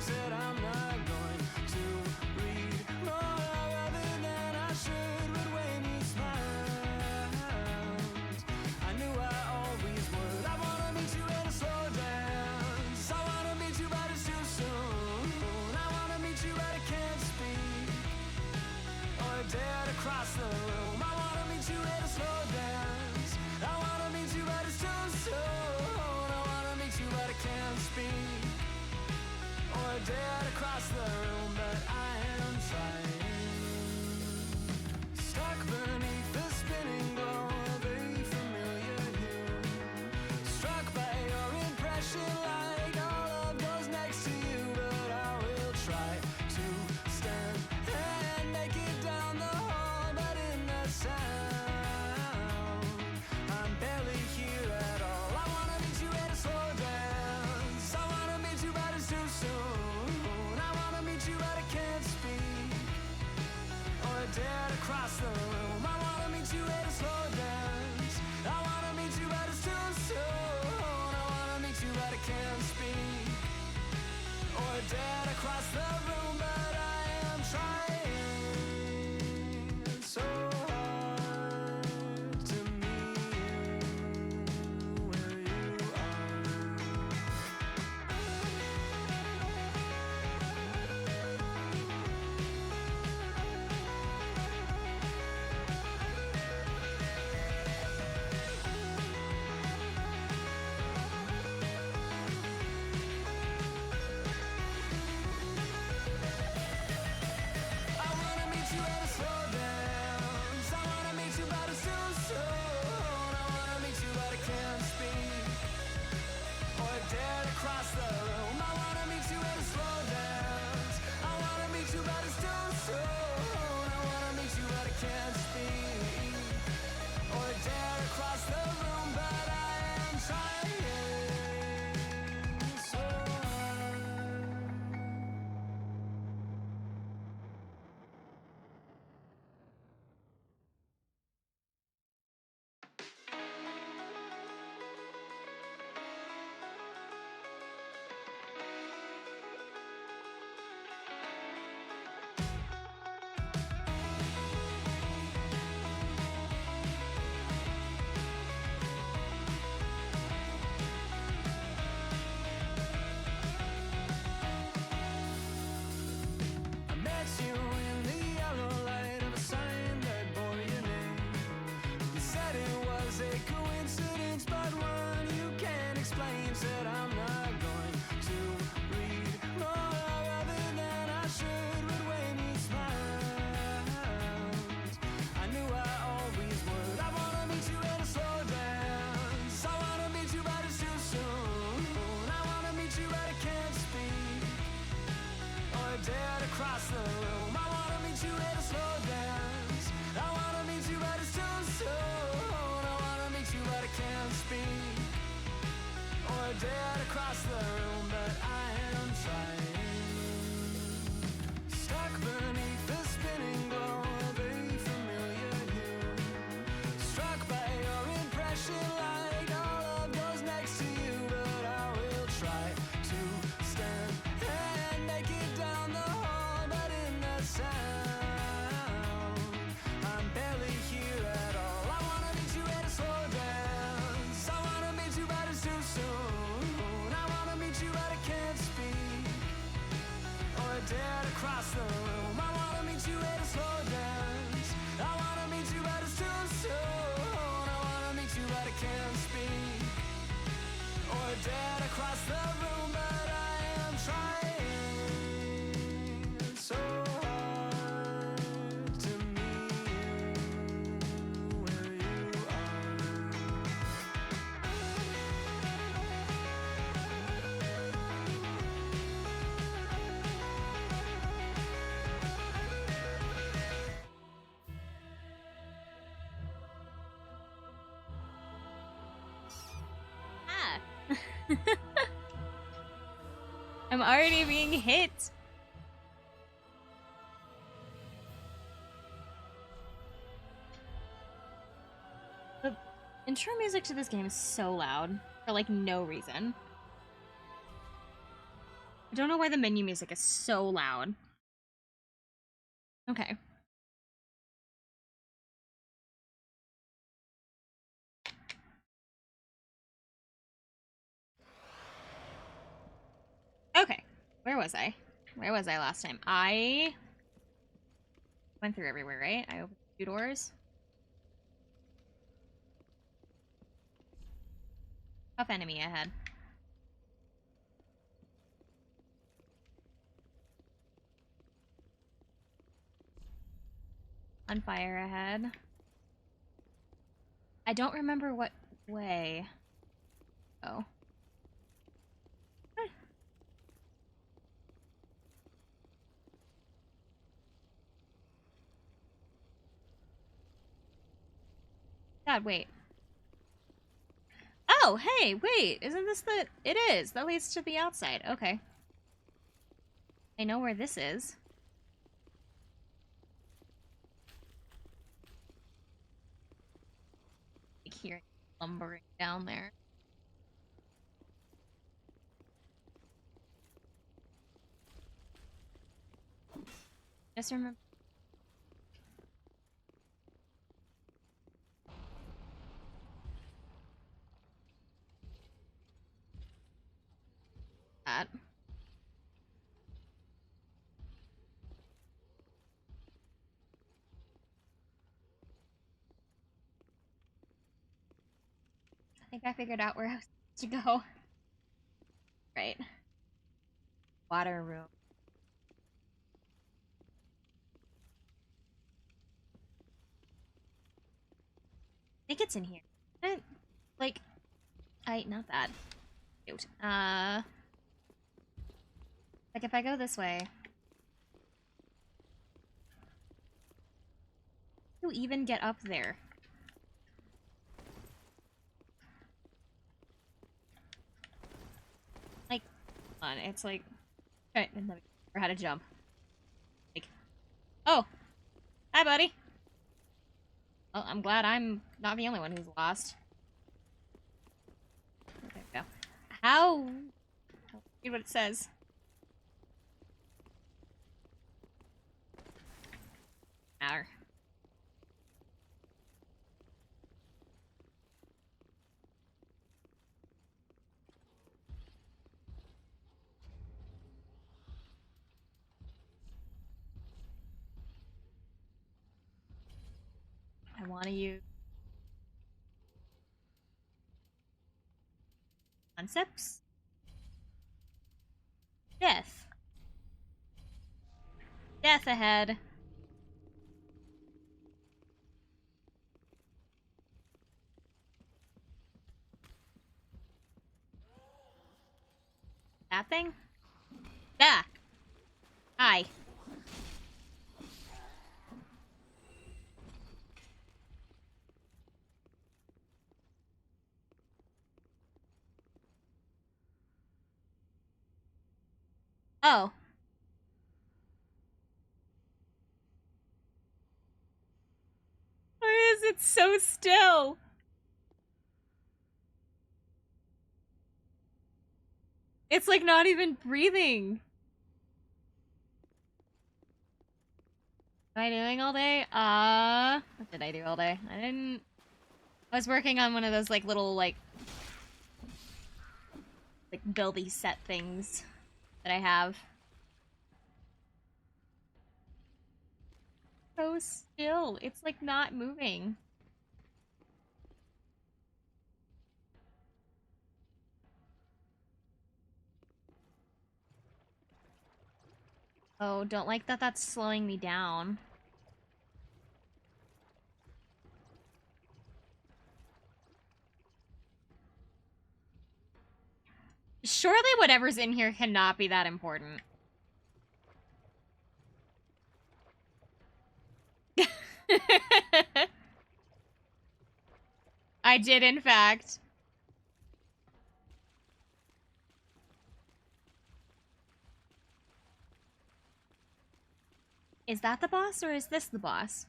that I'm not going to read more other than I should would when you smiled. I knew I always would. I wanna meet you at a slow dance. I wanna meet you but it's too soon. I wanna meet you but I can't speak or dare to cross the room. I wanna meet you at a slow dance. I wanna meet you but it's too soon. I wanna meet you but I can't speak or dare to cross the room, but I am trying. Stuck beneath the spinning glow of a familiar hue, struck by your impression like all of those next to you, but I will try to stand and make it down the hall, but in the sound I'm barely here at all. I wanna meet you at a slow dance. I wanna meet you but it's too soon. I wanna meet you but I can't speak or dare to cross the room. I wanna meet you at a slow dance. I wanna meet you but it's too soon. I wanna meet you but I can't speak or dare to cross the room, but I am trying so hard to meet you where you are. I wanna meet you at a slow dance. I wanna meet you but it's too soon. I wanna meet you but I can't speak or dare to cross the room. I wanna meet you at a slow dance. I wanna meet you but it's too soon. I wanna meet you but I can't speak or dare to cross the room, but I am trying so hard. I met you in the yellow light of a sign that bore your name. You said it was a coincidence, but one you can't explain. Said I'm not going to read more other than I should, but when you smiled, I knew I always would. I wanna meet you at a slow dance. I wanna meet you but it's too soon. I wanna meet you but I can't speak or dare to cross the room. I wanna meet you at a slow dance. I wanna meet you but it's too soon. I wanna meet you but I can't speak or dare to cross the room, but I am trying. Stuck beneath the spinning glow of a familiar hue, struck by your impression like all of those next to you, but I will try to stand and make it down the hall, but in the sound I'm barely here at all. I wanna meet you at a slow dance. I wanna meet you but it's too soon. I wanna meet you but I can't speak or dare to cross the room. I wanna meet you at a slow dance. I wanna meet you but it's too soon. I wanna meet you but I can't speak or dare to cross the room, but I am trying so hard to meet you where you are. Ah. I'm already being hit. The intro music to this game is so loud for like no reason. I don't know why the menu music is so loud. Okay. Okay. Where was I? Where was I last time? I went through everywhere, right? I opened 2 doors. Tough enemy ahead. On fire ahead. I don't remember what way. Oh. God, wait. Oh, hey, wait. Isn't this the... It is. That leads to the outside. Okay. I know where this is. Like hearing lumbering down there. Just remember... that. I think I figured out where I was to go. Right. Water room. I think it's in here. Like, not that. Cute. Like if I go this way. How do you even get up there? Like, come on, it's like... Alright, let me remember how to jump. Like, oh! Hi, buddy! Well, I'm glad I'm not the only one who's lost. There we go. How? Read what it says. Matter. I want to use concepts. Death. Death ahead. That thing? Ah! Hi. Oh. Why is it so still? It's like not even breathing. What am I doing all day? What did I do all day? I was working on one of those like little like buildy set things that I have. So still. It's like not moving. Oh, don't like that that's slowing me down. Surely whatever's in here cannot be that important. I did, in fact. Is that the boss, or is this the boss?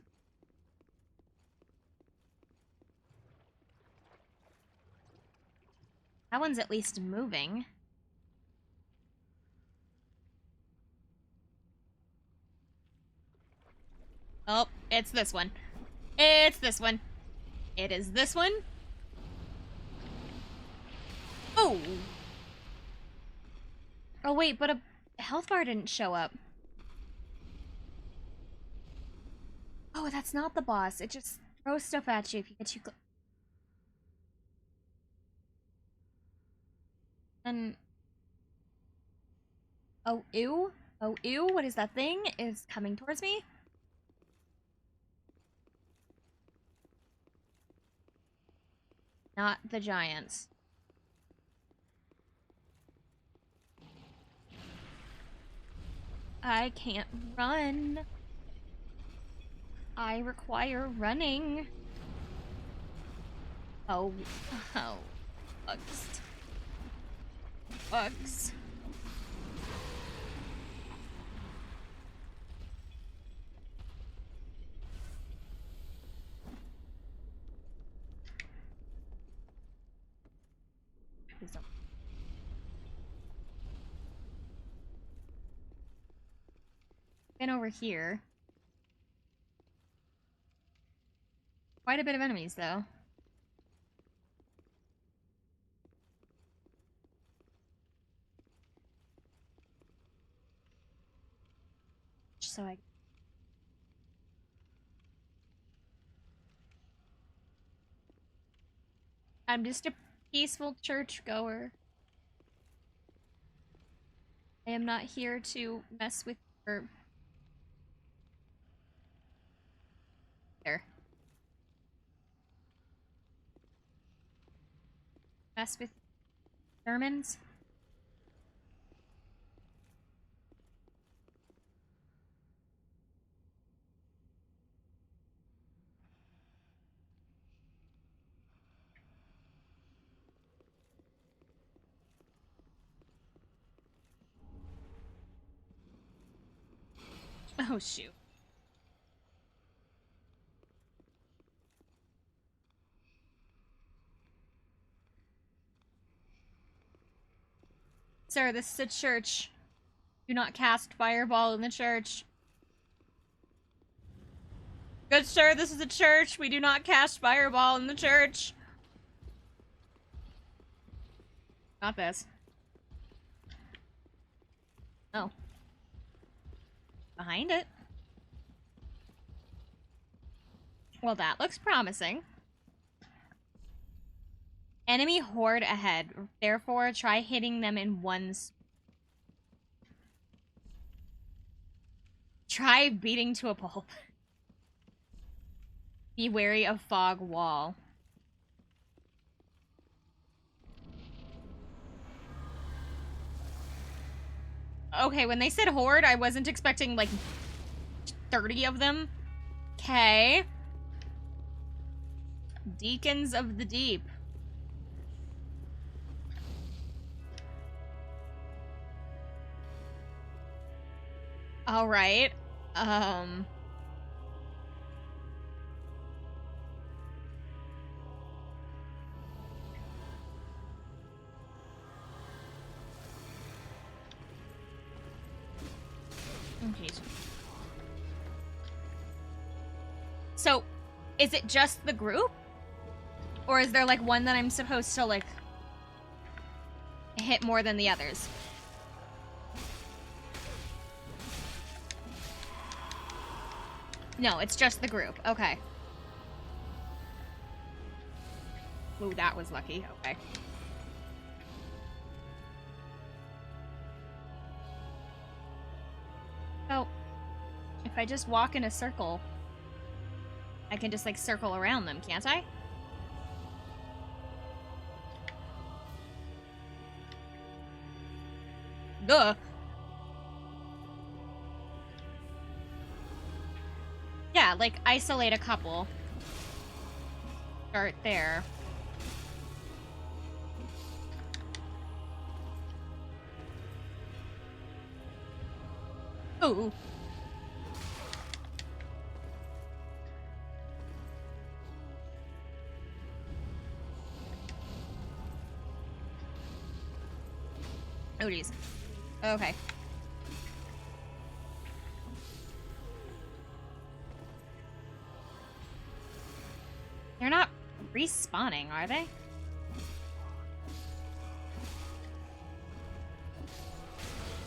That one's at least moving. Oh, it's this one. It's this one. It is this one. Oh. Oh, wait, but a health bar didn't show up. Oh, that's not the boss. It just throws stuff at you if you get too close. And... oh, ew. Oh, ew. What is that thing? It's coming towards me. Not the giants. I can't run. I require running. Oh. Oh. Bugs. Bugs. Please don't. Been over here. Quite a bit of enemies, though. So I'm just a peaceful churchgoer. I am not here to mess with her. There. Mess with Germans. Oh, shoot. Sir, this is a church. Do not cast fireball in the church. Good sir, this is a church. We do not cast fireball in the church. Not this. Oh. Behind it. Well, that looks promising. Enemy horde ahead. Therefore, try hitting them in one... try beating to a pulp. Be wary of fog wall. Okay, when they said horde, I wasn't expecting, like, 30 of them. Okay. Deacons of the Deep. Alright. Oh, jeez. So, is it just the group? Or is there, like, one that I'm supposed to, like, hit more than the others? No, it's just the group. Okay. Ooh, that was lucky. Okay. So, if I just walk in a circle, I can just, like, circle around them, can't I? Duh. Yeah, like, isolate a couple. Start there. Ooh. Oh, geez. Okay. They're not respawning, are they?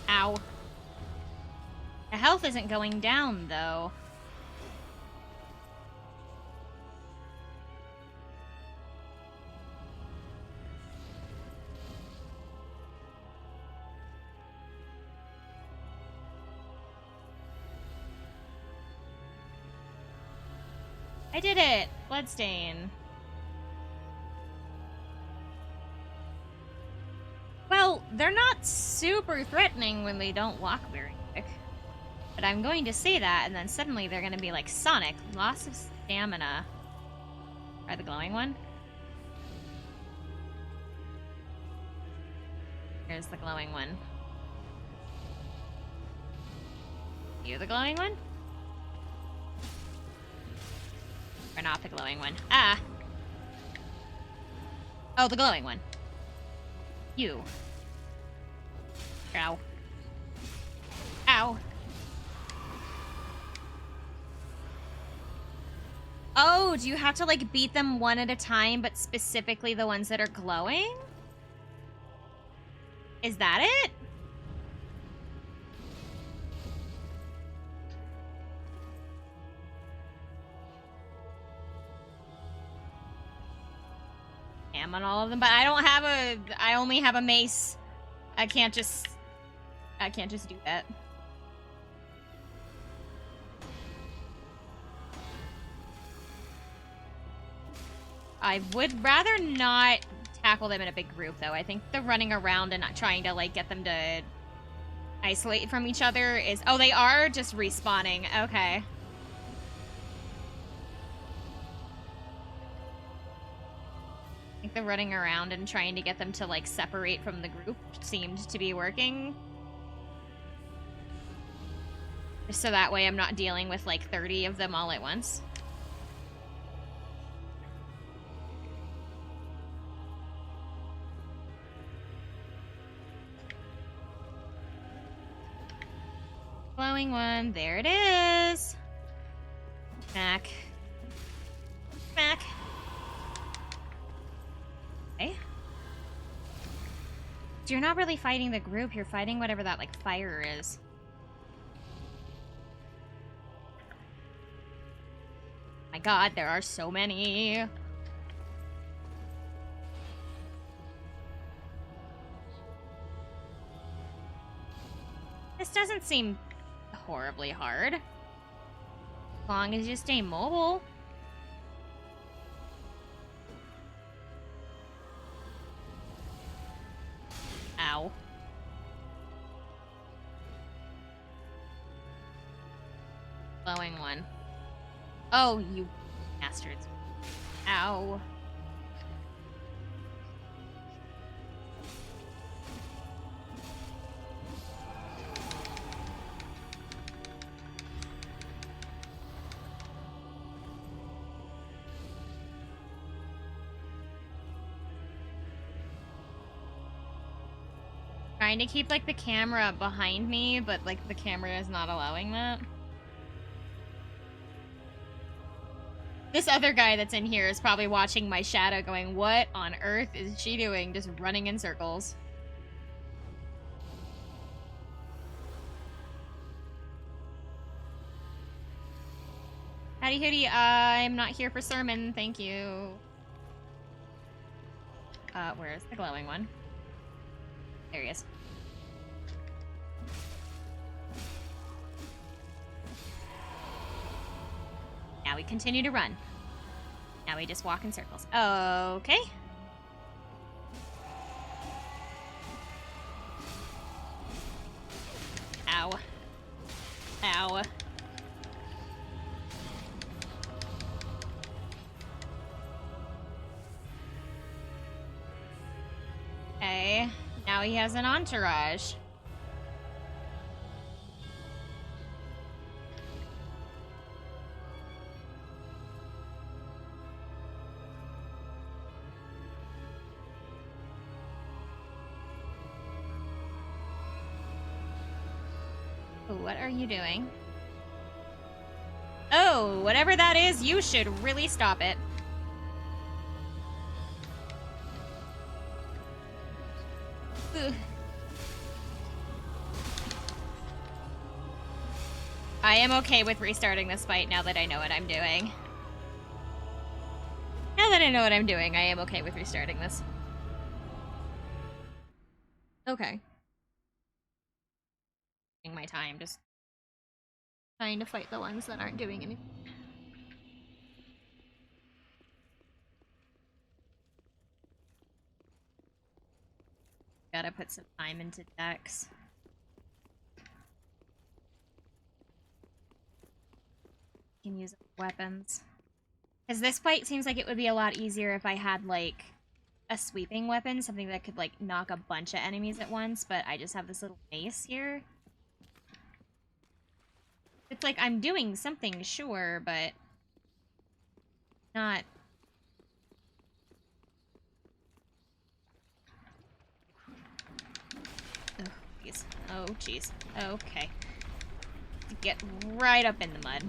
Ow. The health isn't going down, though. I did it! Bloodstain. Well, they're not super threatening when they don't walk very quick. But I'm going to say that, and then suddenly they're going to be like Sonic. Loss of stamina. Try the glowing one. Here's the glowing one. You the glowing one? Or not the glowing one? Ah! Oh, the glowing one. You. Ow. Ow. Oh, do you have to, like, beat them one at a time, but specifically the ones that are glowing? Is that it? I'm on all of them, but I don't have I only have a mace. I can't just do that. I would rather not tackle them in a big group, though. I think the running around and not trying to, like, get them to isolate from each other is... Oh, they are just respawning. Okay. I think the running around and trying to get them to, like, separate from the group seemed to be working. Just so that way I'm not dealing with, like, 30 of them all at once. Glowing one. There it is. Smack. Smack. Okay. So you're not really fighting the group. You're fighting whatever that, like, fire is. My god, there are so many. This doesn't seem horribly hard. As long as you stay mobile. Ow. Glowing one. Oh, you bastards. Ow. Trying to keep, like, the camera behind me, but, like, the camera is not allowing that. This other guy that's in here is probably watching my shadow going, what on earth is she doing? Just running in circles. Howdy hoody, I'm not here for sermon, thank you. Where's the glowing one? There he is. Now we continue to run. Now we just walk in circles. Okay. Ow. Ow. Okay. Now he has an entourage. What are you doing? Oh, whatever that is, you should really stop it. I am okay with restarting this fight now that I know what I'm doing. Now that I know what I'm doing, I am okay with restarting this. Okay. Taking my time, just trying to fight the ones that aren't doing anything. Gotta put some time into Dex. Can use weapons. Because this fight seems like it would be a lot easier if I had, like, a sweeping weapon, something that could, like, knock a bunch of enemies at once, but I just have this little mace here. It's like I'm doing something, sure, but not... Oh, jeez. Oh, jeez. Okay. Get right up in the mud.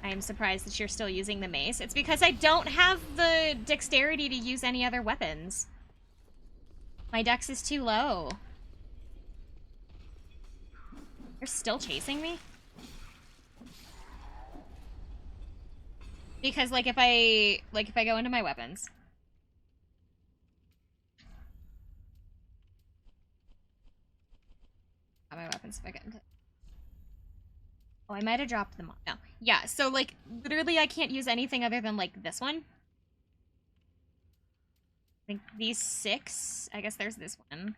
I am surprised that you're still using the mace. It's because I don't have the dexterity to use any other weapons. My dex is too low. You're still chasing me? Because, like, if I go into my weapons... My weapons if I get into... Oh, I might have dropped them off. No. Yeah, so, like, literally I can't use anything other than, like, this one. I think these 6. I guess there's this one.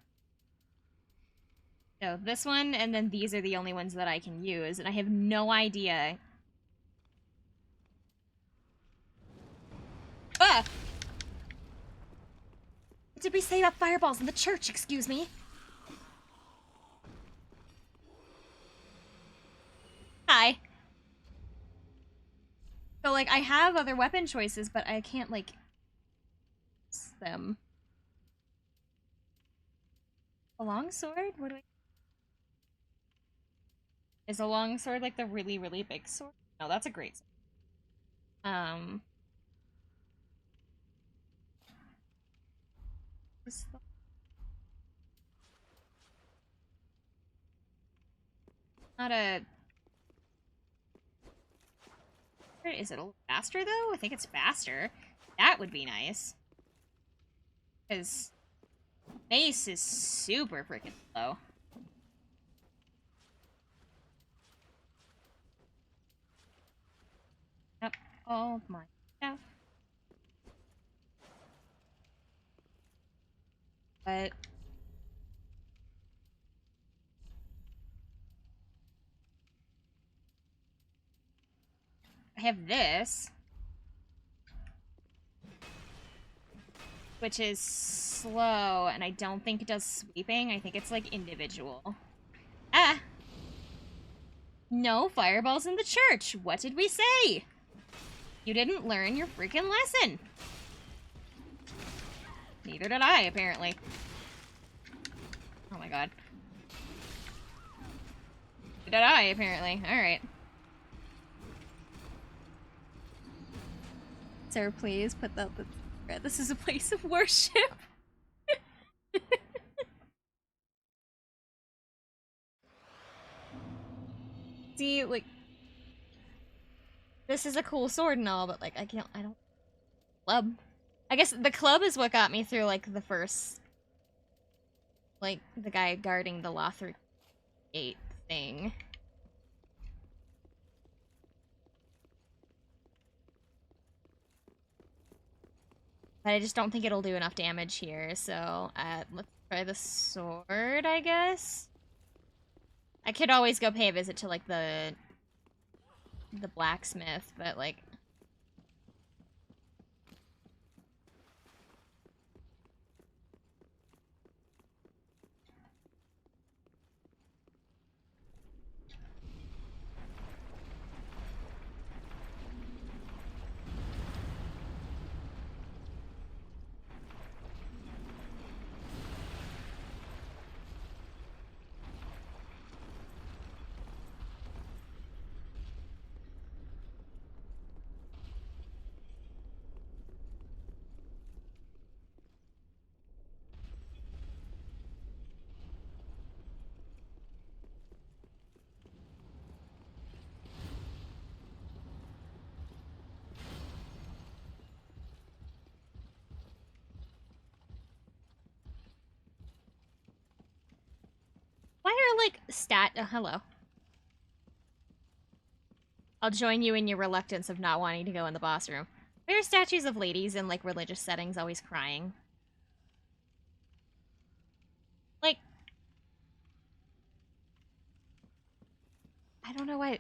So, this one, and then these are the only ones that I can use, and I have no idea... Ah! What did we say about fireballs in the church? Excuse me. Hi. So, like, I have other weapon choices, but I can't, like, use them. A longsword? What do I... Is a longsword, like, the really, really big sword? No, that's a great sword. Not a... Is it a little faster, though? I think it's faster. That would be nice. Because mace is super freaking slow. Up all my stuff. But... I have this. Which is slow, and I don't think it does sweeping. I think it's, like, individual. Ah! No fireballs in the church! What did we say? You didn't learn your freaking lesson! Neither did I, apparently. Oh my god. Neither did I, apparently. Alright. Sir, please put that... This is a place of worship. See, like, this is a cool sword and all, but, like, I don't... Club. I guess the club is what got me through, like, the first... Like, the guy guarding the Lothric gate thing. But I just don't think it'll do enough damage here, so let's try the sword, I guess? I could always go pay a visit to, like, the blacksmith, but, like... like hello. I'll join you in your reluctance of not wanting to go in the boss room. There are statues of ladies in like religious settings always crying. Like, I don't know why.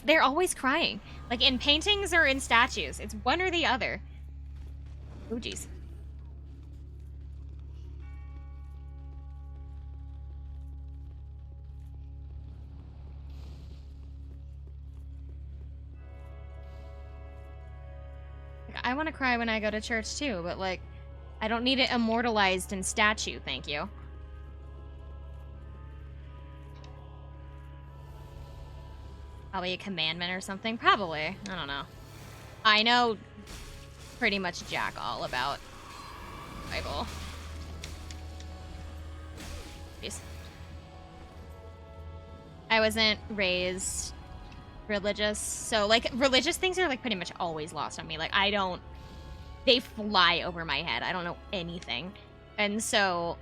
They're always crying. Like in paintings or in statues. It's one or the other. Oh, jeez. Like, I want to cry when I go to church too, but like, I don't need it immortalized in statue, thank you. Probably a commandment or something. Probably. I don't know. I know pretty much jack all about Bible. Jeez. I wasn't raised religious, so like religious things are like pretty much always lost on me. Like they fly over my head. I don't know anything. And so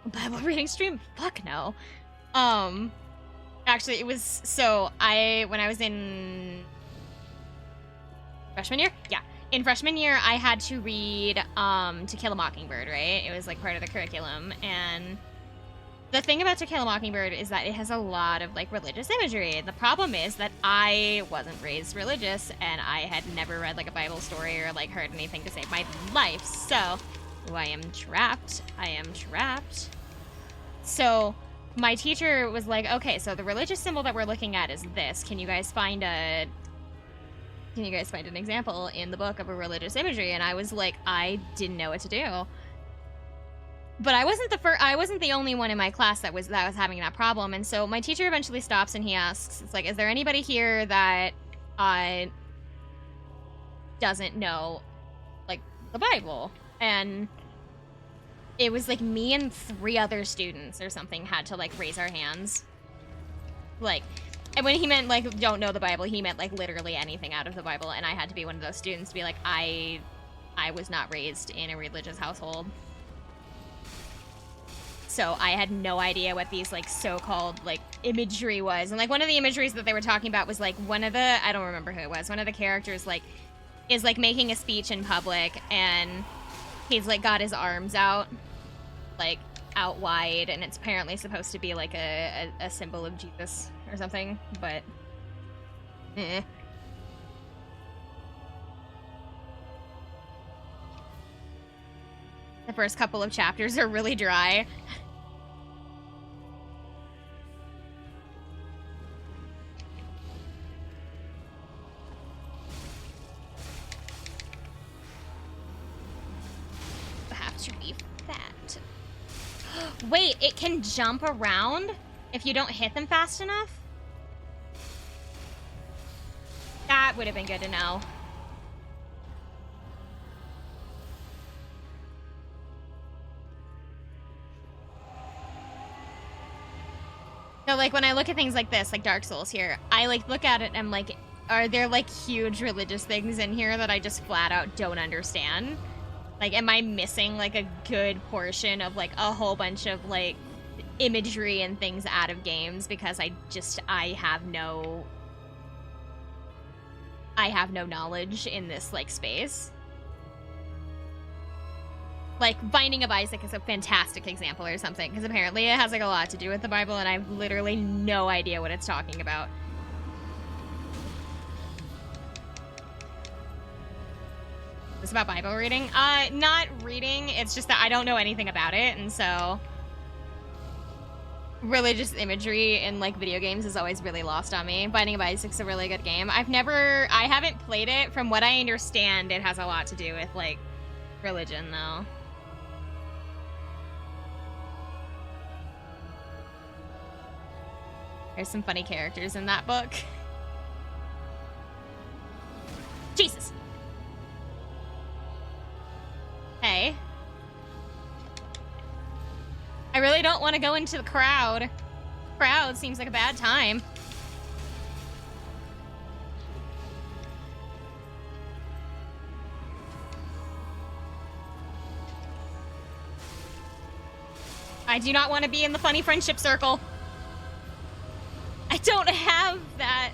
Bible reading stream? Fuck no. Actually, it was, when I was in freshman year? Yeah. In freshman year, I had to read To Kill a Mockingbird, right? It was like part of the curriculum. And the thing about To Kill a Mockingbird is that it has a lot of like religious imagery. And the problem is that I wasn't raised religious and I had never read like a Bible story or like heard anything to save my life. So, I am trapped. I am trapped. So my teacher was like, okay, so the religious symbol that we're looking at is this. Can you guys find an example in the book of a religious imagery? And I was like, I didn't know what to do. But I wasn't the only one in my class that was having that problem. And so my teacher eventually stops and he asks, it's like, is there anybody here that doesn't know like the Bible? And it was like me and 3 other students or something had to like raise our hands. Like, and when he meant like don't know the Bible, he meant like literally anything out of the Bible. And I had to be one of those students to be like, I was not raised in a religious household. So I had no idea what these like so-called like imagery was. And like one of the imageries that they were talking about was like I don't remember who it was. One of the characters like is like making a speech in public and he's like got his arms out wide, and it's apparently supposed to be like a symbol of Jesus or something, but the first couple of chapters are really dry. Have to be fat. Wait, it can jump around if you don't hit them fast enough? That would have been good to know. So, like, when I look at things like this, like Dark Souls here, I, like, look at it and I'm like, are there, like, huge religious things in here that I just flat out don't understand? Like, am I missing, like, a good portion of, like, a whole bunch of, like, imagery and things out of games because I have no knowledge in this, like, space? Like, Binding of Isaac is a fantastic example or something, because apparently it has, like, a lot to do with the Bible, and I have literally no idea what it's talking about. It's about Bible reading? Not reading, it's just that I don't know anything about it, and so religious imagery in, like, video games is always really lost on me. Binding of Isaac's a really good game. I haven't played it. From what I understand, it has a lot to do with, like, religion, though. There's some funny characters in that book. Jesus! Hey. I really don't want to go into the crowd. Crowd seems like a bad time. I do not want to be in the funny friendship circle. I don't have that.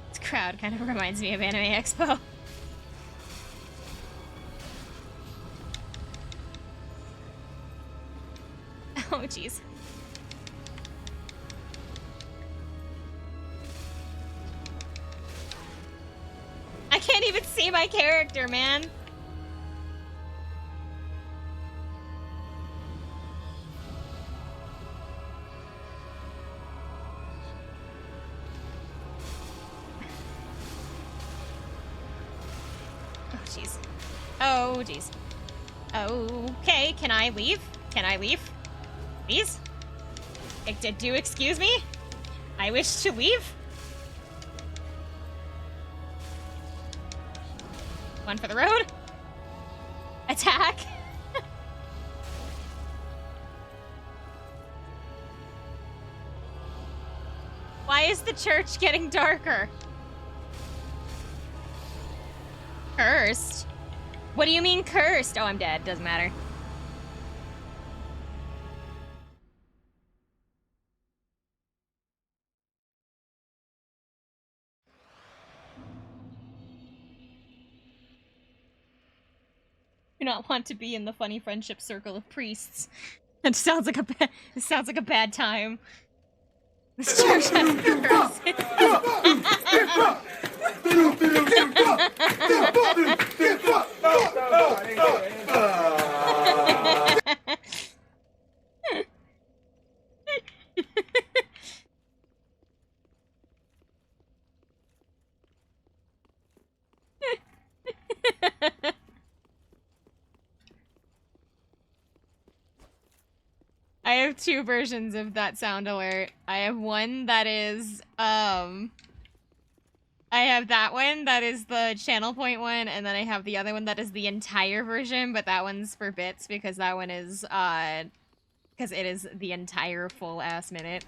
This crowd kind of reminds me of Anime Expo. Oh, jeez. I can't even see my character, man. Oh, jeez. Oh, jeez. Okay, can I leave? Can I leave? Please? Do excuse me? I wish to leave. One for the road. Attack. Why is the church getting darker? Cursed? What do you mean cursed? Oh, I'm dead. Doesn't matter. Do not want to be in the funny friendship circle of priests. It sounds like a bad time. This church has I have two versions of that sound alert. I have one that is, I have that one that is the channel point one, and then I have the other one that is the entire version, but that one's for bits because that one is, because it is the entire full ass minute.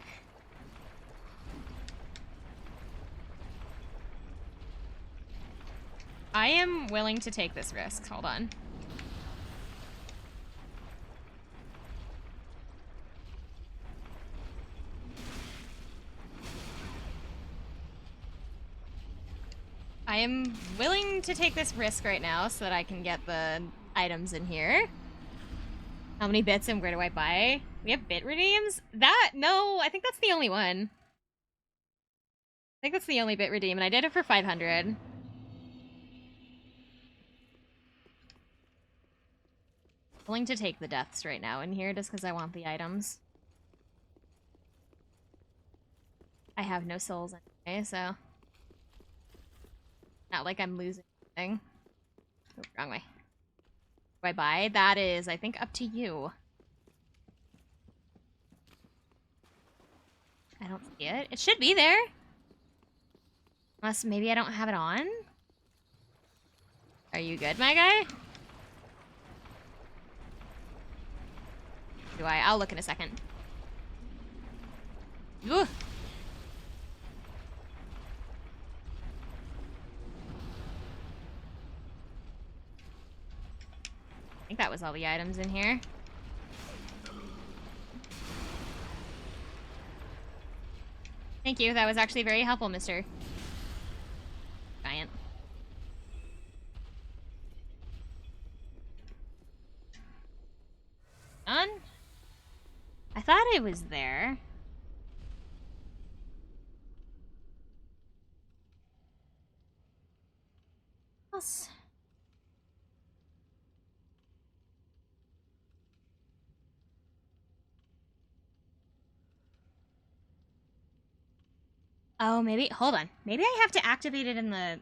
I am willing to take this risk. Hold on. I am willing to take this risk right now so that I can get the items in here. How many bits and where do I buy? We have bit redeems? No, I think that's the only one. I think that's the only bit redeem, and I did it for 500. Willing to take the deaths right now in here just because I want the items. I have no souls anyway, so... Not like I'm losing anything. Oh, wrong way. Do I buy? That is, I think, up to you. I don't see it. It should be there. Unless maybe I don't have it on? Are you good, my guy? Do I? I'll look in a second. Ooh. I think that was all the items in here. Thank you. That was actually very helpful, Mr. Giant. Done? I thought it was there. Else? Oh, maybe, hold on. Maybe I have to activate it in the...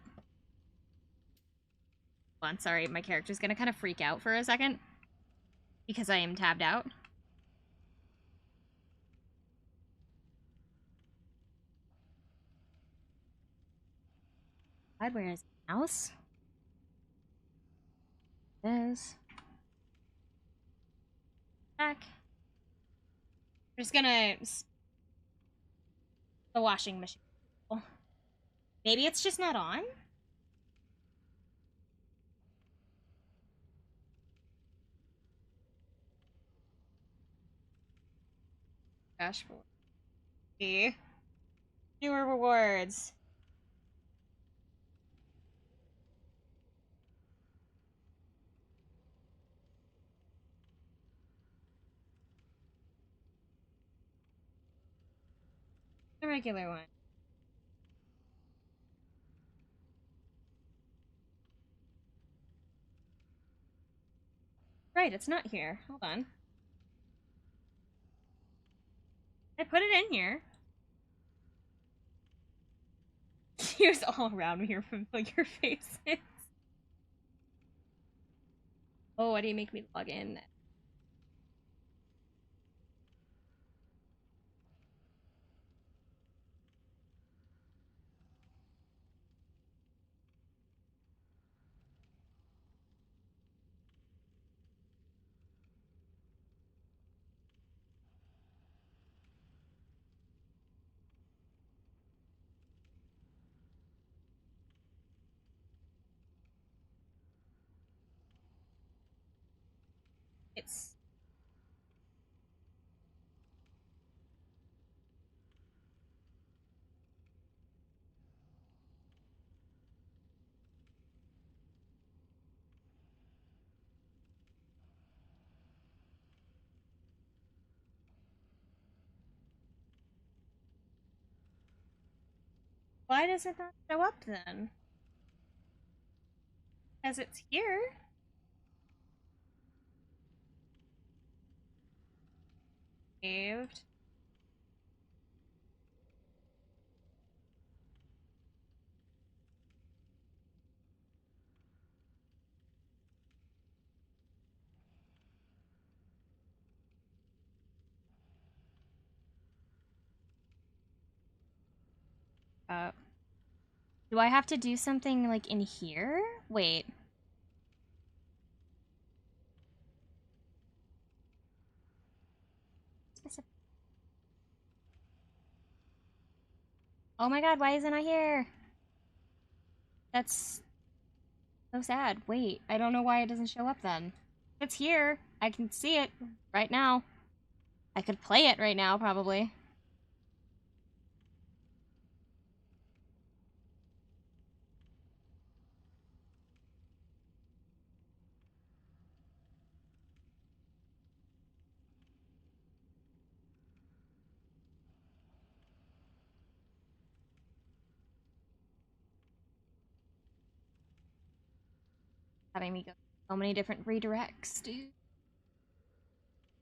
Hold on, sorry, my character's gonna kind of freak out for a second. Because I am tabbed out. God, where is the mouse? This. Back. I'm just gonna... The washing machine. Maybe it's just not on? Dashboard. See? Newer rewards. The regular one. Right, it's not here. Hold on. I put it in here. Use all around your familiar faces. Oh, why do you make me log in? It's why does it not show up then? As it's here. Saved. Do I have to do something like in here? Wait. Oh my god, why isn't I here? That's so sad. Wait, I don't know why it doesn't show up then. It's here. I can see it right now. I could play it right now, probably. Having me go so many different redirects, dude.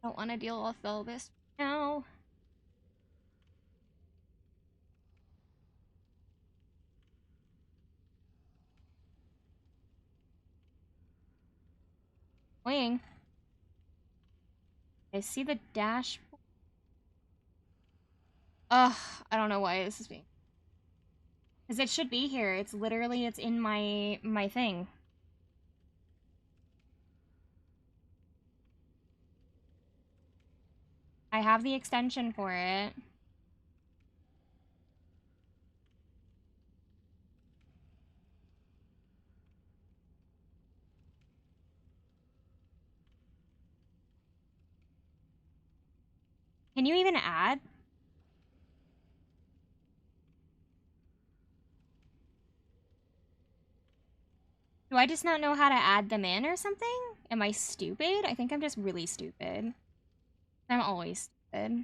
I don't want to deal with all this now. Annoying. I see the dashboard. Ugh, I don't know why this is being. Because it should be here. It's literally, it's in my thing. I have the extension for it. Can you even add? Do I just not know how to add them in or something? Am I stupid? I think I'm just really stupid. I'm always stupid.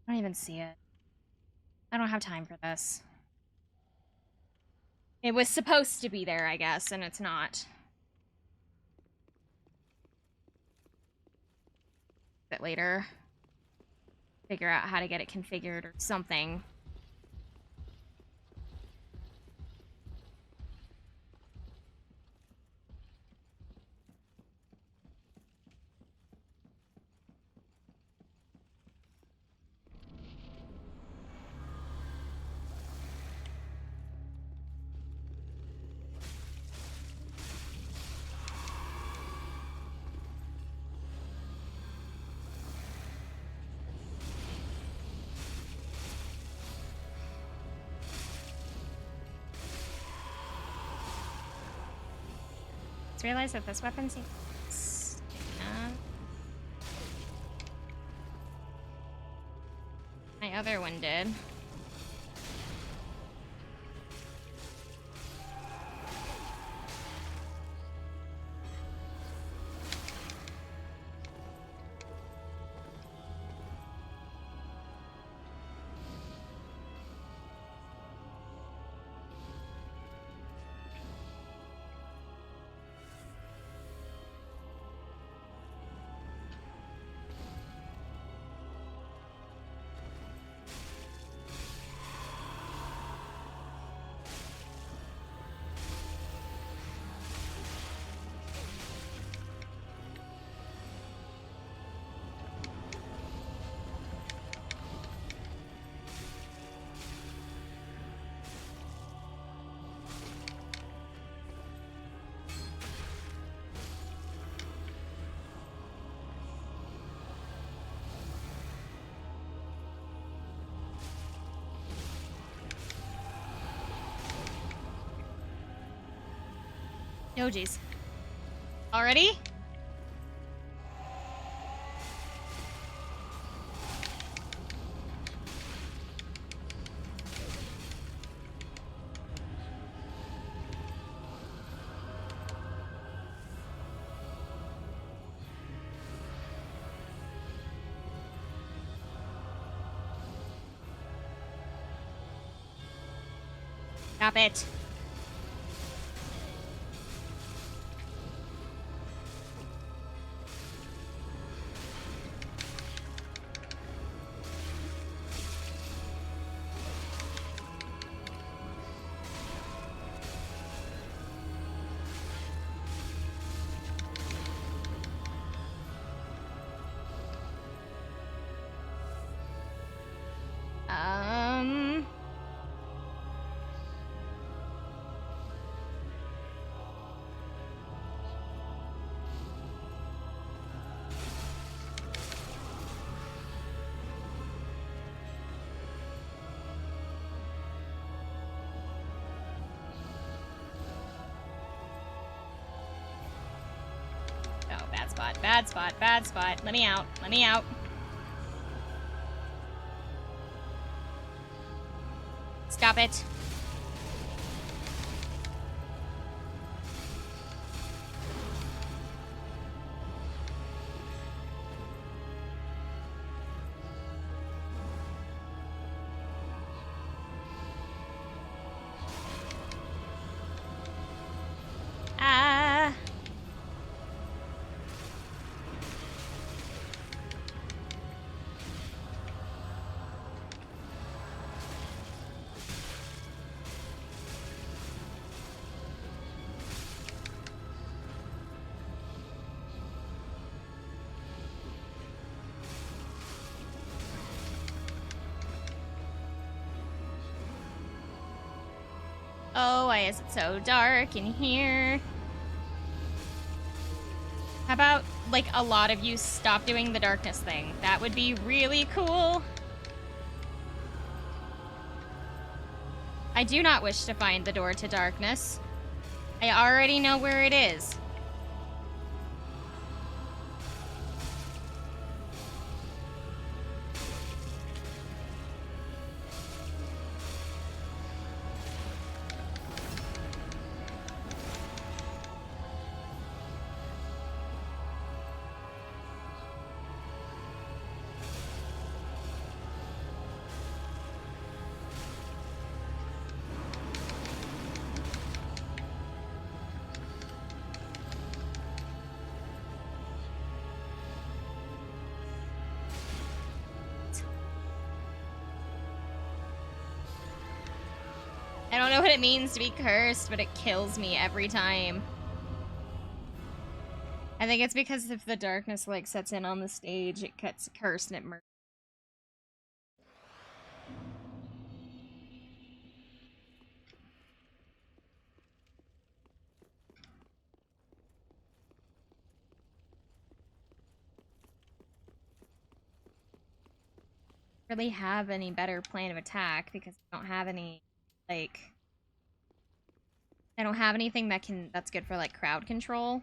I don't even see it. I don't have time for this. It was supposed to be there, I guess, and it's not. Bit later. Figure out how to get it configured or something. just realized that this weapon seems... My other one did. Oh, jeez. Already? Stop it. Oh, bad spot, bad spot, bad spot. Let me out, let me out. Stop it. Ah. Oh, why is it so dark in here? How about, like, a lot of you stop doing the darkness thing? That would be really cool. I do not wish to find the door to darkness. I already know where it is. I don't know what it means to be cursed, but it kills me every time. I think it's because if the darkness, like, sets in on the stage, it gets cursed and it murders. Really have any better plan of attack because I don't have any, like, I I don't have anything that's good for, like, crowd control.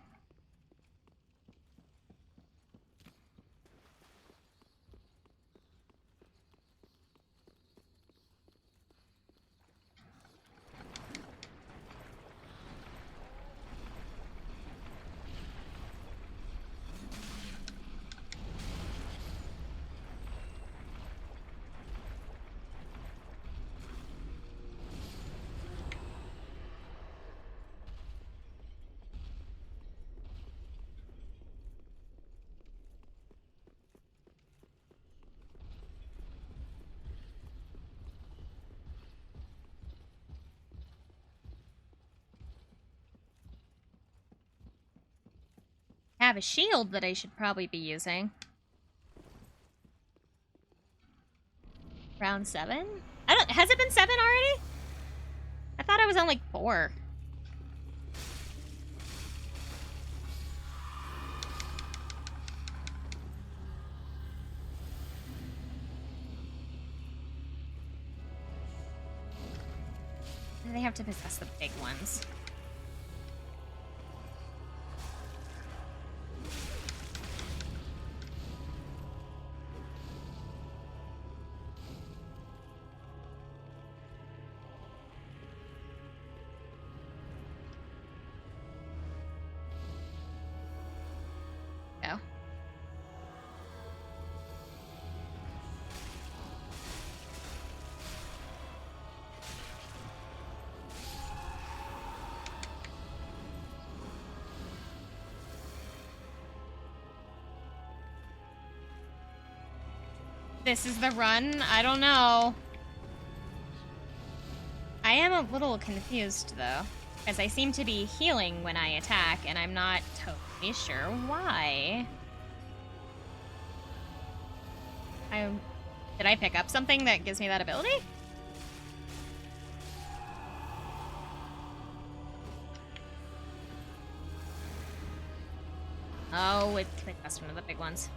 I have a shield that I should probably be using. Round 7? Has it been 7 already? I thought I was on like 4. They have to possess the big ones. Go. This is the run? I don't know. I am a little confused, though, as I seem to be healing when I attack, and I'm not totally sure why. Did I pick up something that gives me that ability? Oh, that's one of the big ones.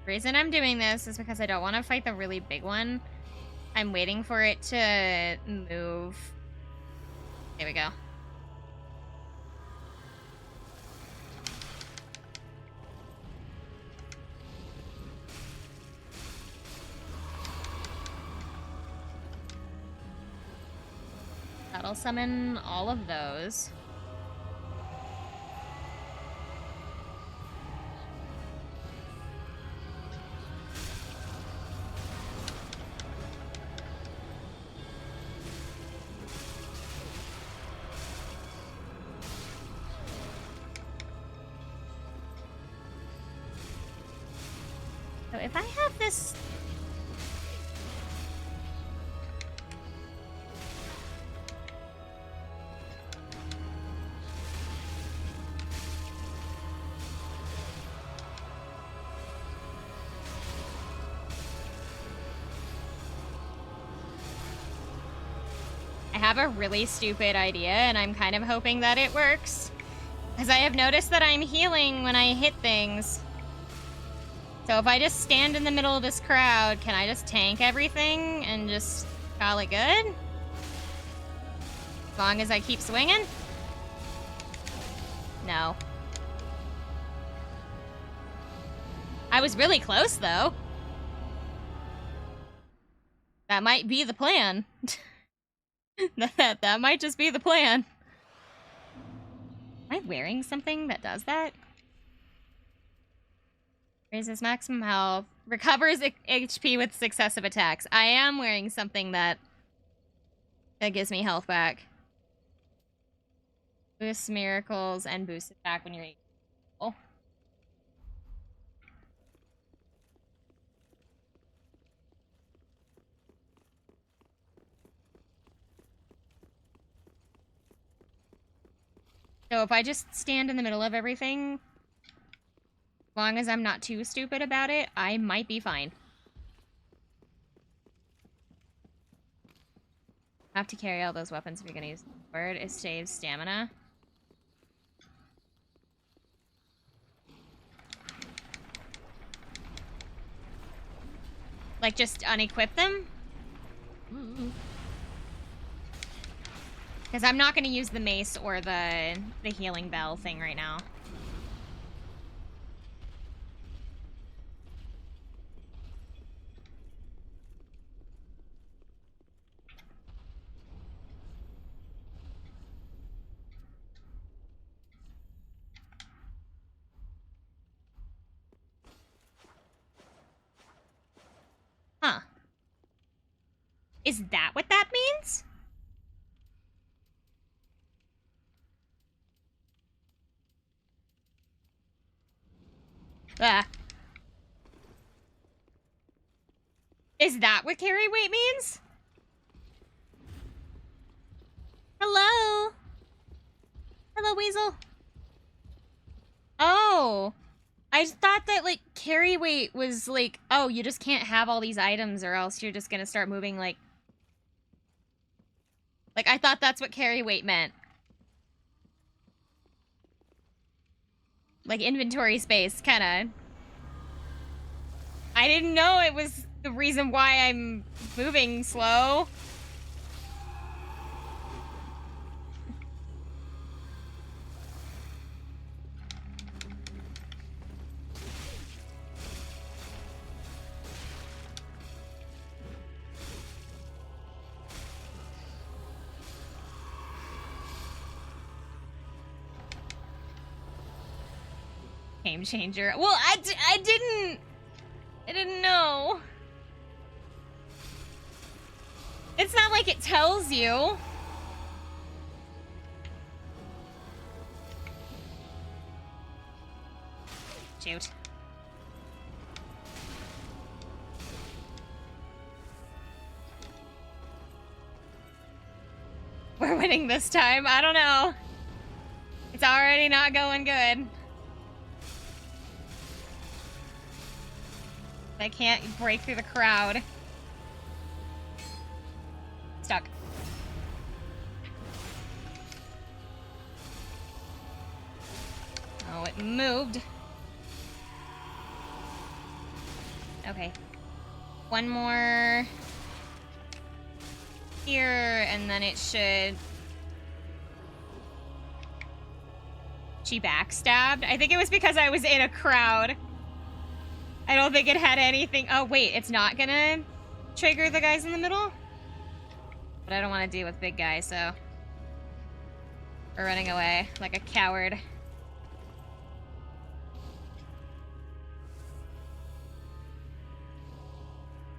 The reason I'm doing this is because I don't want to fight the really big one. I'm waiting for it to move. There we go. That'll summon all of those. So if I have this... I have a really stupid idea, and I'm kind of hoping that it works. Because I have noticed that I'm healing when I hit things. So if I just stand in the middle of this crowd, can I just tank everything and just call it good? As long as I keep swinging? No. I was really close, though. That might be the plan. That might just be the plan. Am I wearing something that does that? Raises maximum health. Recovers HP with successive attacks. I am wearing something that gives me health back. Boosts miracles and boosts attack when you're able. So if I just stand in the middle of everything, as long as I'm not too stupid about it, I might be fine. I have to carry all those weapons if you're gonna use the sword. It saves stamina. Like, just unequip them? Because I'm not going to use the mace or the healing bell thing right now. Huh. Is that what that means? Ah. Is that what carry weight means? Hello? Hello, Weasel. Oh. I thought that, like, carry weight was, like, oh, you just can't have all these items or else you're just gonna start moving, like... Like, I thought that's what carry weight meant. Like, inventory space, kinda. I didn't know it was the reason why I'm moving slow. Game changer. Well, I didn't know. It's not like it tells you. Shoot. We're winning this time. I don't know. It's already not going good. I can't break through the crowd. Stuck. Oh, it moved. Okay. One more here, and then it should... She backstabbed? I think it was because I was in a crowd. I don't think it had anything... Oh, wait, it's not gonna trigger the guys in the middle? But I don't want to deal with big guys, so... We're running away like a coward.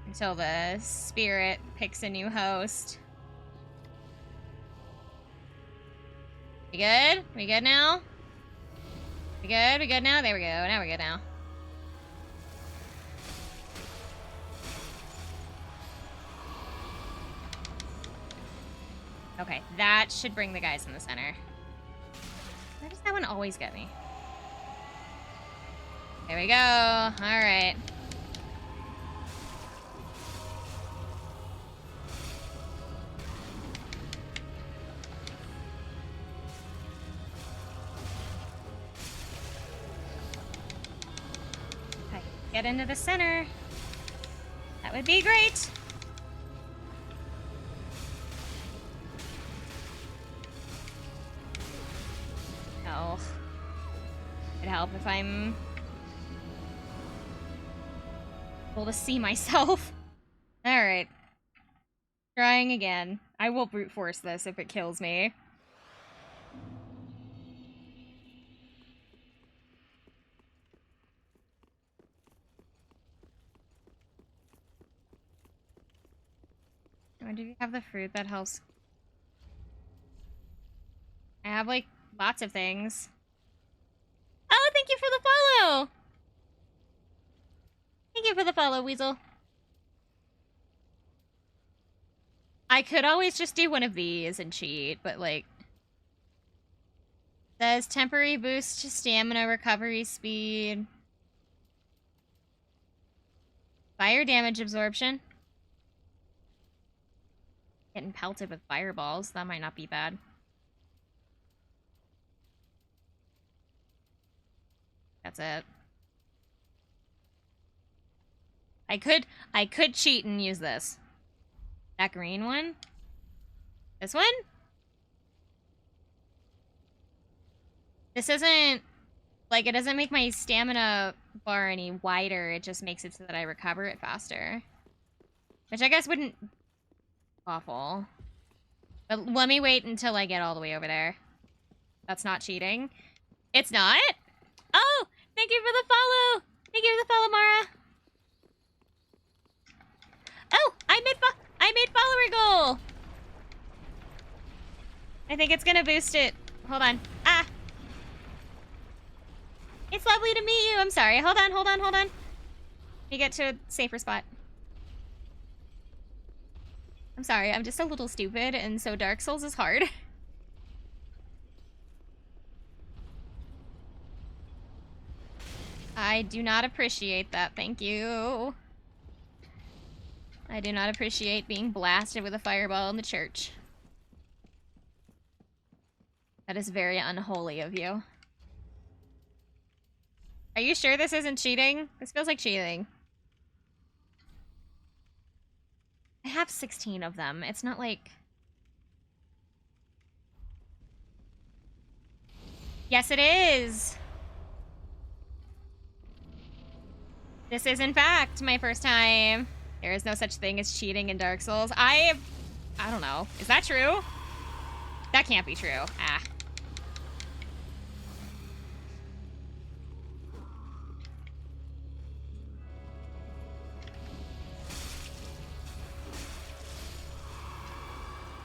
Until the spirit picks a new host. We good? We good now? We good? We good now? There we go. Now we're good now. Okay, that should bring the guys in the center. Where does that one always get me? There we go. Alright. Okay, get into the center. That would be great. Oh. It'd help if I'm able to see myself. Alright. Trying again. I will brute force this if it kills me. Do you have the fruit that helps? I have, like, lots of things. Oh, thank you for the follow! Thank you for the follow, Weasel. I could always just do one of these and cheat, but, like... Says temporary boost to stamina recovery speed. Fire damage absorption. Getting pelted with fireballs. That might not be bad. That's it. I could cheat and use this. That green one? This one? This isn't, like, it doesn't make my stamina bar any wider. It just makes it so that I recover it faster. Which I guess wouldn't be awful. But let me wait until I get all the way over there. That's not cheating. It's not? Oh! Thank you for the follow! Thank you for the follow, Mara! Oh! I made follower goal! I think it's gonna boost it. Hold on. Ah! It's lovely to meet you! I'm sorry. Hold on. Let me get to a safer spot. I'm sorry, I'm just a little stupid, and so Dark Souls is hard. I do not appreciate that, thank you. I do not appreciate being blasted with a fireball in the church. That is very unholy of you. Are you sure this isn't cheating? This feels like cheating. I have 16 of them. It's not like... Yes, it is! This is, in fact, my first time. There is no such thing as cheating in Dark Souls. I don't know. Is that true? That can't be true. Ah.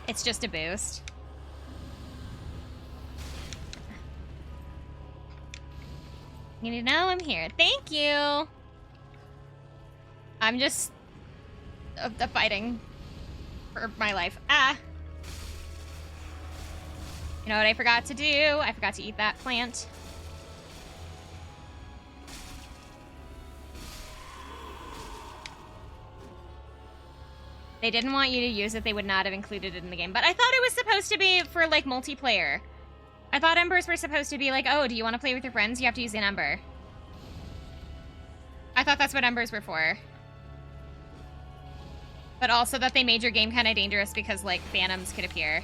It's just a boost. You need to know I'm here. Thank you! I'm just... fighting for my life. Ah! You know what I forgot to do? I forgot to eat that plant. They didn't want you to use it, they would not have included it in the game. But I thought it was supposed to be for, like, multiplayer. I thought embers were supposed to be like, oh, do you want to play with your friends? You have to use an ember. I thought that's what embers were for. But also that they made your game kind of dangerous because, like, phantoms could appear.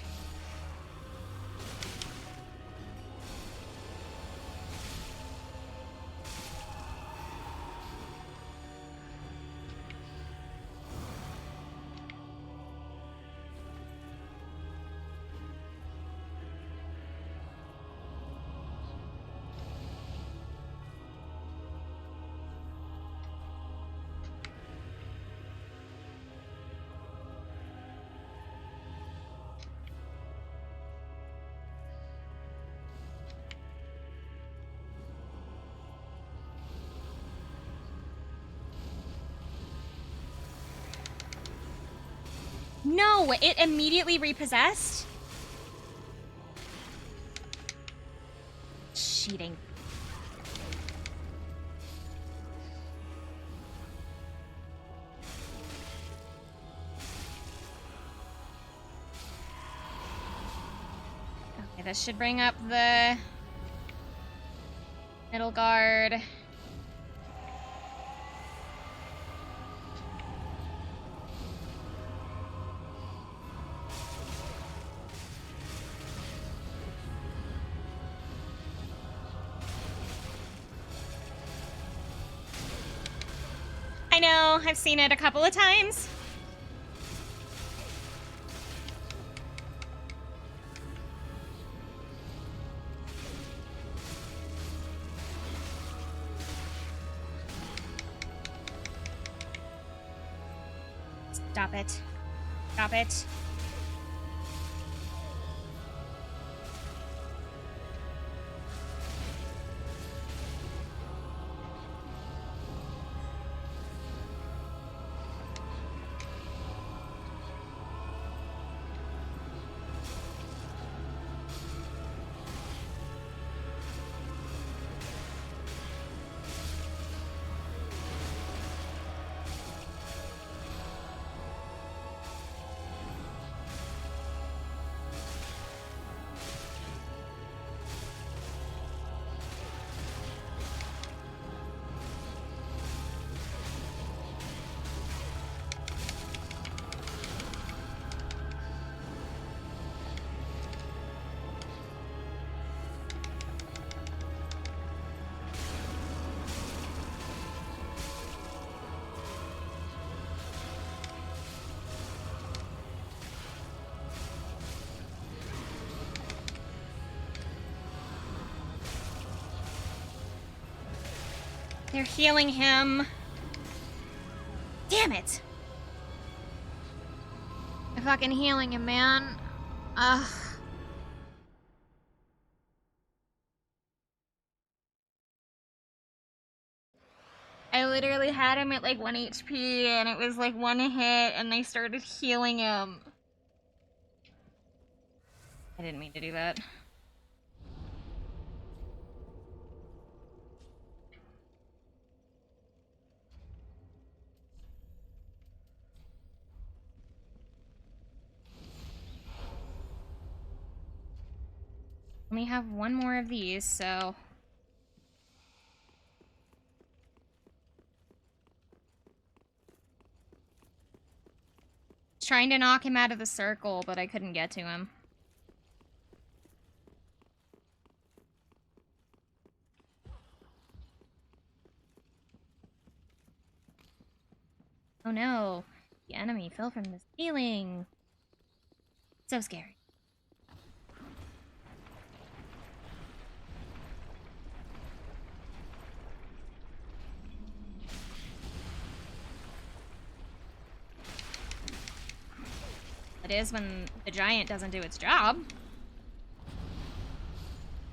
No, it immediately repossessed? Cheating. Okay, this should bring up the middle guard. I know, I've seen it a couple of times. Stop it. Stop it. They're healing him. Damn it! They're fucking healing him, man. Ugh. I literally had him at like 1 HP and it was like 1 hit and they started healing him. I didn't mean to do that. Only have 1 more of these, so... Trying to knock him out of the circle, but I couldn't get to him. Oh no, the enemy fell from the ceiling. So scary. It is when the giant doesn't do its job.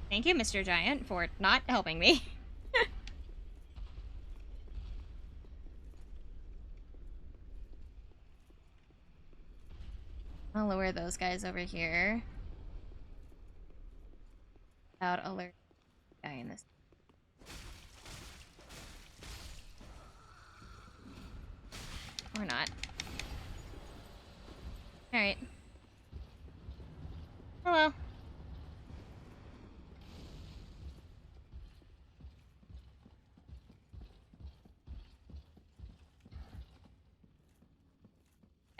Thank you, Mr. Giant, for not helping me. I'll lower those guys over here. Without alert guy in this. Or not. Alright. Hello.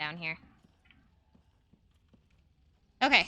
Down here. Okay.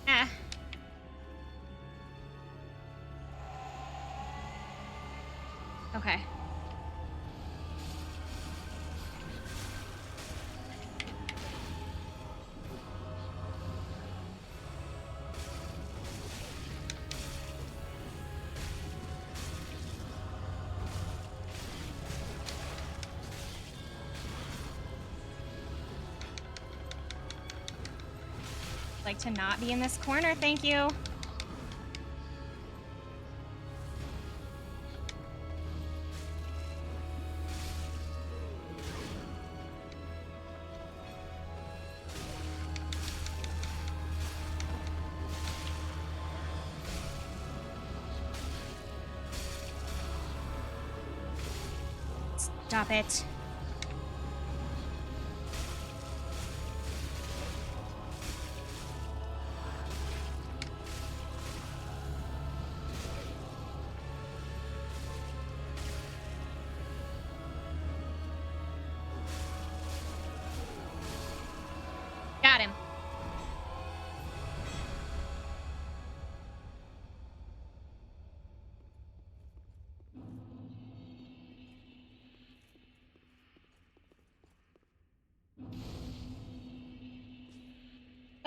Ah. Okay. Like to not be in this corner, thank you. Stop it. Got him.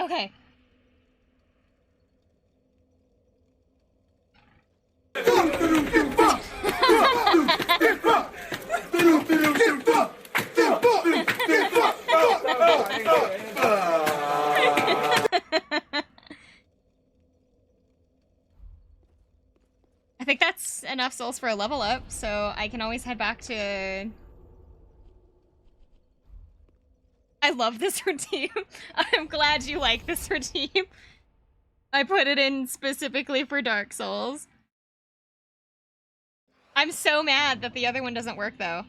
Okay. I think that's enough Souls for a level up, so I can always head back to... I love this routine. I'm glad you like this routine. I put it in specifically for Dark Souls. I'm so mad that the other one doesn't work, though.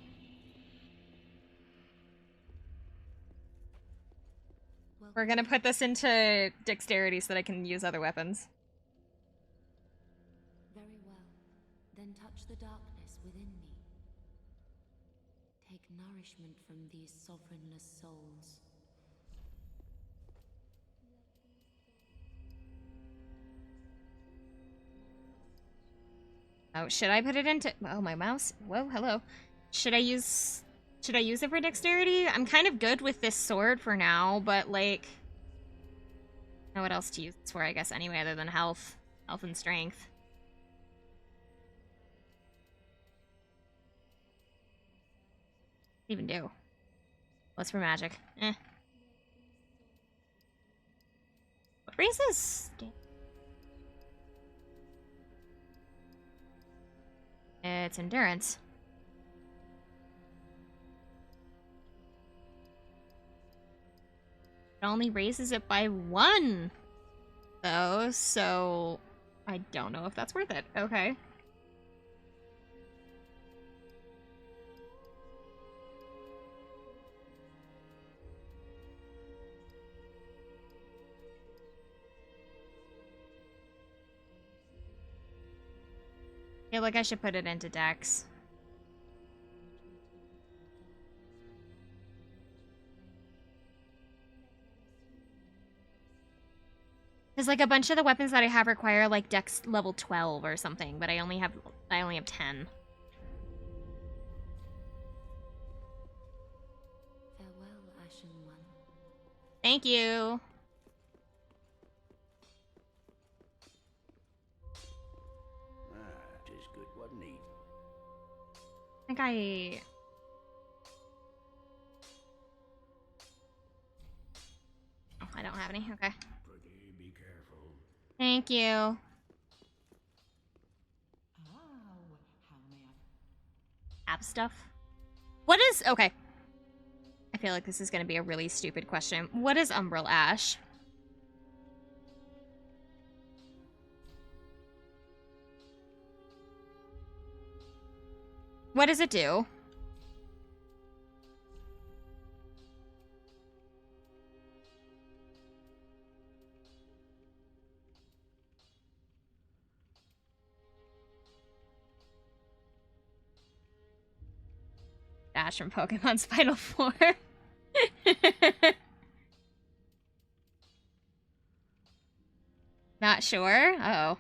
We're gonna put this into dexterity so that I can use other weapons. Very well. Then touch the darkness within me. Take nourishment from these sovereignless souls. Oh, should I put it into... Oh, my mouse. Whoa, hello. Should I use it for dexterity? I'm kind of good with this sword for now, but, like... I don't know what else to use this for, I guess, anyway, other than health. Health and strength. Even do. What's for magic? Eh. What raises? It's endurance. It only raises it by 1, though, so I don't know if that's worth it. Okay. I feel like I should put it into Dex. Because like a bunch of the weapons that I have require like Dex level 12 or something, but I only have 10. Farewell, Ashen One. Thank you. Tis good, wasn't he? I think I... Oh, I don't have any. Okay. Pretty, be careful. Thank you. Oh, how may I? App stuff. What is... Okay. I feel like this is going to be a really stupid question. What is Umbral Ash? What does it do? Ash from Pokemon Spinal 4. Not sure? Uh-oh.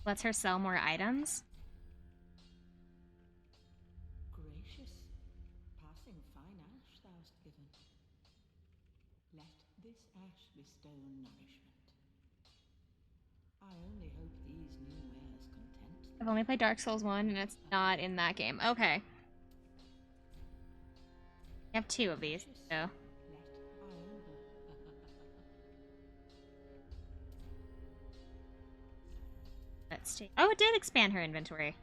Lets her sell more items? Gracious, passing fine ash thou'st given. Let this ash bestow nourishment. I only hope these new wares content thee. I've only played Dark Souls 1 and it's not in that game. Okay. I have 2 of these, so... Let Iola. Let's see. Oh, it did expand her inventory.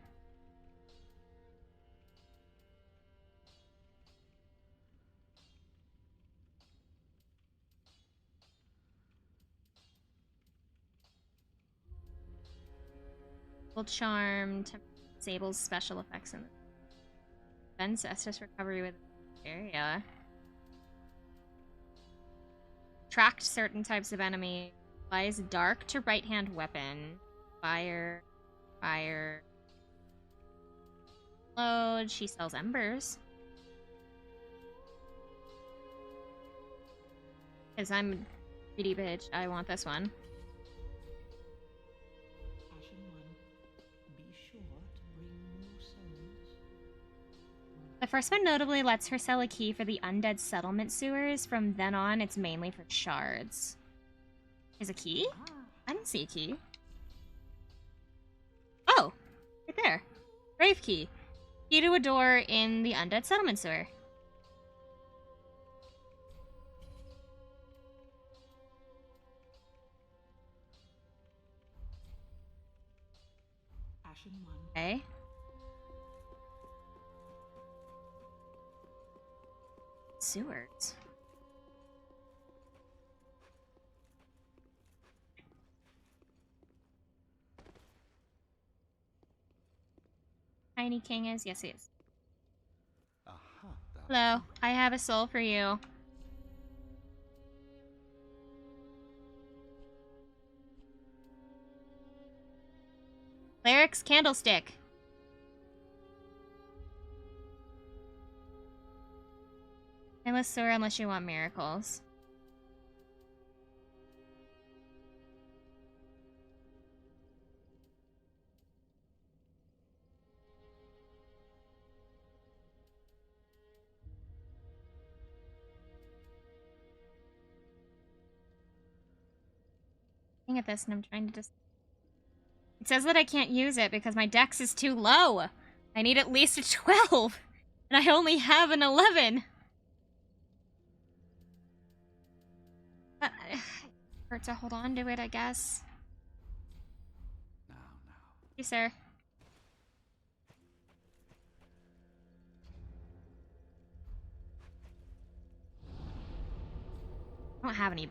Full charm disables special effects in the defense SS recovery with area. Tracked certain types of enemy. Applies dark to right hand weapon. Fire. Fire. Load. She sells embers. Because I'm a greedy bitch. I want this one. Ashen One, be sure to bring more souls. The first one notably lets her sell a key for the undead settlement sewers. From then on, it's mainly for shards. Is a key? Ah, I didn't see a key. Oh, right there. Grave key. Key to a door in the undead settlement sewer. Ashen one. Okay. Sewers. Tiny King is? Yes, he is. Aha, Hello, I have a soul for you. Cleric's Candlestick. Endless sewer unless you want miracles. Looking at this and I'm trying to just... It says that I can't use it because my dex is too low. I need at least a 12. And I only have an 11. But hurt to hold on to it, I guess. now. Thank you, sir. I don't have any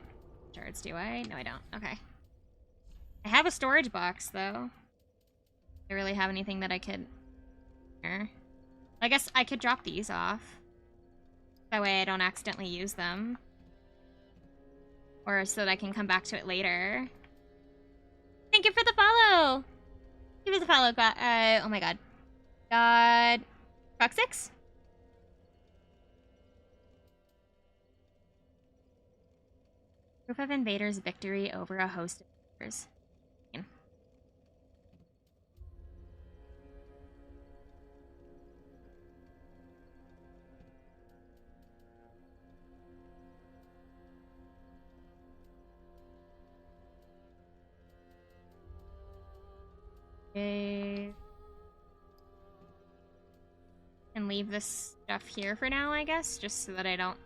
shards, do I? No, I don't. Okay. I have a storage box, though. Do I really have anything that I could... I guess I could drop these off. That way I don't accidentally use them. Or so that I can come back to it later. Thank you for the follow! Thank you for the follow, oh my god. God... Fox6? Proof of invaders' victory over a host of invaders. Okay. And leave this stuff here for now, I guess, just so that I don't...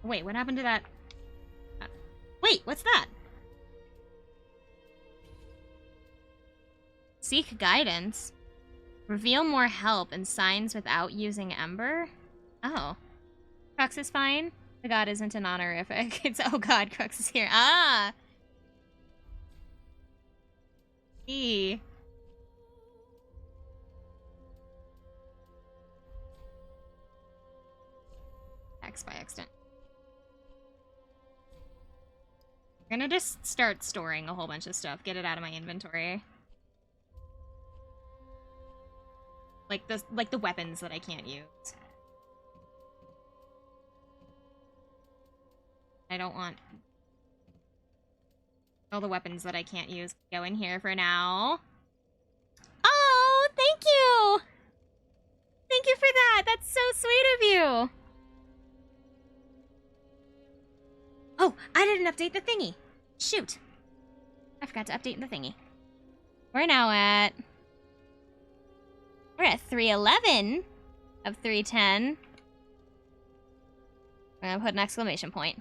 Wait, what happened to that? Wait, what's that? Seek guidance. Reveal more help and signs without using Ember? Oh. Crux is fine. The god isn't an honorific. It's, oh god, Crux is here. Ah! E. X by accident. I'm gonna just start storing a whole bunch of stuff. Get it out of my inventory. Like the weapons that I can't use. I don't want all the weapons that I can't use go in here for now. Oh, thank you! Thank you for that! That's so sweet of you! Oh, I didn't update the thingy. Shoot. I forgot to update the thingy. We're now at... We're at 311 of 310. I'm gonna put an exclamation point.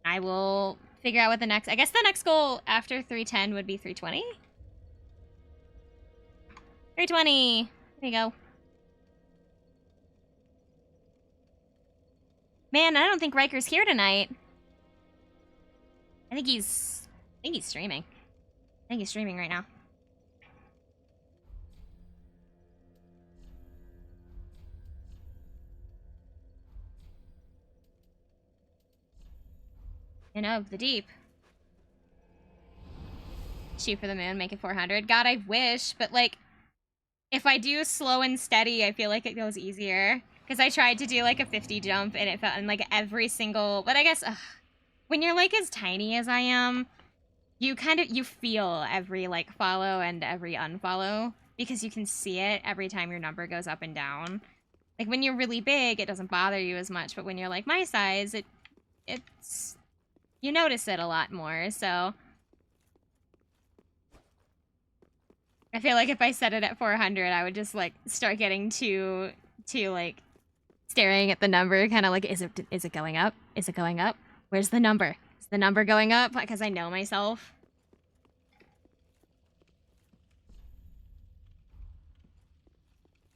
I will figure out what the next... I guess the next goal after 310 would be 320? 320! There you go. Man, I don't think Riker's here tonight. I think he's streaming. I think he's streaming right now. And of the deep. Shoot for the moon, make it 400. God, I wish, but like, if I do slow and steady, I feel like it goes easier. Because I tried to do like a 50 jump and it felt in like every single, but I guess when you're like as tiny as I am, you feel every like follow and every unfollow because you can see it every time your number goes up and down. Like when you're really big, it doesn't bother you as much, but when you're like my size, it it's you notice it a lot more, so I feel like if I set it at 400, I would just like start getting too like staring at the number, kind of like, is it going up? Is it going up? Where's the number? Is the number going up? Because I know myself.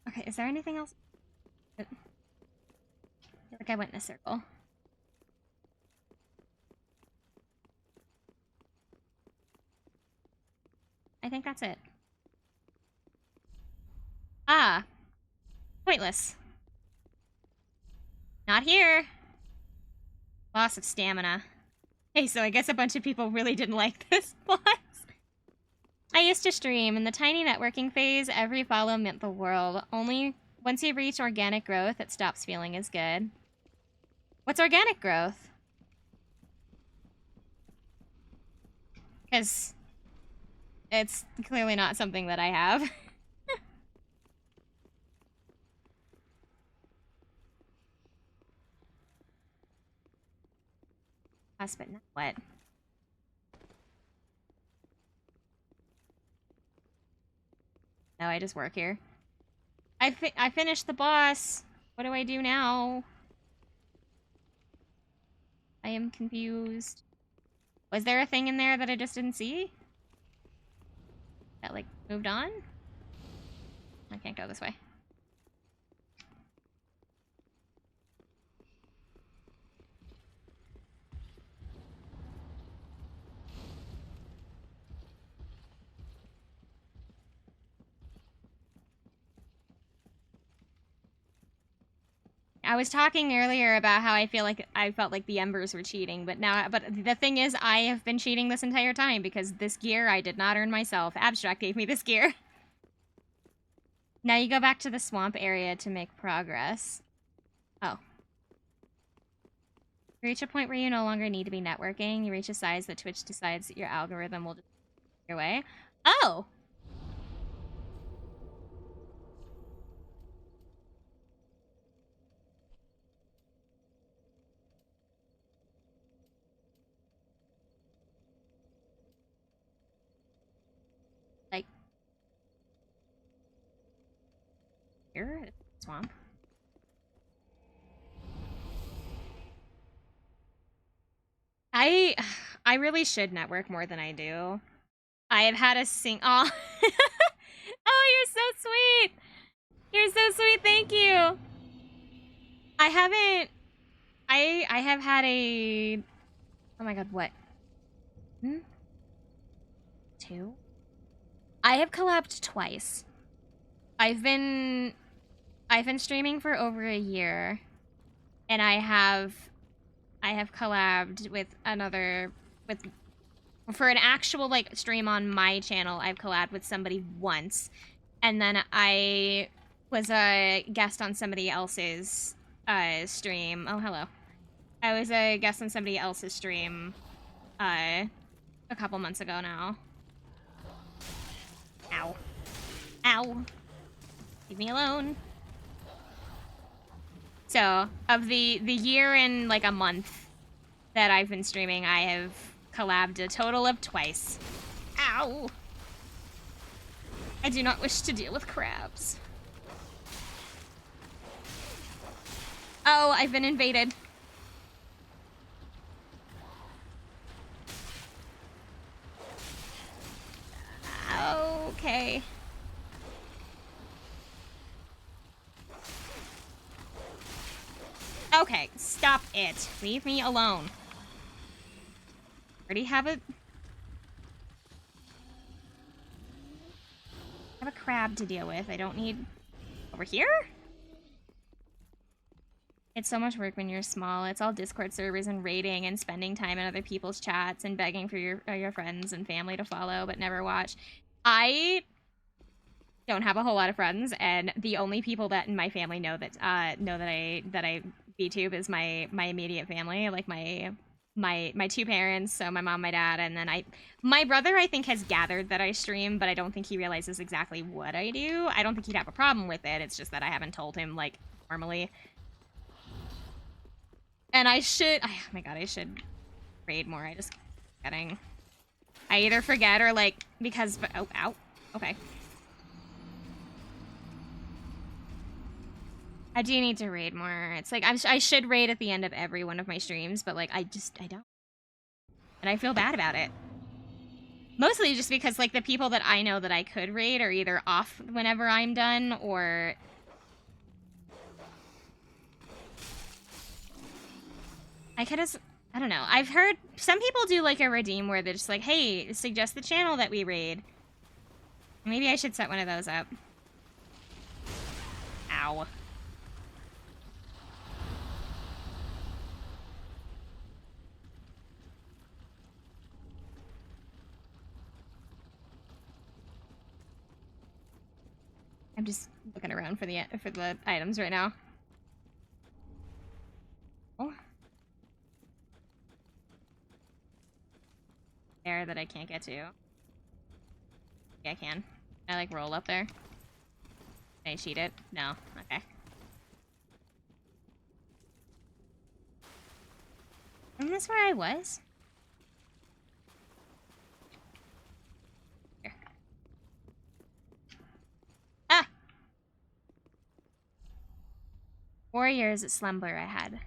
Okay, is there anything else? I feel like I went in a circle. I think that's it. Ah. Pointless. Not here. Loss of stamina. Hey, so I guess a bunch of people really didn't like this boss. I used to stream. In the tiny networking phase, every follow meant the world. Only once you reach organic growth, it stops feeling as good. What's organic growth? Because it's clearly not something that I have. But now what? No, I just work here. I finished the boss. What do I do now? I am confused. Was there a thing in there that I just didn't see? That, like, moved on? I can't go this way. I was talking earlier about how I felt like the embers were cheating, but the thing is, I have been cheating this entire time because this gear I did not earn myself. Abstract gave me this gear. Now you go back to the swamp area to make progress. Oh. You reach a point where you no longer need to be networking. You reach a size that Twitch decides that your algorithm will just your way. Oh! Like here, swamp. I really should network more than I do. I have had a oh. Oh, you're so sweet. You're so sweet. Thank you. I haven't. I have had a. Oh my god, what? 2? I have collabed twice. I've been streaming for over a year, and I have collabed with for an actual like stream on my channel. I've collabed with somebody once, and then I was a guest on somebody else's stream. Oh, hello. I was a guest on somebody else's stream a couple months ago now. Ow. Ow. Leave me alone. So, of the year and like a month that I've been streaming, I have collabed a total of twice. Ow! I do not wish to deal with crabs. Oh, I've been invaded. Okay. Okay, stop it. Leave me alone. Already have a crab to deal with. I don't need over here? It's so much work when you're small. It's all Discord servers and raiding and spending time in other people's chats and begging for your friends and family to follow but never watch. I don't have a whole lot of friends, and the only people that in my family know that I VTube is my immediate family, like my two parents, so my mom, my dad, and then my brother I think has gathered that I stream, but I don't think he realizes exactly what I do. I don't think he'd have a problem with it. It's just that I haven't told him like formally. And I should, oh my god, I should raid more. I just keep forgetting. I either forget or like, because, oh, ow, okay. I do need to raid more. It's like, I should raid at the end of every one of my streams, but like, I don't. And I feel bad about it. Mostly just because like the people that I know that I could raid are either off whenever I'm done or... I could have, I don't know. I've heard some people do like a redeem where they're just like, hey, suggest the channel that we raid. Maybe I should set one of those up. Ow. I'm just looking around for the items right now. Oh. There that I can't get to. Yeah, I can. Can I like roll up there? Can I cheat it? No. Okay. Isn't this where I was? Here. Ah! Warriors at Slumber I had.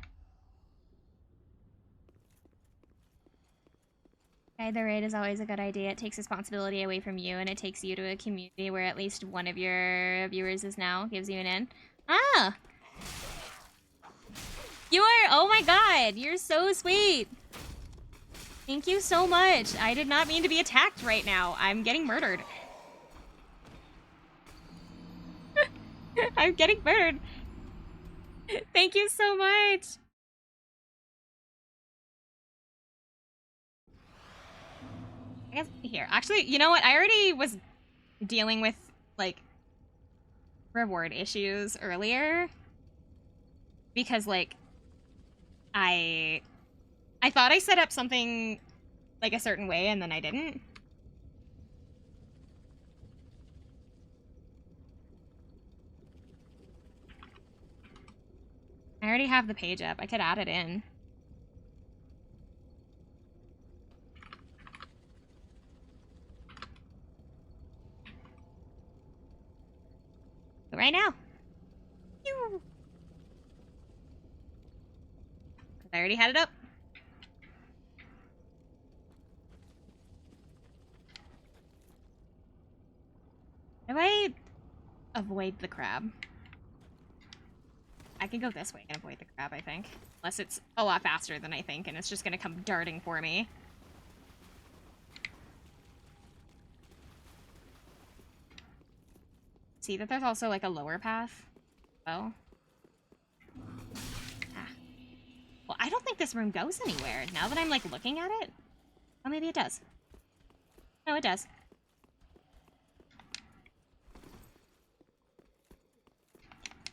Guide the raid is always a good idea. It takes responsibility away from you, and it takes you to a community where at least one of your viewers is now. Gives you an in. Ah! You are- oh my god! You're so sweet! Thank you so much! I did not mean to be attacked right now. I'm getting murdered. I'm getting murdered! Thank you so much! I guess here. Actually, you know what? I already was dealing with, like, reward issues earlier. Because, like, I thought I set up something, like, a certain way, and then I didn't. I already have the page up. I could add it in. Right now. Because I already had it up. How do I avoid the crab? I can go this way and avoid the crab, I think. Unless it's a lot faster than I think, and it's just gonna come darting for me. See that there's also like a lower path? Oh. Ah. Well, I don't think this room goes anywhere now that I'm like looking at it. Oh, maybe it does. No, it does.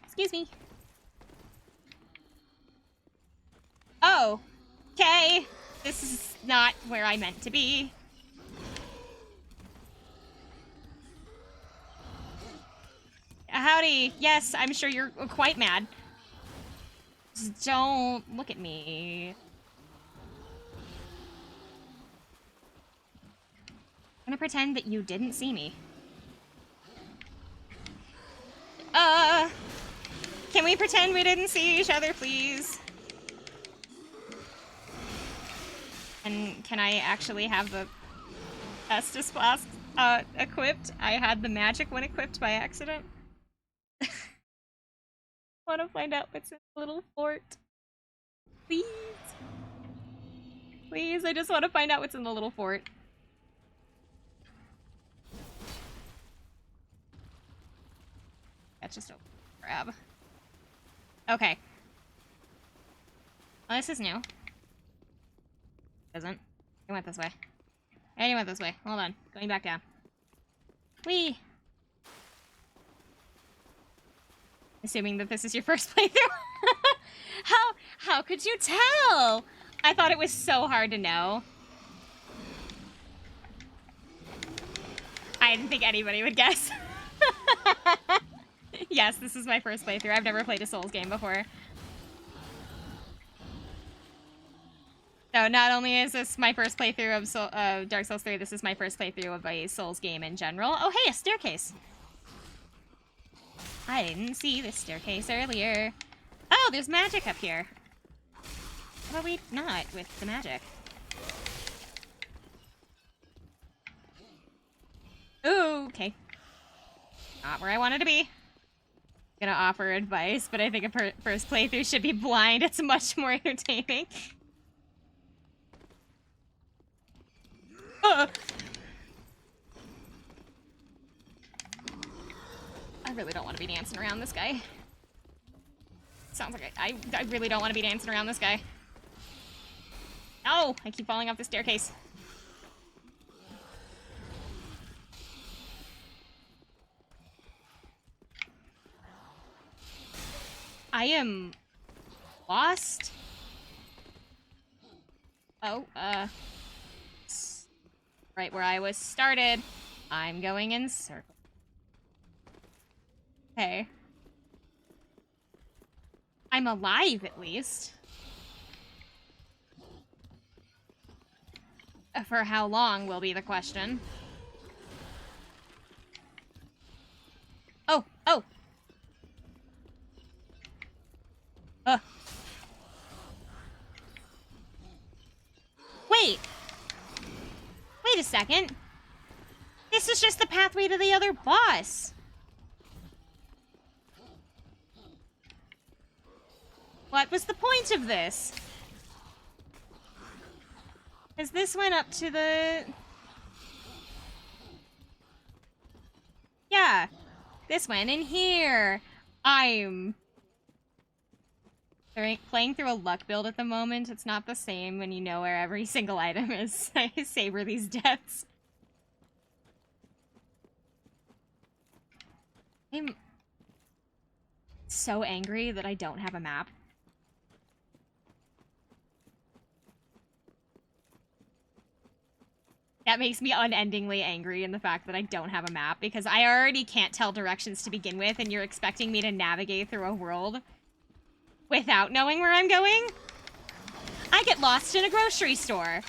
Excuse me. Oh, okay. This is not where I meant to be. Howdy. Yes, I'm sure you're quite mad. Just don't look at me. I'm gonna pretend that you didn't see me. Can we pretend we didn't see each other, please? And can I actually have the Estus Flask equipped? I had the magic one equipped by accident. Want to find out what's in the little fort. Please. Please, I just want to find out what's in the little fort. That's just a grab. Okay. Oh, this is new. Doesn't. It went this way. It went this way. Hold on. Going back down. Whee! Assuming that this is your first playthrough. How could you tell? I thought it was so hard to know. I didn't think anybody would guess. Yes, this is my first playthrough. I've never played a Souls game before. So not only is this my first playthrough of Dark Souls 3, this is my first playthrough of a Souls game in general. Oh, hey, a staircase. I didn't see this staircase earlier. Oh, there's magic up here. How about we not with the magic? Ooh, okay. Not where I wanted to be. Gonna offer advice, but I think a first playthrough should be blind. It's much more entertaining. I really don't want to be dancing around this guy. Sounds like I really don't want to be dancing around this guy. No! I keep falling off the staircase. I am lost. Oh, right where I was started. I'm going in circles. Okay. I'm alive, at least. For how long will be the question. Oh, oh! Wait! Wait a second. This is just the pathway to the other boss. What was the point of this? Because this went up to the... Yeah. This went in here. I'm... playing through a luck build at the moment. It's not the same when you know where every single item is. I savor these deaths. I'm so angry that I don't have a map. That makes me unendingly angry in the fact that I don't have a map, because I already can't tell directions to begin with, and you're expecting me to navigate through a world without knowing where I'm going? I get lost in a grocery store.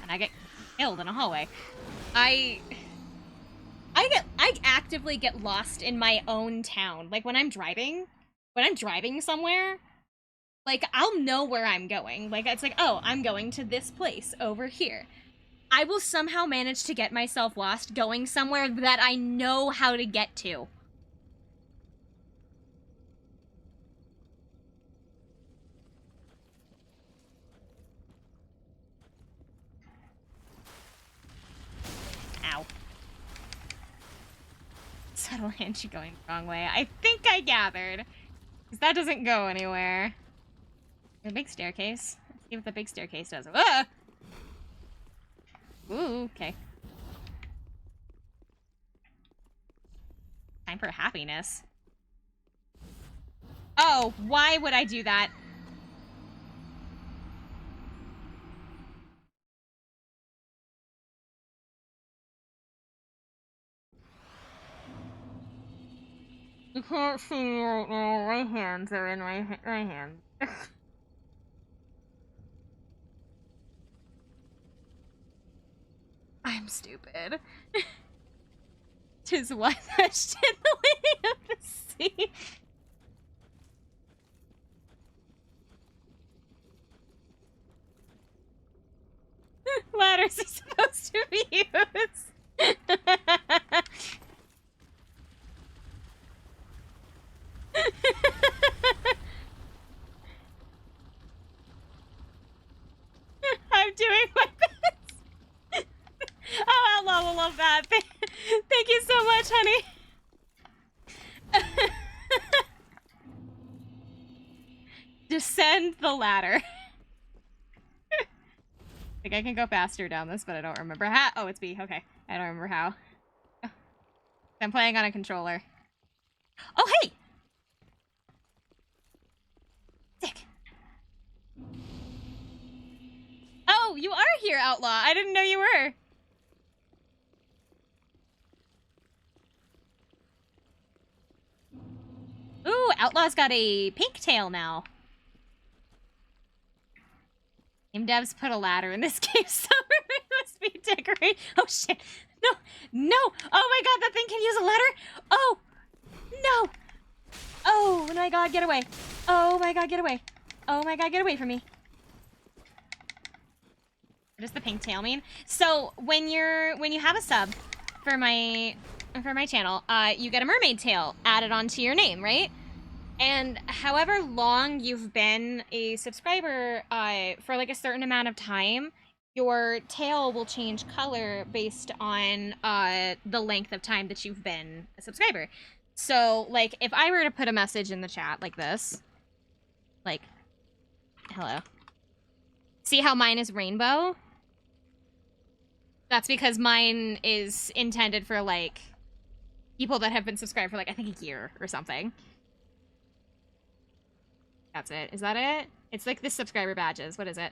And I get killed in a hallway. I actively get lost in my own town. Like, when I'm driving somewhere, like, I'll know where I'm going. Like, it's like, oh, I'm going to this place over here. I will somehow manage to get myself lost going somewhere that I know how to get to. Ow. Subtle hint, you're going the wrong way. I think I gathered. Because that doesn't go anywhere. The big staircase. Let's see what the big staircase does. Ah! Ooh, okay. Time for happiness. Oh, why would I do that? You can't see me right now. My hands are in my hands. I'm stupid. 'Tis one meshed in the way of the sea. Ladders are supposed to be used. I'm doing my best. Oh, Outlaw will love that. Thank you so much, honey. Descend the ladder. I think I can go faster down this, but I don't remember how. Oh, it's B. Okay. I don't remember how. I'm playing on a controller. Oh, hey! Sick. Oh, you are here, Outlaw. I didn't know you were. Ooh, Outlaw's got a pink tail now. Game devs put a ladder in this game, so it must be decorate. Oh shit! No, no! Oh my god, that thing can use a ladder. Oh no! Oh my god, get away! Oh my god, get away! Oh my god, get away from me! What does the pink tail mean? So when you have a sub for my channel, you get a mermaid tail added onto your name, right? And however long you've been a subscriber, for like a certain amount of time, your tail will change color based on the length of time that you've been a subscriber. So, like, if I were to put a message in the chat like this, like, hello. See how mine is rainbow? That's because mine is intended for, like, people that have been subscribed for, like, I think a year or something. That's it. Is that it? It's like the subscriber badges. What is it?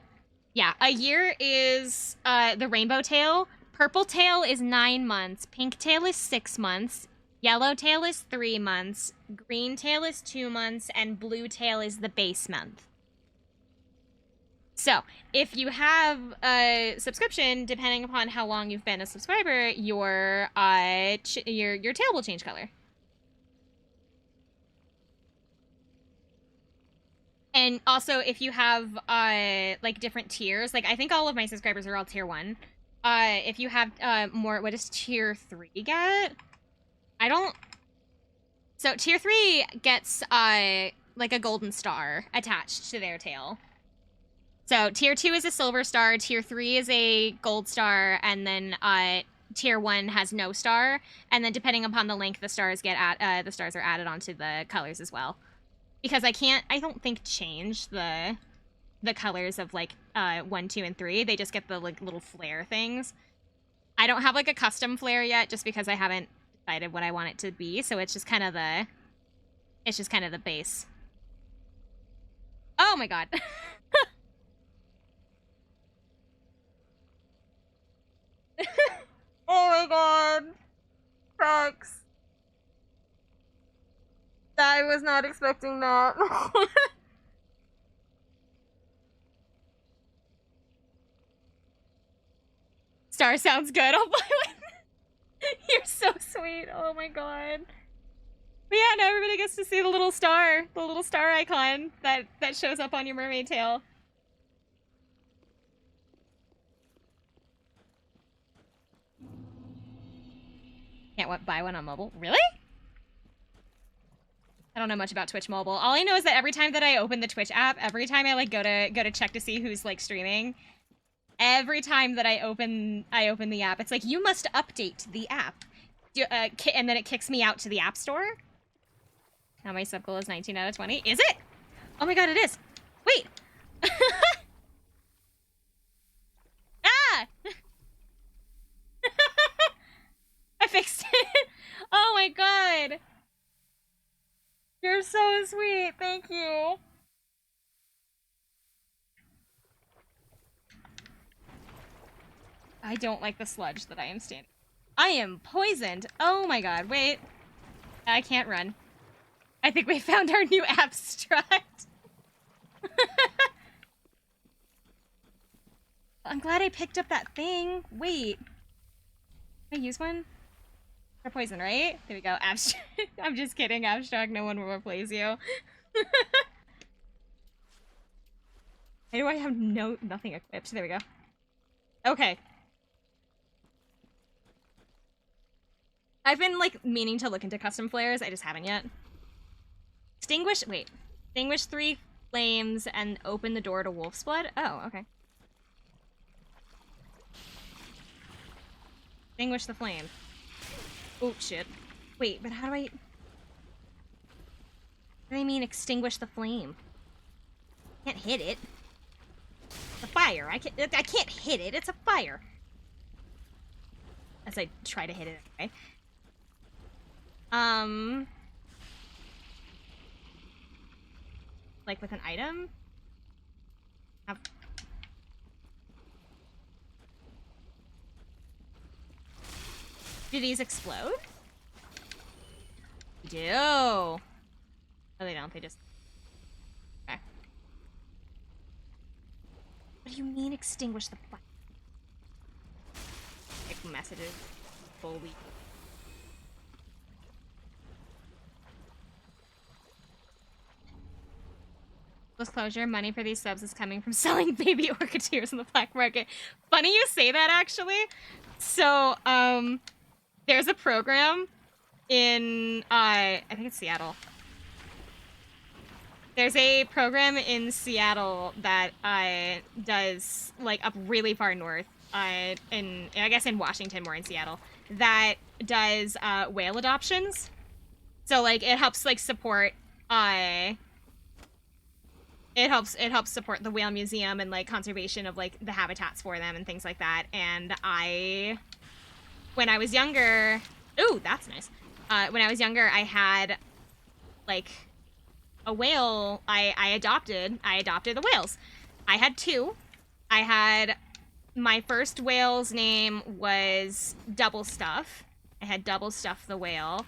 Yeah, a year is the rainbow tail. Purple tail is 9 months. Pink tail is 6 months. Yellow tail is 3 months. Green tail is 2 months. And blue tail is the base month. So, if you have a subscription, depending upon how long you've been a subscriber, your tail will change color. And also, if you have, like, different tiers, like, I think all of my subscribers are all tier 1. If you have, more, what does tier 3 get? I don't... So, tier 3 gets, like, a golden star attached to their tail. So, tier 2 is a silver star, tier 3 is a gold star, and then, tier 1 has no star. And then, depending upon the length, the stars are added onto the colors as well. Because I don't think change the colors of, like, 1, 2, and 3. They just get the, like, little flare things. I don't have, like, a custom flare yet, just because I haven't decided what I want it to be, so it's just kind of the base. Oh my god. Oh my god. Thanks. I was not expecting that. Star sounds good. I'll buy one. You're so sweet. Oh my god. But yeah, now everybody gets to see the little star icon that shows up on your mermaid tail. Can't buy one on mobile? Really? I don't know much about Twitch mobile. All I know is that every time that I open the Twitch app, every time I, like, go to check to see who's, like, streaming, every time that I open the app, it's like, you must update the app. And then it kicks me out to the App Store. Now my sub goal is 19 out of 20. Is it? Oh my god, it is. Wait. Ah! I fixed it. Oh my god. You're so sweet. Thank you. I don't like the sludge that I am standing. I am poisoned. Oh my god. Wait. I can't run. I think we found our new abstract. I'm glad I picked up that thing. Wait. Can I use one? For poison, right? There we go. Abstract. I'm just kidding, Abstract. No one will replace you. Why do I have nothing equipped? There we go. Okay. I've been, like, meaning to look into custom flares. I just haven't yet. Extinguish 3 flames and open the door to Wolf's Blood? Oh, okay. Extinguish the flame. Oh, shit. Wait, but how do I... What do I mean extinguish the flame? Can't hit it. It's a fire. I can't hit it. It's a fire. As I try to hit it anyway. Like with an item? Do these explode? They do. No, they don't. They just... Okay. What do you mean extinguish the fire? Like messages fully. Disclosure, money for these subs is coming from selling baby orchidteers in the black market. Funny you say that, actually. So, there's a program in, I think it's Seattle. There's a program in Seattle that does, like, up really far north, I guess in Washington, more in Seattle, that does whale adoptions. So, like, it helps, like, support, it helps support the whale museum and, like, conservation of, like, the habitats for them and things like that. And when I was younger, ooh, that's nice. When I was younger, I had, like, a whale. I adopted the whales. I had two. I had, my first whale's name was Double Stuff. I had Double Stuff the whale.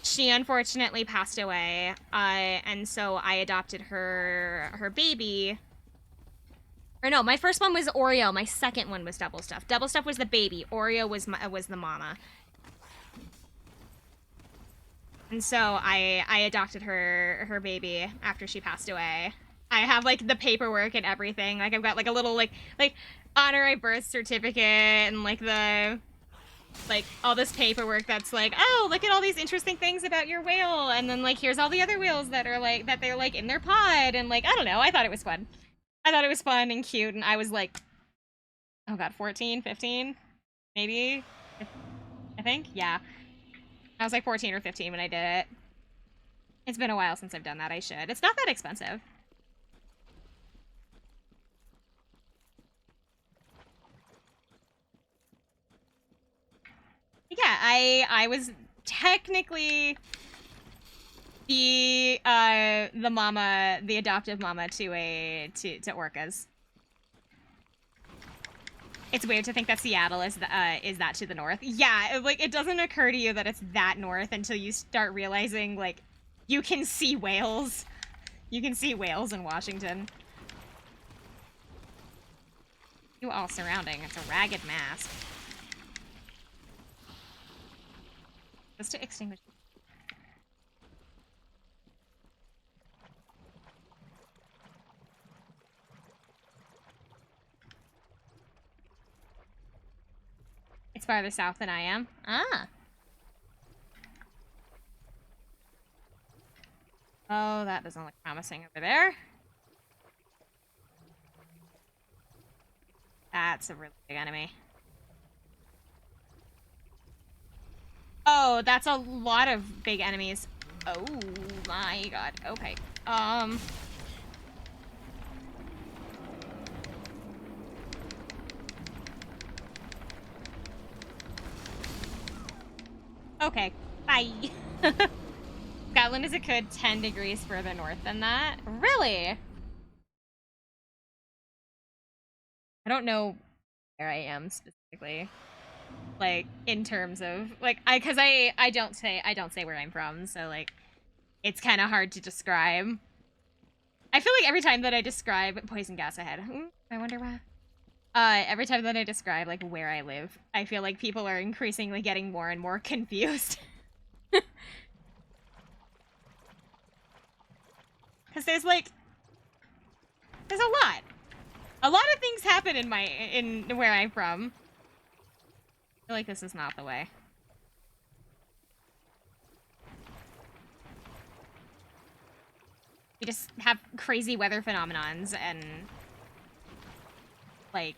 She unfortunately passed away, and so I adopted her baby. Or no, my first one was Oreo. My second one was Double Stuff. Double Stuff was the baby. Oreo was the mama. And so I adopted her baby after she passed away. I have, like, the paperwork and everything. Like, I've got, like, a little, like honorary birth certificate and, like, all this paperwork that's like, oh, look at all these interesting things about your whale. And then, like, here's all the other whales that are, like, that they're, like, in their pod. And, like, I don't know. I thought it was fun. I thought it was fun and cute. And I was, like, oh, God, 14, 15, maybe? I think? Yeah. I was, like, 14 or 15 when I did it. It's been a while since I've done that. I should. It's not that expensive. Yeah, I was technically the mama, the adoptive mama to orcas. It's weird to think that Seattle is that to the north. Yeah, like, it doesn't occur to you that it's that north until you start realizing, like, you can see whales. You can see whales in Washington. You all surrounding. It's a ragged mask. Just to extinguish. It's farther south than I am. Ah. Oh, that doesn't look promising over there. That's a really big enemy. Oh, that's a lot of big enemies. Oh my god. Okay. Okay. Bye. Scotland is a good 10 degrees further north than that. Really? I don't know where I am specifically. Like, in terms of, like, cause I don't say where I'm from, so, like, it's kind of hard to describe. I feel like every time that I describe poison gas ahead, I wonder why. Every time that I describe, like, where I live, I feel like people are increasingly getting more and more confused. Cause there's, like, there's a lot. A lot of things happen in where I'm from. I feel like this is not the way. You just have crazy weather phenomenons and, like,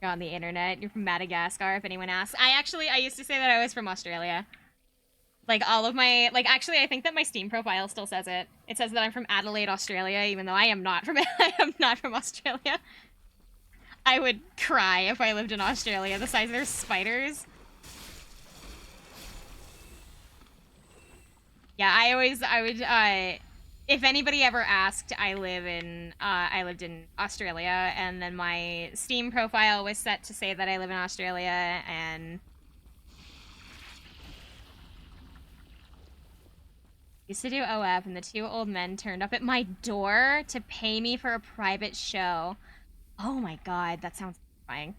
you're on the internet, you're from Madagascar, if anyone asks. I used to say that I was from Australia. Like, all of my, like, actually, I think that my Steam profile still says it. It says that I'm from Adelaide, Australia, even though I am not from Australia. I would cry if I lived in Australia, the size of their spiders. Yeah, I would, if anybody ever asked, I lived in Australia, and then my Steam profile was set to say that I live in Australia, and Used to do OF, and the two old men turned up at my door to pay me for a private show. Oh my god, that sounds terrifying.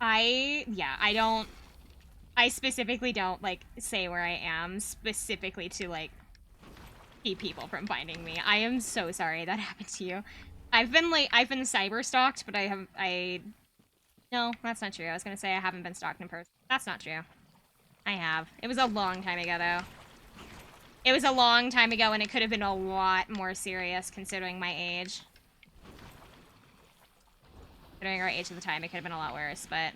I specifically don't, like, say where I am, specifically to, like, keep people from finding me. I am so sorry that happened to you. I've been cyber stalked, but no, that's not true. I was gonna say I haven't been stalked in person. That's not true. I have. It was a long time ago, though. It was a long time ago, and it could have been a lot more serious, considering my age. Considering our age at the time, it could have been a lot worse, but...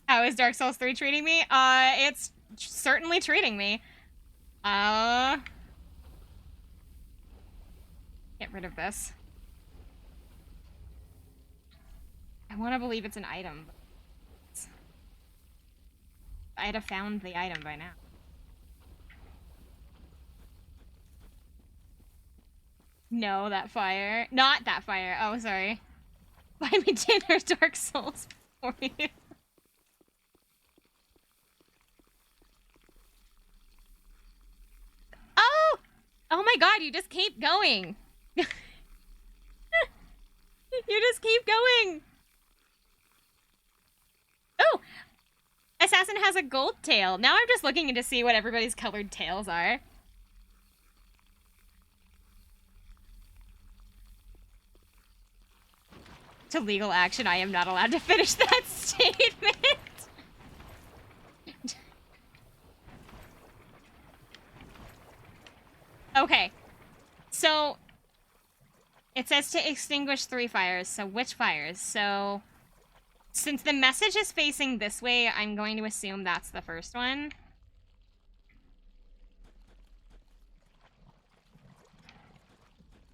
How is Dark Souls 3 treating me? It's certainly treating me. Get rid of this. I want to believe it's an item. I'd have found the item by now. No, that fire. Not that fire. Oh, sorry. Buy me dinner, Dark Souls, for you. Oh! Oh my god, you just keep going. You just keep going. Oh! Assassin has a gold tail. Now I'm just looking to see what everybody's colored tails are. To legal action, I am not allowed to finish that statement. Okay. So, it says to extinguish 3 fires. So, which fires? So, since the message is facing this way, I'm going to assume that's the first one.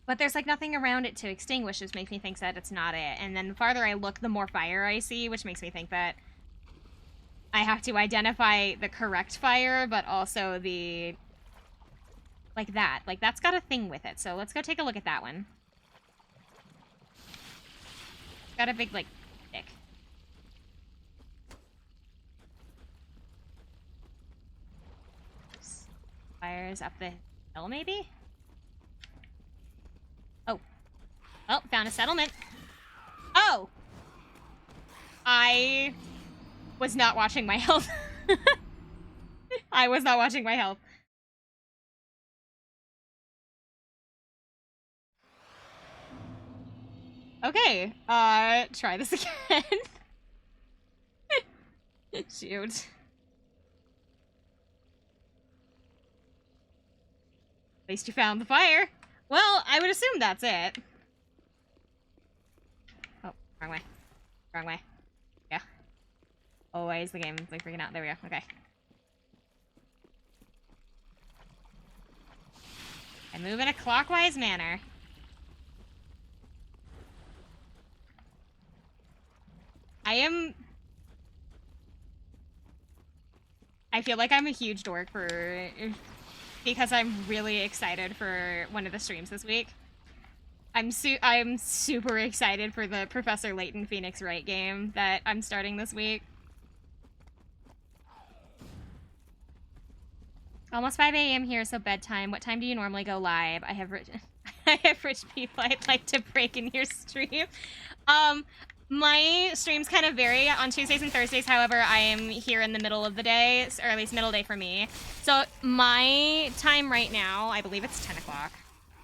But there's, like, nothing around it to extinguish, which makes me think that it's not it. And then the farther I look, the more fire I see, which makes me think that I have to identify the correct fire, but also the... like that. Like, that's got a thing with it. So let's go take a look at that one. Got a big, like, stick. Fires up the hill, maybe? Oh. Oh, found a settlement. Oh! I was not watching my health. I was not watching my health. Okay, try this again. Shoot. At least you found the fire. Well, I would assume that's it. Oh, wrong way. Wrong way. Yeah. Always the game's like freaking out. There we go. Okay. I move in a clockwise manner. I feel like I'm a huge dork because I'm really excited for one of the streams this week. I'm super excited for the Professor Layton Phoenix Wright game that I'm starting this week. Almost 5 a.m. here, so bedtime. What time do you normally go live? I have rich people I'd like to break in your stream. My streams kind of vary on Tuesdays and Thursdays. However, I am here in the middle of the day, or at least middle day for me. So my time right now, I believe it's 10 o'clock.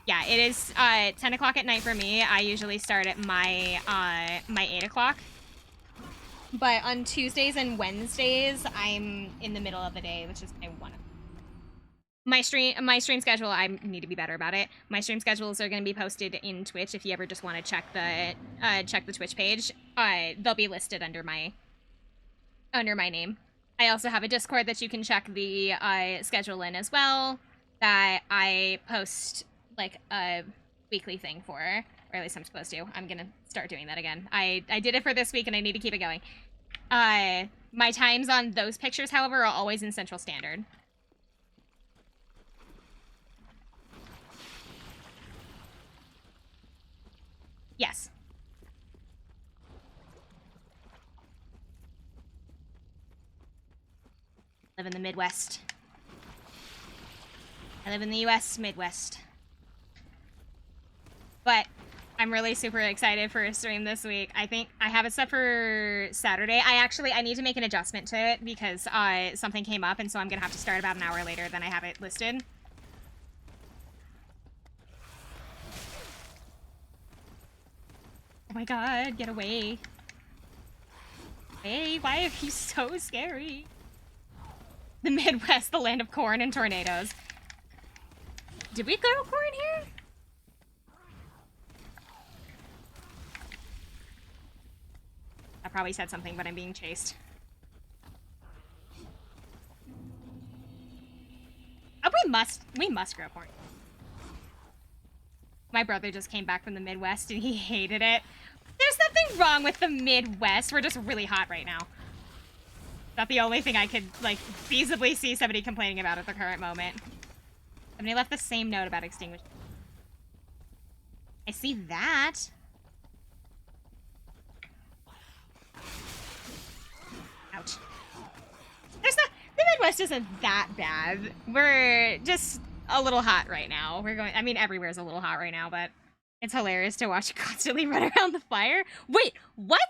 Yeah, it is 10 o'clock at night for me. I usually start at my 8 o'clock. But on Tuesdays and Wednesdays, I'm in the middle of the day, which is my 1 o'clock. My stream schedule, I need to be better about it. My stream schedules are going to be posted in Twitch. If you ever just want to check the Twitch page, they'll be listed under my name. I also have a Discord that you can check the schedule in as well, that I post like a weekly thing for, or at least I'm supposed to. I'm gonna start doing that again. I did it for this week and I need to keep it going. My times on those pictures, however, are always in Central Standard. Yes. Live in the Midwest. I live in the US Midwest. But I'm really super excited for a stream this week. I think I have it set for Saturday. I need to make an adjustment to it because something came up, and so I'm gonna have to start about an hour later than I have it listed. Oh my god, get away. Hey, why are you so scary? The Midwest, the land of corn and tornadoes. Did we grow corn here? I probably said something, but I'm being chased. Oh, we must grow corn. My brother just came back from the Midwest and he hated it. There's nothing wrong with the Midwest. We're just really hot right now. Not the only thing I could, like, feasibly see somebody complaining about at the current moment. Somebody left the same note about extinguishing. I see that. Ouch. The Midwest isn't that bad. We're just a little hot right now. I mean, everywhere's a little hot right now, but it's hilarious to watch you constantly run around the fire. Wait, what?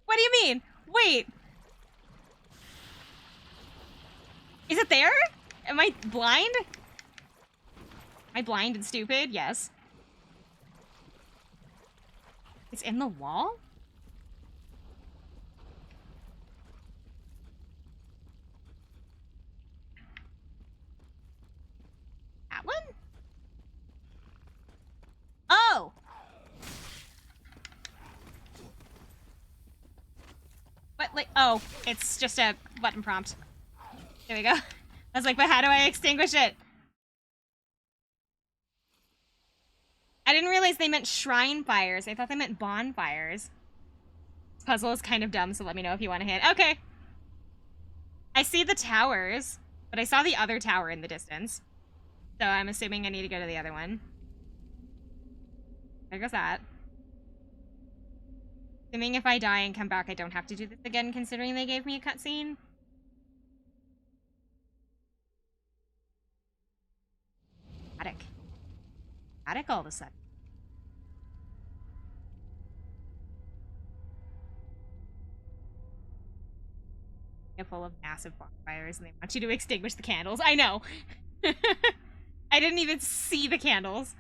What do you mean? Wait. Is it there? Am I blind? Am I blind and stupid? Yes. It's in the wall? That one? Oh! What, like, oh, it's just a button prompt. There we go. I was like, but how do I extinguish it? I didn't realize they meant shrine fires. I thought they meant bonfires. This puzzle is kind of dumb, so let me know if you want to hit. Okay. I see the towers, but I saw the other tower in the distance. So I'm assuming I need to go to the other one. There goes that. Assuming if I die and come back, I don't have to do this again, considering they gave me a cutscene. Attic. Attic all of a sudden. Full of massive bonfires, and they want you to extinguish the candles. I know. I didn't even see the candles.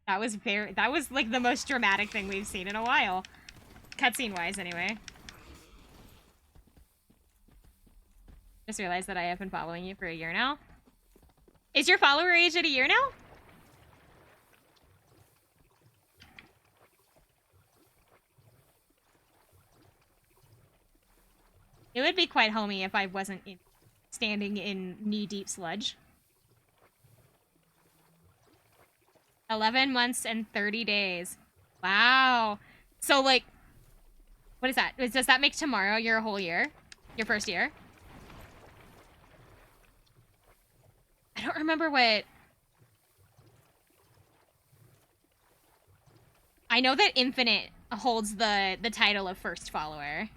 That was like the most dramatic thing we've seen in a while. Cutscene wise, anyway. Just realized that I have been following you for a year now. Is your follower age at a year now? It would be quite homey if I wasn't standing in knee-deep sludge. 11 months and 30 days. Wow. So, like, what is that? Does that make tomorrow your whole year? Your first year? I don't remember what... I know that Infinite holds the title of first follower.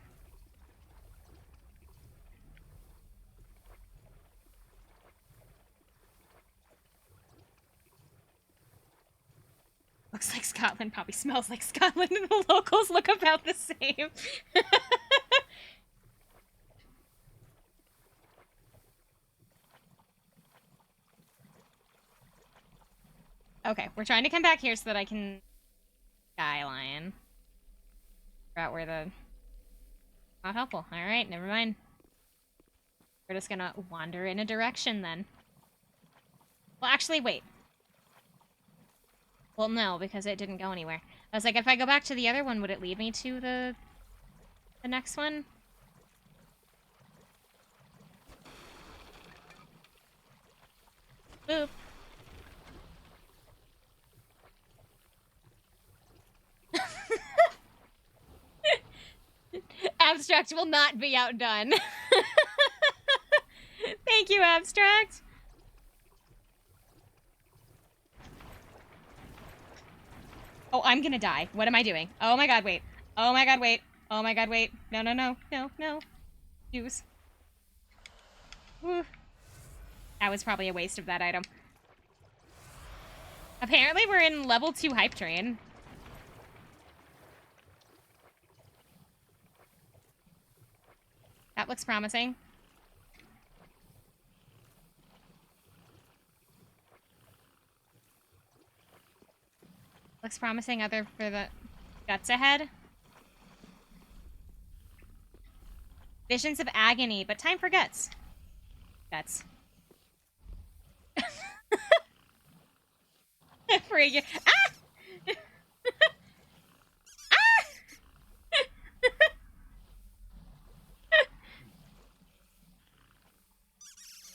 Looks like Scotland, probably smells like Scotland, and the locals look about the same. Okay, we're trying to come back here so that I can... Sky Lion. Figure out where the... Not helpful. Alright, never mind. We're just gonna wander in a direction, then. Well, actually, wait. Well, no, because it didn't go anywhere. I was like, if I go back to the other one, would it lead me to the next one? Boop. Abstract will not be outdone. Thank you, Abstract. Oh, I'm gonna die. What am I doing? Oh my god, wait. Oh my god, wait. Oh my god, wait. No, no, no. No, no. Use. Woo. That was probably a waste of that item. Apparently we're in level 2 hype train. That looks promising. Looks promising other for the guts ahead. Visions of agony, but time for guts. Guts. Freaking. Ah! Ah!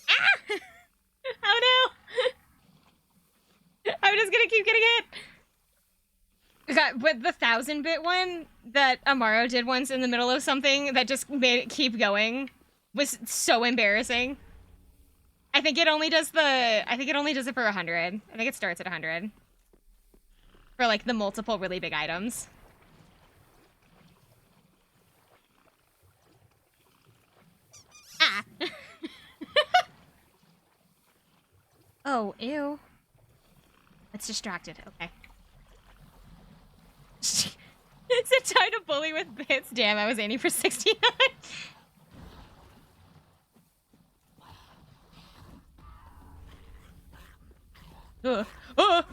Ah! Oh no! I'm just gonna keep getting hit. Got with the 1000-bit one that Amaro did once in the middle of something that just made it keep going was so embarrassing. I think it only does it for 100. I think it starts at 100. For like the multiple really big items. Ah. Oh, ew. It's distracted. Okay. Is it time to bully with bits? Damn, I was aiming for 69. Ugh. Oh.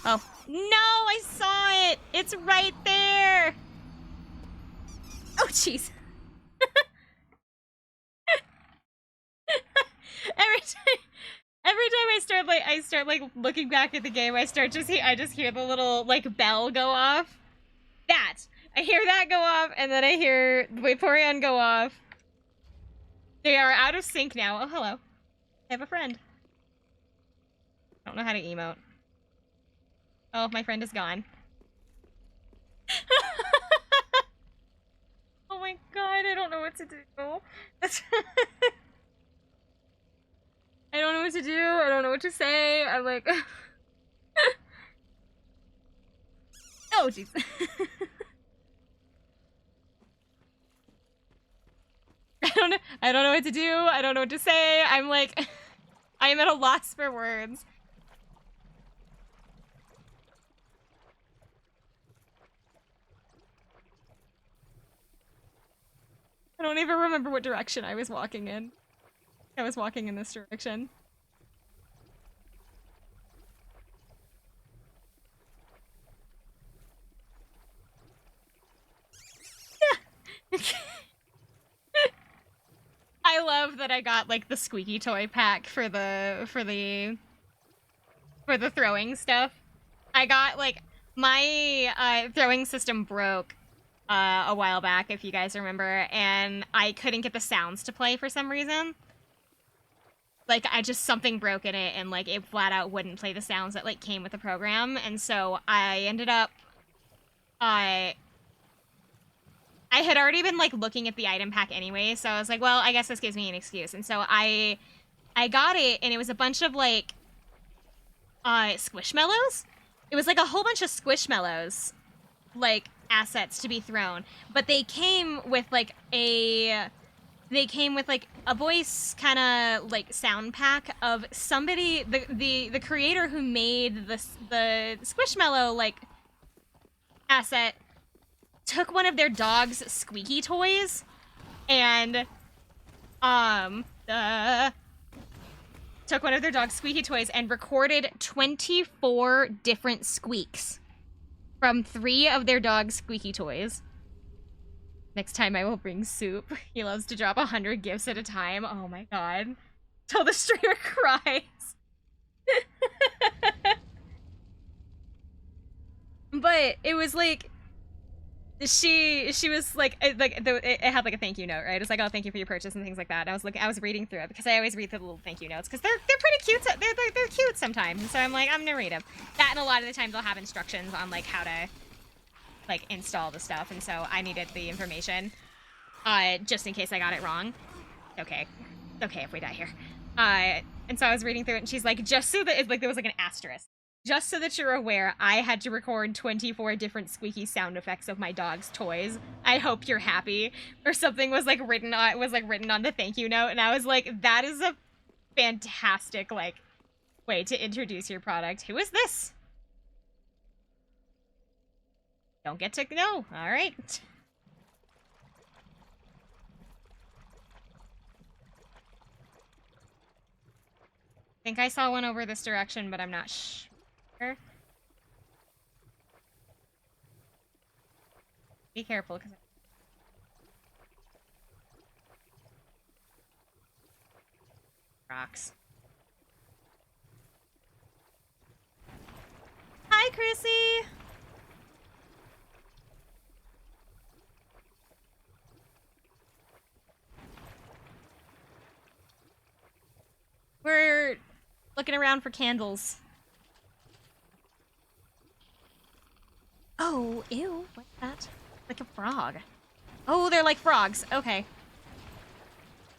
Oh. No, I saw it! It's right there! Oh, jeez. Every time I start looking back at the game, I just hear the little like bell go off. I hear that go off, and then I hear Vaporeon go off. They are out of sync now. Oh, hello. I have a friend. I don't know how to emote. Oh, my friend is gone. Oh my god, I don't know what to do. I don't know what to do. I don't know what to say. I'm like... Oh, jeez. I don't know what to do. I don't know what to say. I'm like... I am at a loss for words. I don't even remember what direction I was walking in. I was walking in this direction. I love that I got like the squeaky toy pack for the throwing stuff. I got like my throwing system broke a while back, if you guys remember, and I couldn't get the sounds to play for some reason. Like, something broke in it, and, like, it flat out wouldn't play the sounds that, like, came with the program, and so I ended up, I had already been, like, looking at the item pack anyway, so I was like, well, I guess this gives me an excuse, and so I got it, and it was a bunch of, like, Squishmallows? It was, like, a whole bunch of Squishmallows, like, assets to be thrown, but they came with, like, a voice kind of like sound pack of somebody, the creator who made the Squishmallow like asset took one of their dog's squeaky toys and recorded 24 different squeaks from 3 of their dog's squeaky toys. Next time I will bring soup. He loves to drop 100 gifts at a time. Oh my god. Till the streamer cries. But it was like... she was like it had like a thank you note, right? It's like, oh, thank you for your purchase and things like that. And I was reading through it because I always read the little thank you notes because they're pretty cute. They're cute sometimes. And so I'm like, I'm gonna read them. That, and a lot of the times they'll have instructions on like how to like install the stuff, and so I needed the information just in case I got it wrong. Okay if we die here. And so I was reading through it, and she's like, just so that like there was like an asterisk. Just so that you're aware, I had to record 24 different squeaky sound effects of my dog's toys. I hope you're happy. Or something was like written on the thank you note, and I was like, that is a fantastic like way to introduce your product. Who is this? Don't get to know. All right. I think I saw one over this direction, but I'm not sure. Be careful, because rocks. Hi, Chrissy. We're looking around for candles. Oh, ew, what's that? Like a frog. Oh, they're like frogs. Okay.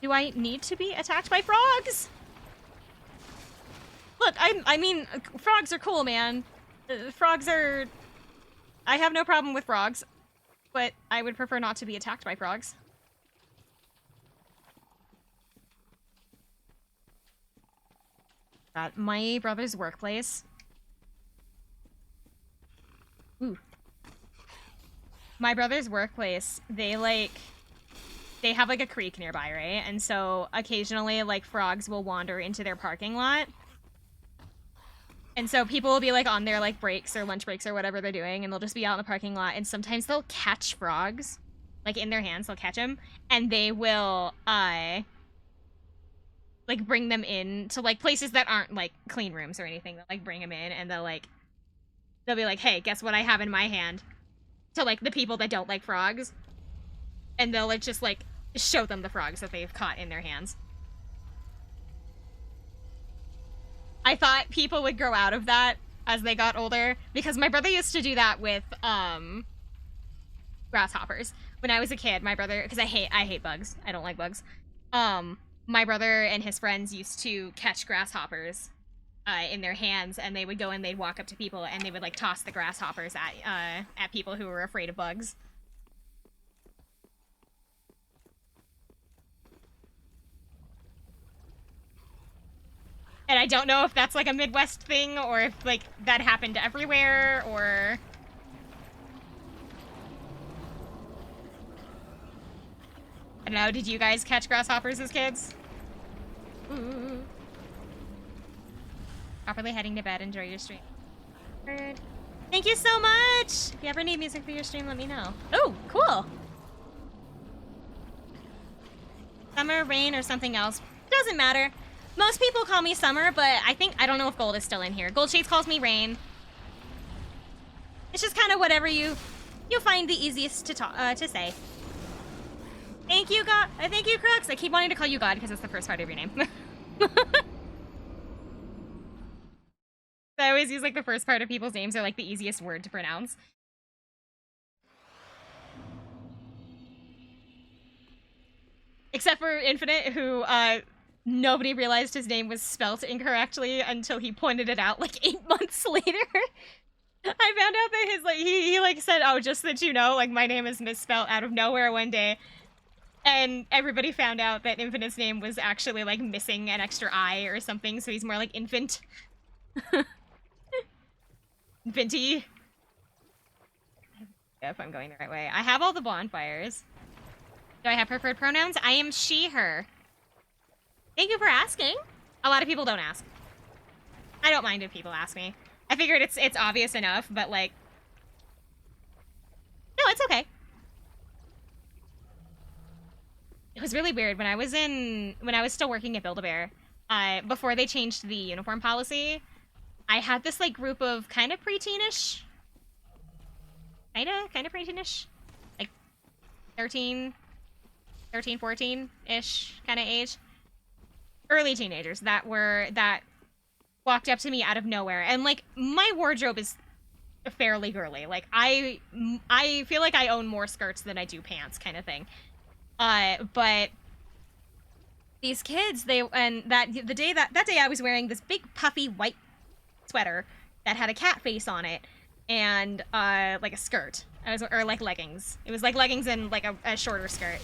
Do I need to be attacked by frogs? Look, I mean, frogs are cool, man. Frogs are... I have no problem with frogs, but I would prefer not to be attacked by frogs. At my brother's workplace. Ooh. My brother's workplace, they have like a creek nearby, right? And so occasionally like frogs will wander into their parking lot. And so people will be like on their like breaks or lunch breaks or whatever they're doing, and they'll just be out in the parking lot, and sometimes they'll catch frogs. Like in their hands, they'll catch them, and they will like bring them in to like places that aren't like clean rooms or anything. They'll like bring them in, and they'll be like, hey, guess what I have in my hand? To like the people that don't like frogs, and they'll like just like show them the frogs that they've caught in their hands. I thought people would grow out of that as they got older, because my brother used to do that with grasshoppers. When I was a kid, my brother, because I hate bugs. I don't like bugs. My brother and his friends used to catch grasshoppers in their hands, and they would go and they'd walk up to people and they would like toss the grasshoppers at people who were afraid of bugs. And I don't know if that's like a Midwest thing or if like that happened everywhere, or I don't know. Did you guys catch grasshoppers as kids? Ooh. Properly heading to bed. Enjoy your stream. Thank you so much! If you ever need music for your stream, let me know. Oh, cool! Summer, rain, or something else. Doesn't matter. Most people call me Summer, but I don't know if Gold is still in here. Gold Shades calls me Rain. It's just kind of whatever you find the easiest to say. Thank you, God. Thank you, Crux. I keep wanting to call you God because it's the first part of your name. I always use like the first part of people's names are like the easiest word to pronounce. Except for Infinite, who nobody realized his name was spelt incorrectly until he pointed it out like 8 months later. I found out that his like he like said, oh, just that you know, like my name is misspelled out of nowhere one day. And everybody found out that Infinite's name was actually like missing an extra I or something, so he's more like Infant. Vinty. If I'm going the right way. I have all the bonfires. Do I have preferred pronouns? I am she, her. Thank you for asking. A lot of people don't ask. I don't mind if people ask me. I figured it's obvious enough, but like... No, it's okay. It was really weird when I was still working at Build-A-Bear, before they changed the uniform policy, I had this like group of kind of preteenish, kind of preteenish 13, 14-ish kind of age. Early teenagers that walked up to me out of nowhere. And, like, my wardrobe is fairly girly. Like, I feel like I own more skirts than I do pants kind of thing. But these kids, that day I was wearing this big puffy white sweater that had a cat face on it and like a skirt. Or like leggings. It was like leggings and like a shorter skirt.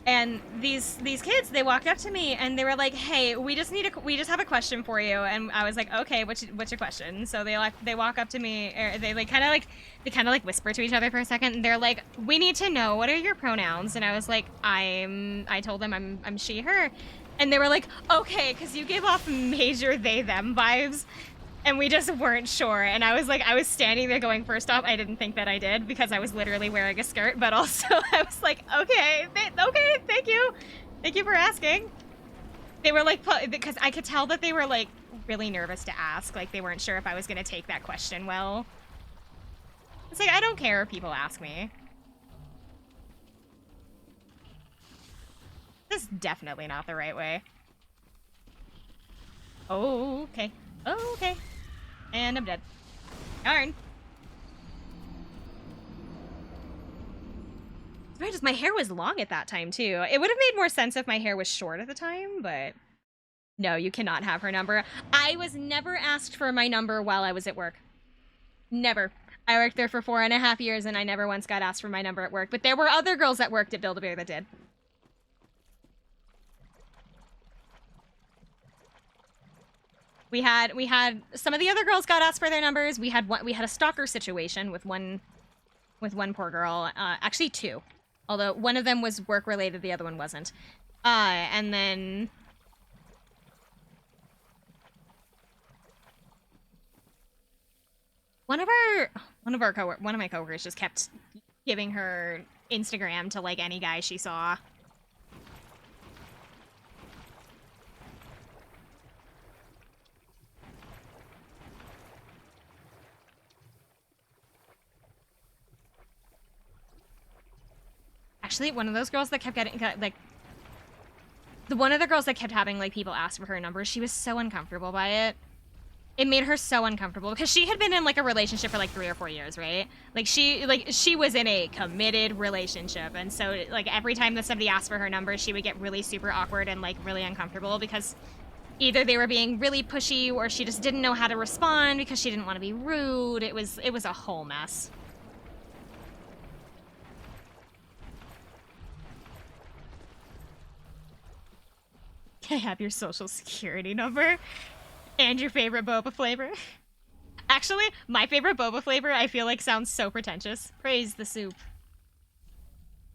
And these kids, they walked up to me and they were like, "Hey, we just have a question for you." And I was like, "Okay, what's your question?" So they walk up to me, or they kind of whisper to each other for a second. And they're like, "We need to know, what are your pronouns?" And I was like, I told them I'm she her, and they were like, "Okay," because you gave off major they them vibes. And we just weren't sure. And I was like, I was standing there going, first off, I didn't think that I did because I was literally wearing a skirt. But also I was like, okay, thank you. Thank you for asking. They were like, because I could tell that they were like really nervous to ask. Like they weren't sure if I was going to take that question well. It's like, I don't care if people ask me. This is definitely not the right way. Oh, okay. Oh, okay. And I'm dead. Darn. Right, just my hair was long at that time, too. It would have made more sense if my hair was short at the time, but... No, you cannot have her number. I was never asked for my number while I was at work. Never. I worked there for 4.5 years, and I never once got asked for my number at work. But there were other girls that worked at Build-A-Bear that did. We had some of the other girls got asked for their numbers. We had a stalker situation with one poor girl. Actually two, although one of them was work related, the other one wasn't. And then one of my coworkers just kept giving her Instagram to like any guy she saw. Actually, one of those girls that kept getting, like, one of the girls that kept having, like, people ask for her number, she was so uncomfortable by it. It made her so uncomfortable, because she had been in, like, a relationship for, like, 3 or 4 years, right? Like, she was in a committed relationship, and so, like, every time that somebody asked for her number, she would get really super awkward and, like, really uncomfortable, because either they were being really pushy, or she just didn't know how to respond, because she didn't want to be rude. It was a whole mess. I have your social security number and your favorite boba flavor. Actually, my favorite boba flavor I feel like sounds so pretentious. Praise the soup.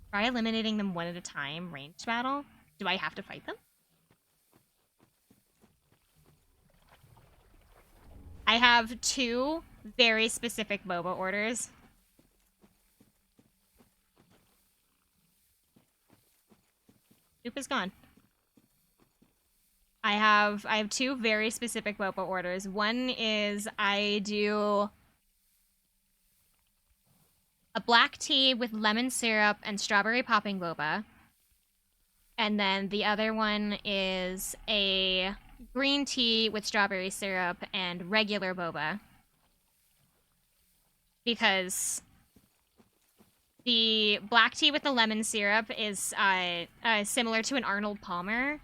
Try eliminating them one at a time. Ranged battle? Do I have to fight them? I have 2 very specific boba orders. Soup is gone. I have 2 very specific boba orders. One is I do a black tea with lemon syrup and strawberry popping boba. And then the other one is a green tea with strawberry syrup and regular boba. Because the black tea with the lemon syrup is similar to an Arnold Palmer.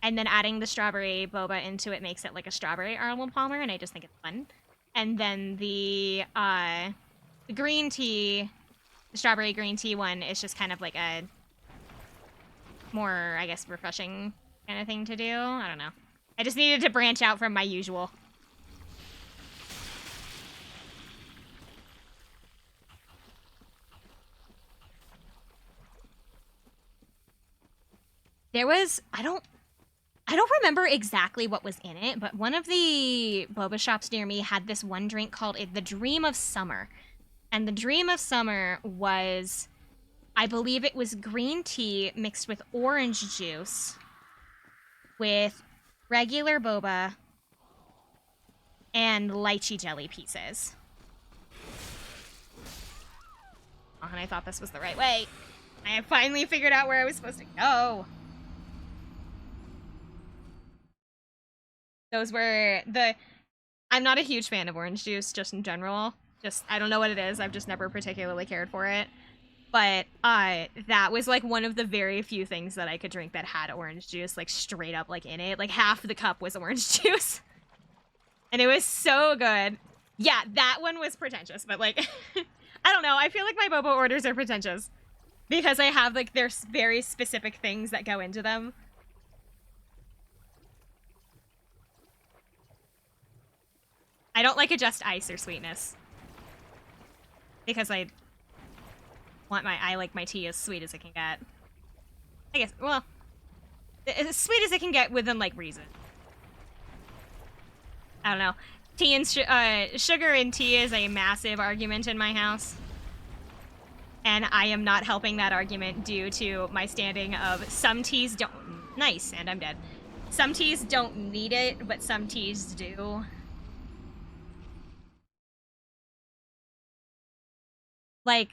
And then adding the strawberry boba into it makes it like a strawberry Arnold Palmer, and I just think it's fun. And then the green tea, the strawberry green tea one is just kind of like a more, I guess, refreshing kind of thing to do. I don't know. I just needed to branch out from my usual. There was, I don't remember exactly what was in it, but one of the boba shops near me had this one drink called the Dream of Summer. And the Dream of Summer was, I believe it was green tea mixed with orange juice with regular boba and lychee jelly pieces. and I thought this was the right way. I have finally figured out where I was supposed to go. Those were the... I'm not a huge fan of orange juice, just in general. Just, I don't know what it is. I've just never particularly cared for it. But that was like one of the very few things that I could drink that had orange juice, like straight up like in it. Like half the cup was orange juice. And it was so good. Yeah, that one was pretentious, but like, I don't know. I feel like my boba orders are pretentious. Because I have like, there's very specific things that go into them. I don't like just ice or sweetness. Because I like my tea as sweet as it can get. I guess, well, as sweet as it can get within, like, reason. I don't know. Tea and sugar in tea is a massive argument in my house. And I am not helping that argument due to my standing of some teas don't... Nice, and I'm dead. Some teas don't need it, but some teas do. Like,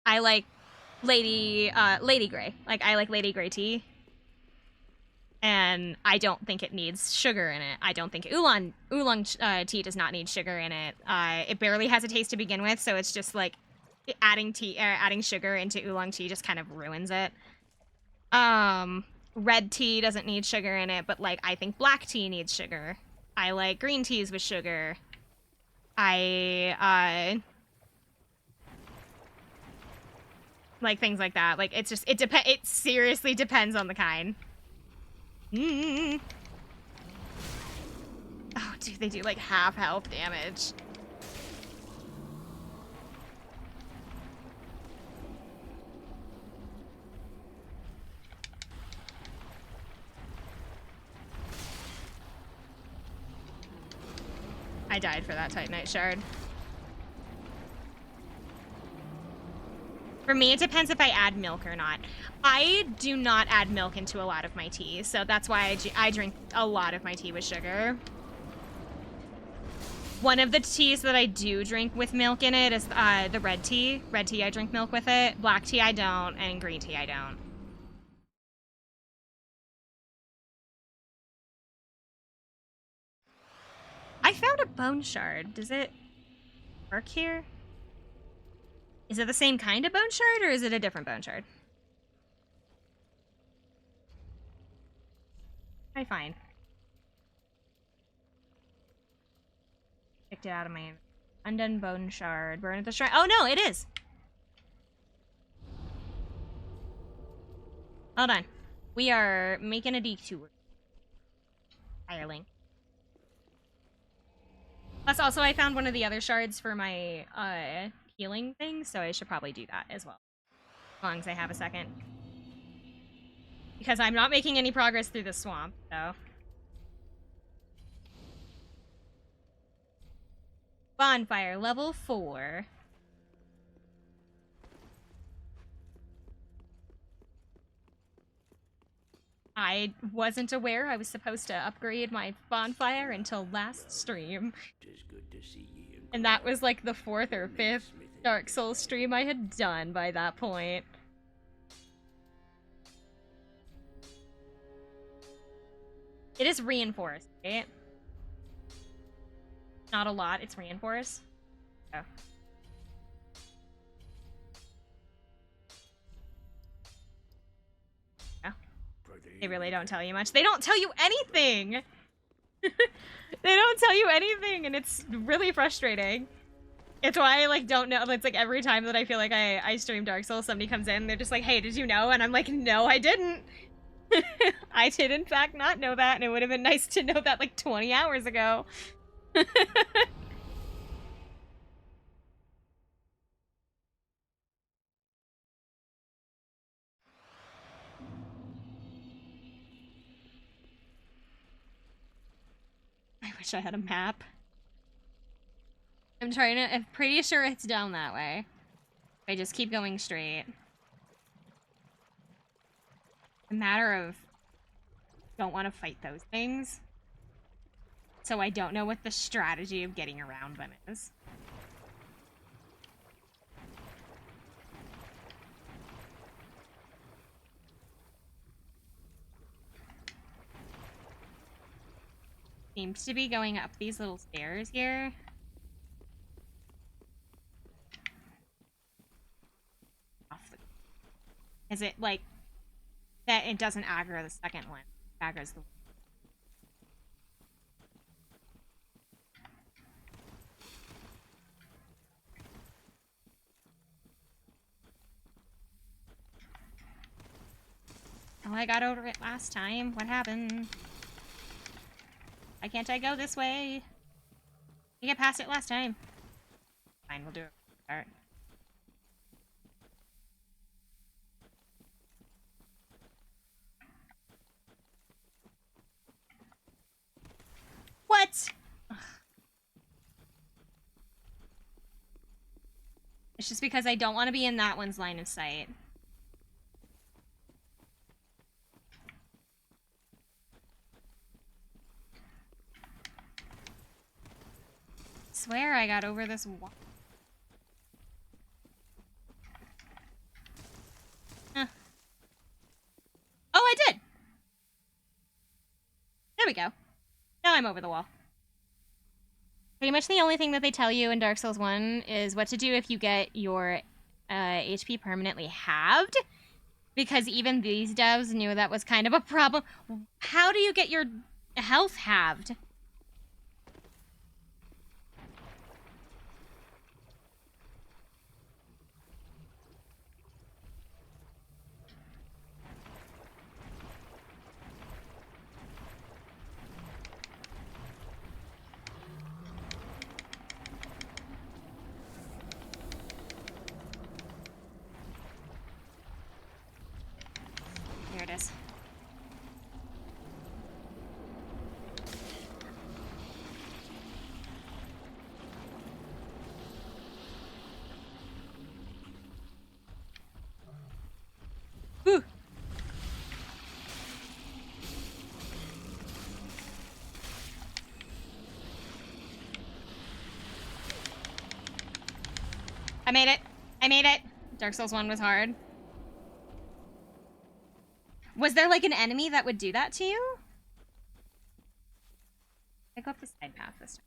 I like Lady Grey. Like, I like Lady Grey tea. And I don't think it needs sugar in it. I don't think oolong tea does not need sugar in it. It barely has a taste to begin with, so it's just like adding sugar into oolong tea just kind of ruins it. Red tea doesn't need sugar in it, but like I think black tea needs sugar. I like green teas with sugar. Like things like that. Like it's just it seriously depends on the kind. Oh, dude, they do like half health damage. I died for that Titanite shard. For me, it depends if I add milk or not. I do not add milk into a lot of my tea, so that's why I drink a lot of my tea with sugar. One of the teas that I do drink with milk in it is the red tea. Red tea, I drink milk with it. Black tea, I don't, and green tea, I don't. I found a bone shard. Does it work here? Is it the same kind of bone shard, or is it a different bone shard? I find. Picked it out of my undone bone shard. Burn at the shrine. Oh no, it is. Hold on. We are making a detour. Hireling. Plus, also, I found one of the other shards for my healing thing, so I should probably do that as well. As long as I have a second. Because I'm not making any progress through the swamp, so. Bonfire, level 4. I wasn't aware I was supposed to upgrade my bonfire until last stream. And that was like the 4th or 5th Dark Souls stream I had done by that point. It is reinforced, right? Not a lot, it's reinforced. Oh. Oh. They really don't tell you much. They don't tell you anything! They don't tell you anything, and it's really frustrating. It's why I, like, don't know. It's like every time that I feel like I stream Dark Souls, somebody comes in, and they're just like, hey, did you know? And I'm like, no, I didn't. I did, in fact, not know that, and it would have been nice to know that, like, 20 hours ago. I wish I had a map. I'm pretty sure it's down that way. I just keep going straight. A matter of don't want to fight those things. So I don't know what the strategy of getting around them is. seems to be going up these little stairs here. Is it like that? It doesn't aggro the second one. It aggro's the. Oh, I got over it last time. What happened? Why can't I go this way? I get past it last time. Fine, we'll do it. Start. What? Ugh. It's just because I don't want to be in that one's line of sight. Swear I got over this wall. Huh. Oh, I did! There we go. Now I'm over the wall. Pretty much the only thing that they tell you in Dark Souls 1 is what to do if you get your HP permanently halved. Because even these devs knew that was kind of a problem. How do you get your health halved? Here it is. Whew. I made it. I made it. Dark Souls 1 was hard. Was there like an enemy that would do that to you? I go up the side path this time.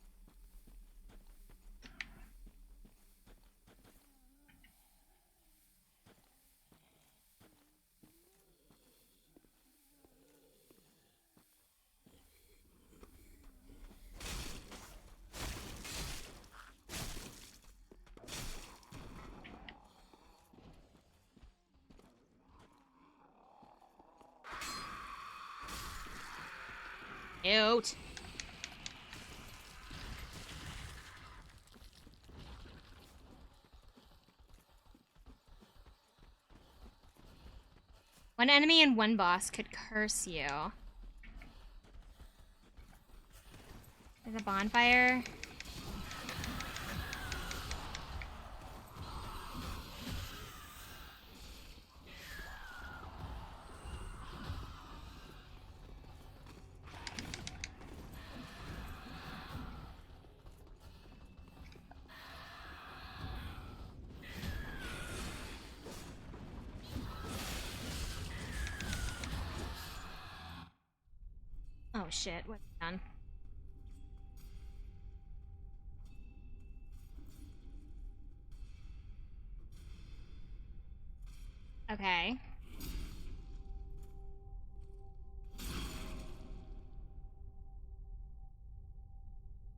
Cute. One enemy and one boss could curse you. There's a bonfire. Oh shit, what's done? Okay.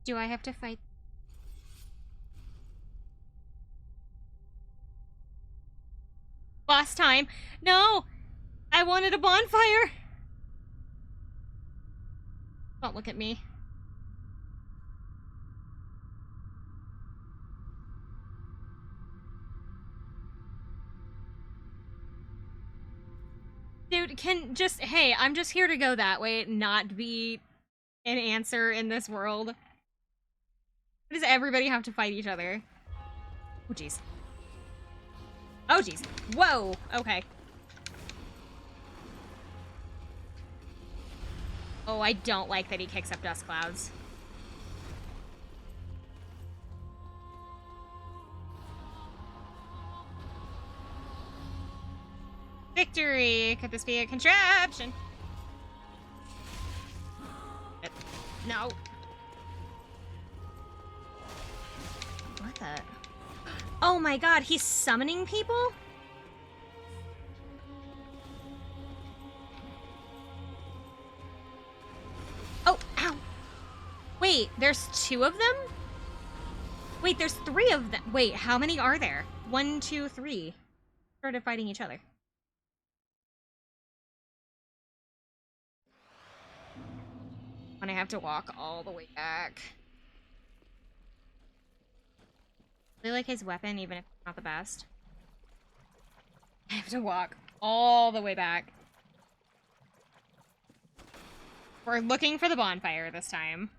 Do I have to fight? Boss time? No! I wanted a bonfire! Don't look at me. Dude, hey, I'm just here to go that way, not be an answer in this world. Why does everybody have to fight each other? Oh, jeez. Oh, jeez. Whoa! Okay. Oh, I don't like that he kicks up dust clouds. Victory! Could this be a contraption? No. What the? Oh my god, he's summoning people? Oh, ow. Wait, there's 2 of them? Wait, there's 3 of them. Wait, how many are there? 1, 2, 3. Started fighting each other. And I have to walk all the way back. I really like his weapon, even if it's not the best. I have to walk all the way back. We're looking for the bonfire this time.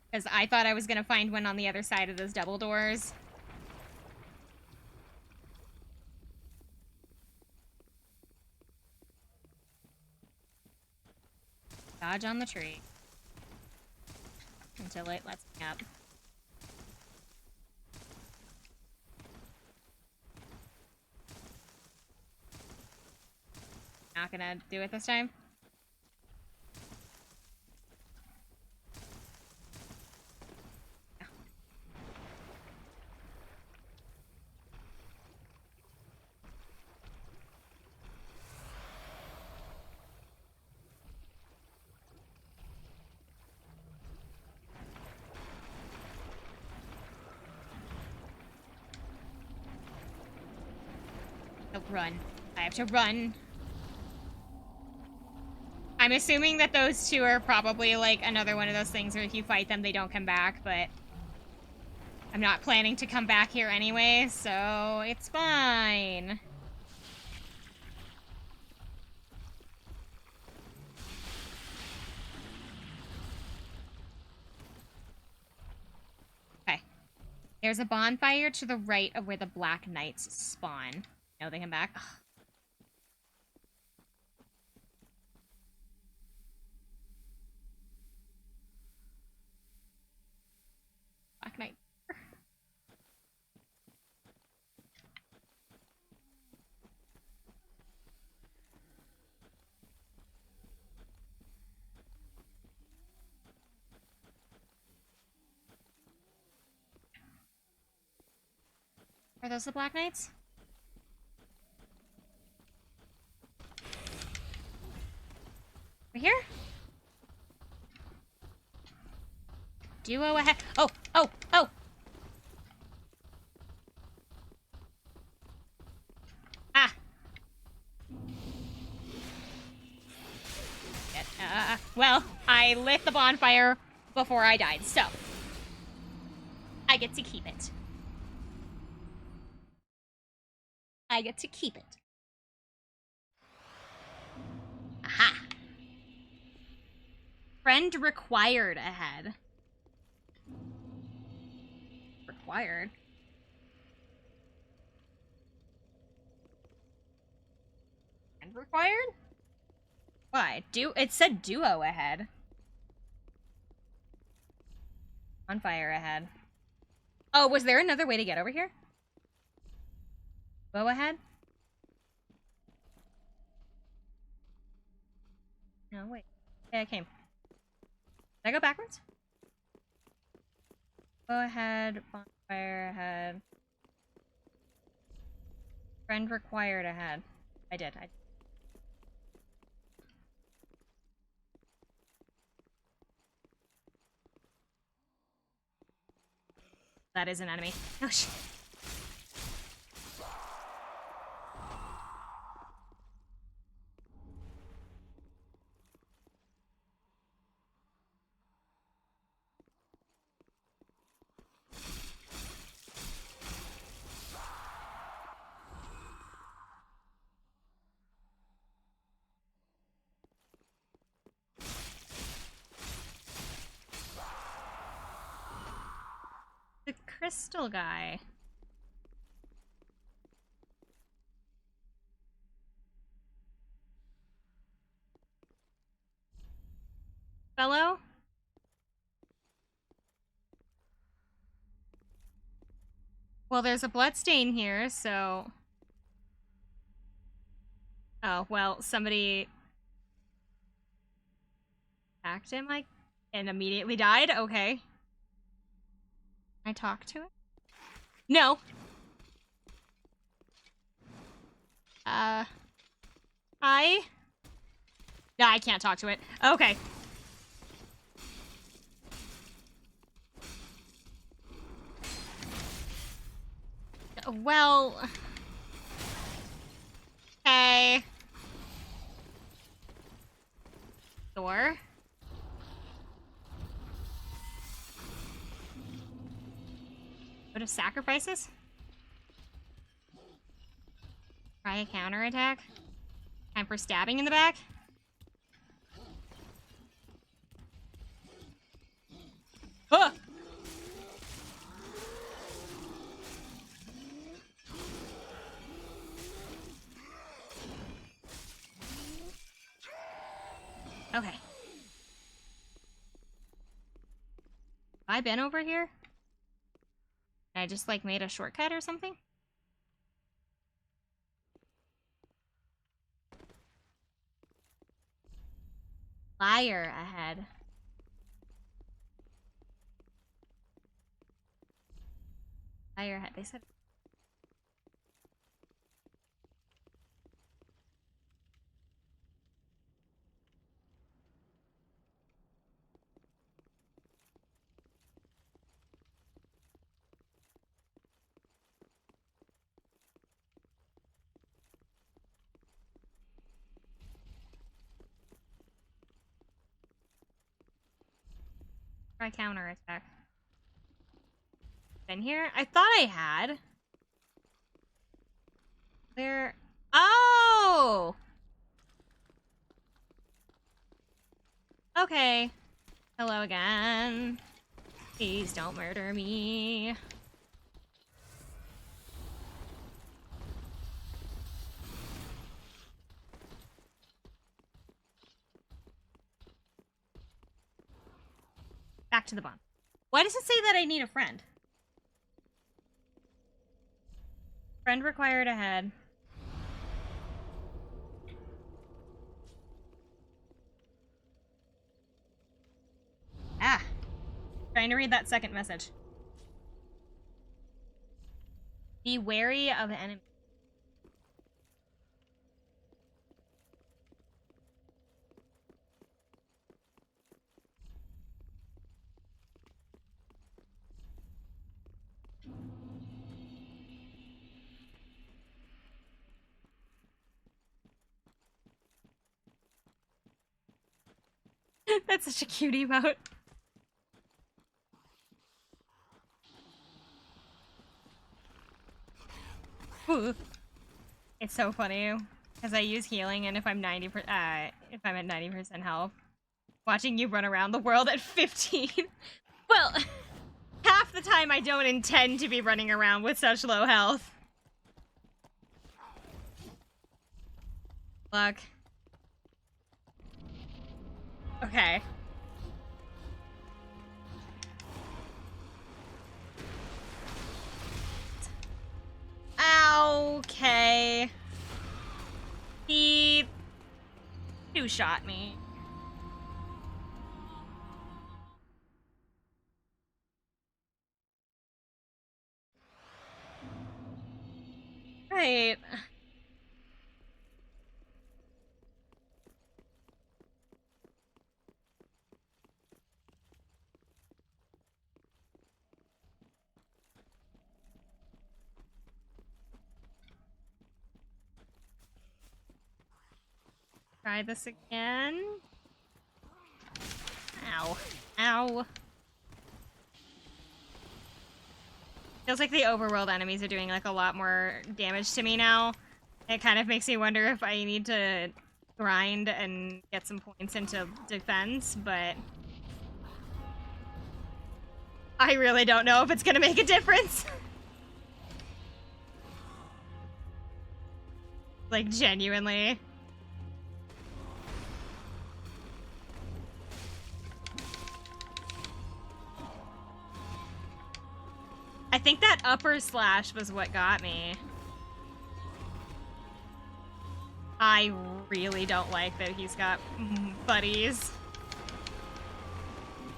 Because I thought I was going to find one on the other side of those double doors. Dodge on the tree. Until it lets me up. Not gonna do it this time. Oh, run. I have to run. I'm assuming that those 2 are probably like another one of those things where if you fight them, they don't come back, but I'm not planning to come back here anyway, so it's fine. Okay. There's a bonfire to the right of where the Black Knights spawn. No, they come back. Ugh. Black Knight. Are those the Black Knights? We're here? Duo ahead. Oh, oh, oh! Ah! Well, I lit the bonfire before I died, so I get to keep it. I get to keep it. Aha! Friend required ahead. Required? Friend required? Why? It said duo ahead. On fire ahead. Oh, was there another way to get over here? Bow ahead? No, wait. Yeah, I came. Did I go backwards? Go ahead, bonfire ahead. Friend required ahead. I did. That is an enemy. Oh, shit. The crystal guy. Fellow? Well, there's a bloodstain here, so... Oh, well, somebody... attacked him, like, and immediately died? Okay. Can I talk to it? No! Hi? No, I can't talk to it. Okay. Well... Okay. Door. Go to sacrifices? Try a counterattack? Time for stabbing in the back? Ah! Okay. Have I been over here? I just, like, made a shortcut or something? Fire ahead. Fire ahead. They said... Try counterattack. Been here? I thought I had. Where? Oh! Okay. Hello again. Please don't murder me. Back to the bomb. Why does it say that I need a friend? Friend required ahead. Ah. Trying to read that second message. Be wary of enemies. That's such a cute emote. Ooh. It's so funny because I use healing, and if I'm at 90% health, watching you run around the world at 15. Well, half the time I don't intend to be running around with such low health. Look. Okay. Okay. He two-shot me. Right. Try this again. Ow. Ow. Feels like the overworld enemies are doing like a lot more damage to me now. It kind of makes me wonder if I need to grind and get some points into defense, but I really don't know if it's gonna make a difference. Like, genuinely. I think that upper slash was what got me. I really don't like that he's got buddies.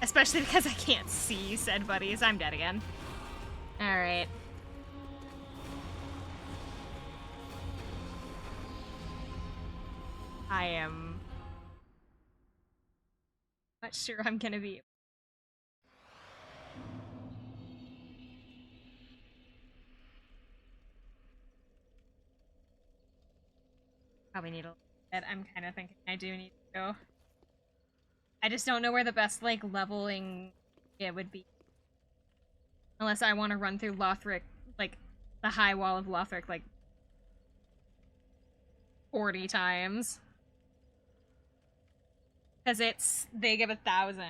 Especially because I can't see said buddies. I'm dead again. Alright. I am not sure I'm gonna be. Probably need a little bit. I'm kind of thinking I do need to go. I just don't know where the best, like, leveling it would be. Unless I want to run through Lothric, like, the high wall of Lothric, like, 40 times. Because they give 1,000.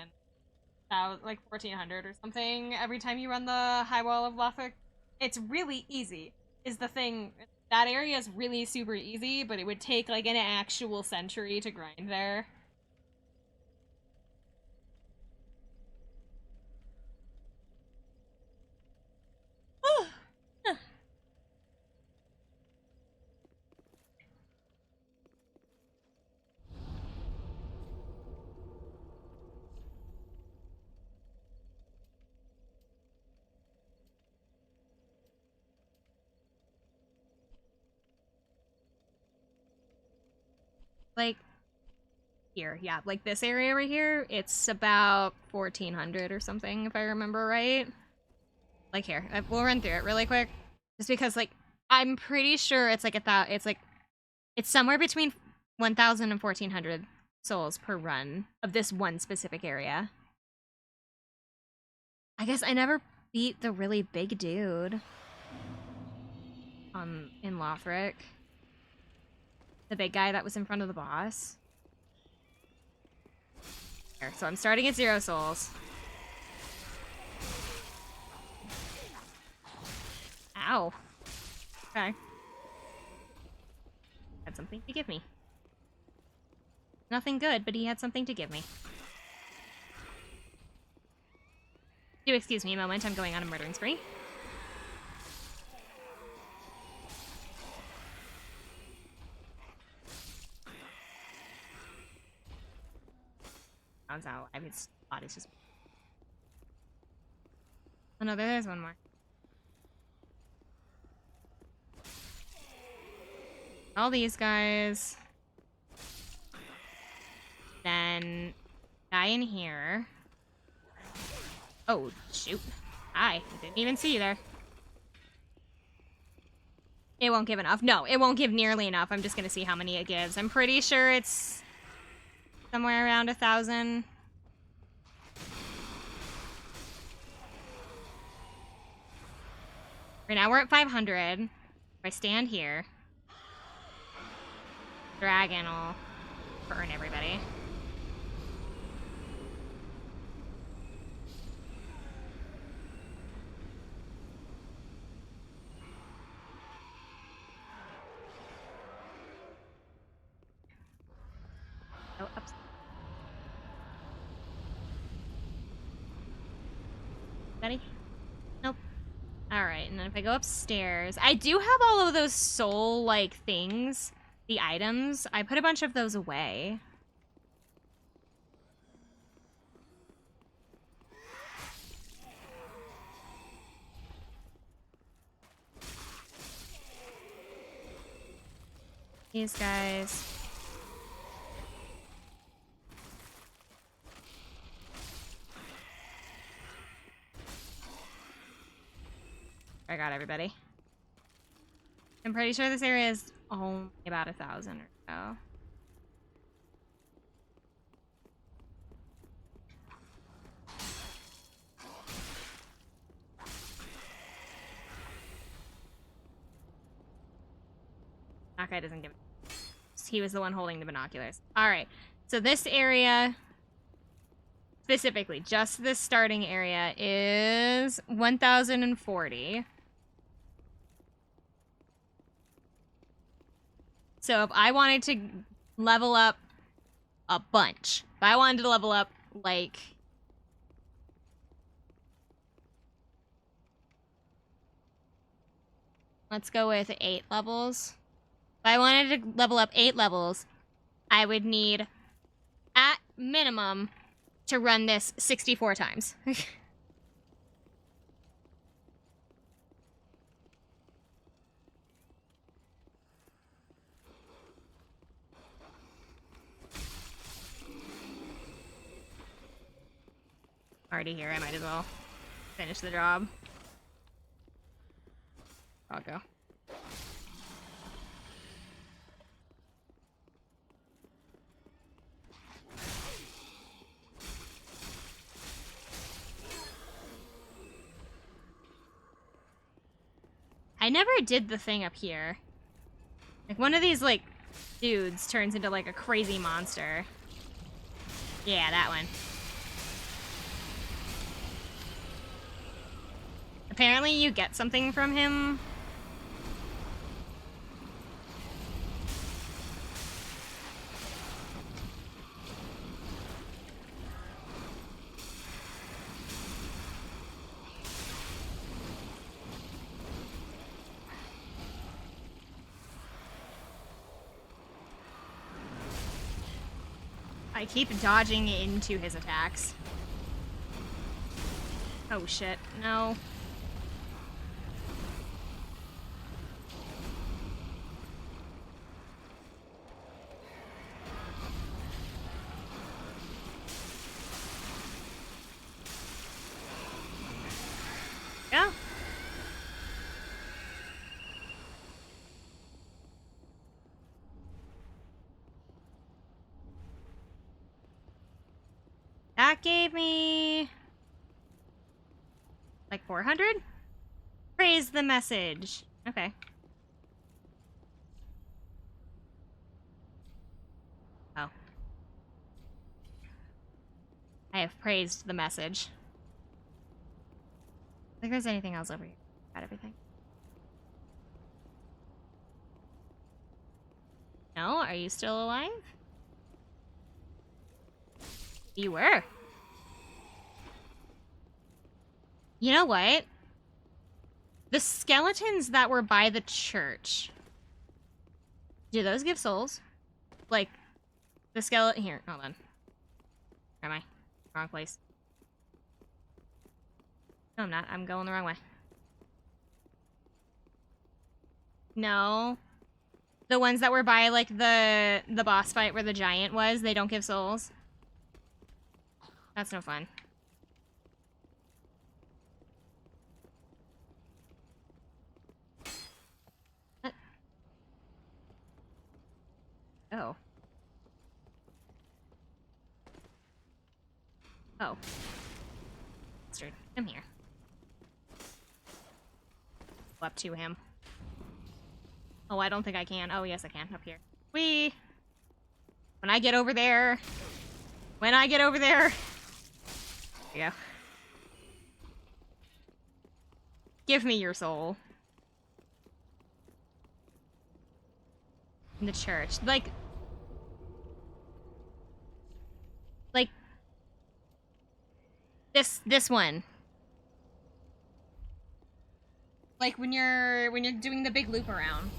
Like 1,400 or something every time you run the high wall of Lothric. It's really easy, is the thing. That area is really super easy, but it would take, like, an actual century to grind there. Like, here, yeah, like this area right here, it's about 1,400 or something, if I remember right. Like, here, we'll run through it really quick, just because, like, I'm pretty sure it's like it's somewhere between 1,000 and 1,400 souls per run of this one specific area. I guess I never beat the really big dude in Lothric. The big guy that was in front of the boss. Here, so I'm starting at 0 souls. Ow. Okay. Had something to give me. Nothing good, but he had something to give me. Do excuse me a moment, I'm going on a murdering spree. Sounds out. I mean, his body's just. Oh no, there's one more. All these guys. Then guy in here. Oh, shoot. Hi. I didn't even see you there. It won't give enough. No, it won't give nearly enough. I'm just gonna see how many it gives. I'm pretty sure it's somewhere around 1,000. Right now we're at 500. If I stand here, dragon will burn everybody. Go up. Ready? Nope. Alright, and then if I go upstairs, I do have all of those soul-like things, the items. I put a bunch of those away. These guys. I got everybody. I'm pretty sure this area is only about 1,000 or so. That guy doesn't give it. He was the one holding the binoculars. Alright, so this area, specifically, just this starting area, is 1,040. So if I wanted to level up a bunch, if I wanted to level up, like, Let's go with 8 levels. If I wanted to level up 8 levels, I would need, at minimum, to run this 64 times. Already here, I might as well finish the job. I'll go. I never did the thing up here. Like, one of these, like, dudes turns into, like, a crazy monster. Yeah, that one. Apparently you get something from him. I keep dodging into his attacks. Oh shit, no. Yeah. That gave me like 400? Praise the message. Okay. Oh. I have praised the message. I think there's anything else over here. Got everything. No? Are you still alive? You were. You know what? The skeletons that were by the church. Do those give souls? Like, the skeleton... Here, hold on. Where am I? Wrong place. No, I'm not. I'm going the wrong way. No. The ones that were by, like, the boss fight where the giant was, they don't give souls. That's no fun. What? Oh. Oh. Bastard. Come here. Go up to him. Oh, I don't think I can. Oh, yes, I can. Up here. Whee! When I get over there... When I get over there... There you go. Give me your soul. In the church. Like... This one. Like when you're doing the big loop around.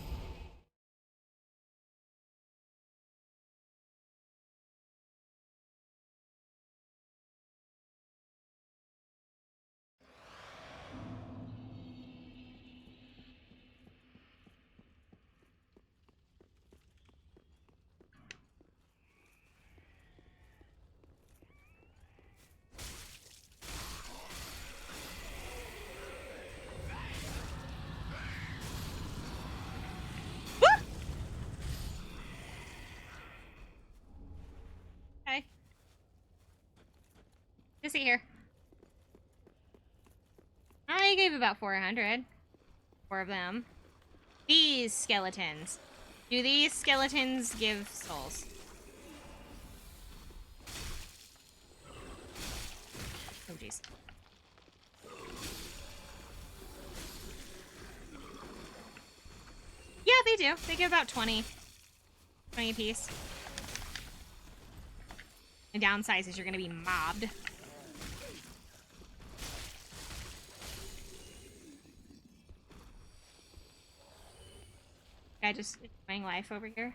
Okay. Just see here. I gave about 400. 4 of them. These skeletons. Do these skeletons give souls? Oh, jeez. Yeah, they do. They give about 20. 20 apiece. The downside is you're gonna be mobbed. guy just enjoying life over here.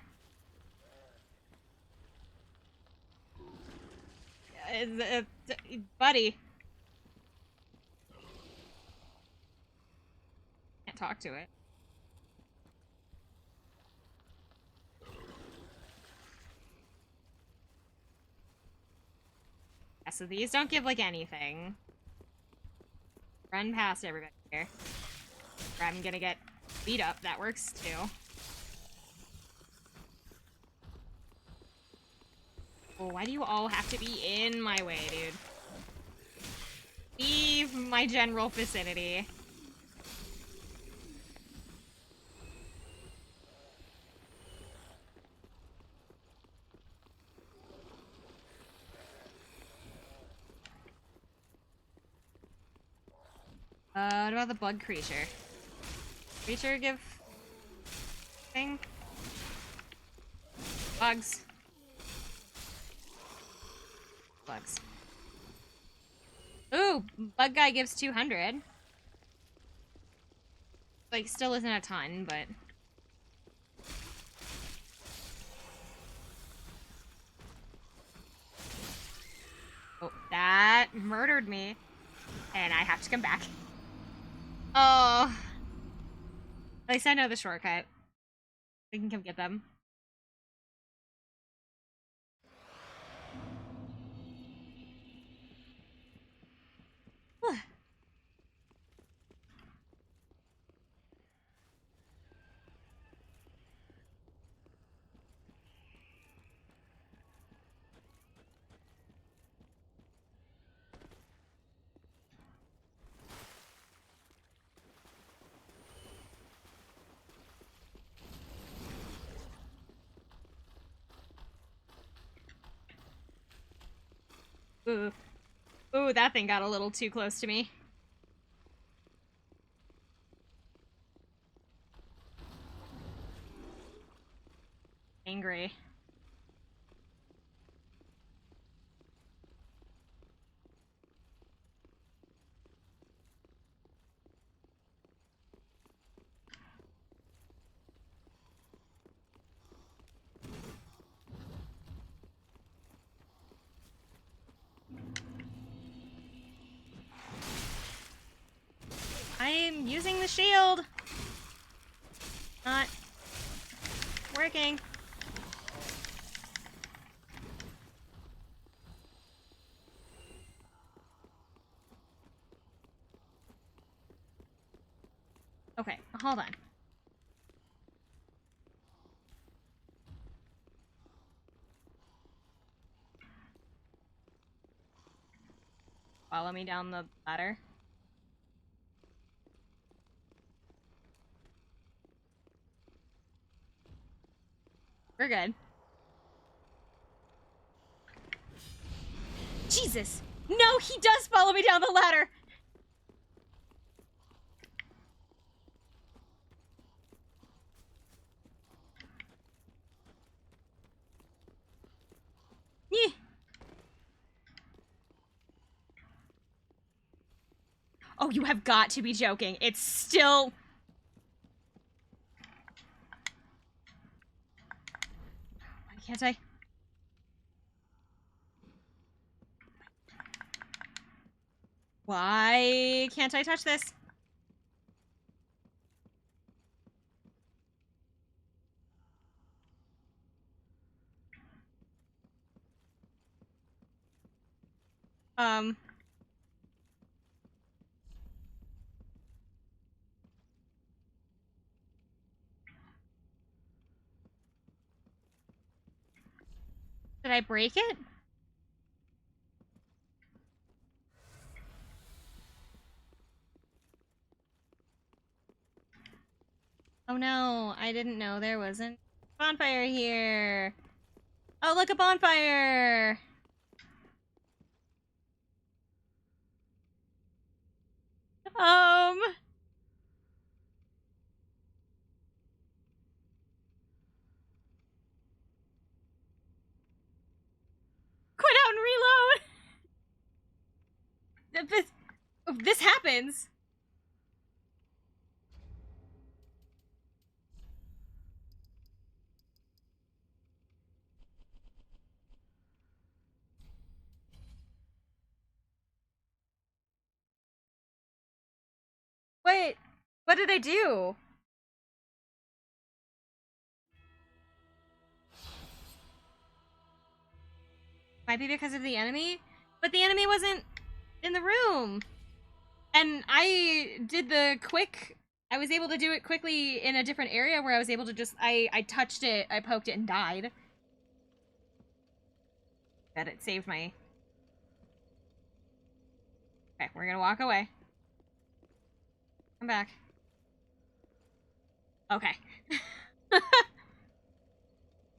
Buddy. Can't talk to it. Yeah, so these don't give, like, anything. Run past everybody here. Or I'm gonna get beat up. That works, too. Oh, why do you all have to be in my way, dude? Leave my general vicinity. What about the bug creature? Creature give thing? Bugs. Bugs. Ooh, bug guy gives 200. Like, still isn't a ton, but... Oh, that murdered me. And I have to come back. Oh. At least I know the shortcut. We can come get them. Ooh. Ooh, that thing got a little too close to me. Angry. I'm using the shield. Not working. Okay, hold on. Follow me down the ladder. We're good. Jesus! No, he does follow me down the ladder! Yeah. Oh, you have got to be joking. It's still... Why can't I? Why can't I touch this? Did I break it? Oh no, I didn't know there wasn't a bonfire here. Oh, look, a bonfire! Quit out and reload! This happens. What did I do? Might be because of the enemy? But the enemy wasn't in the room. And I did the quick... I was able to do it quickly in a different area where I was able to just... I touched it, I poked it, and died. Bet it saved my... Okay, we're gonna walk away. Come back. Okay.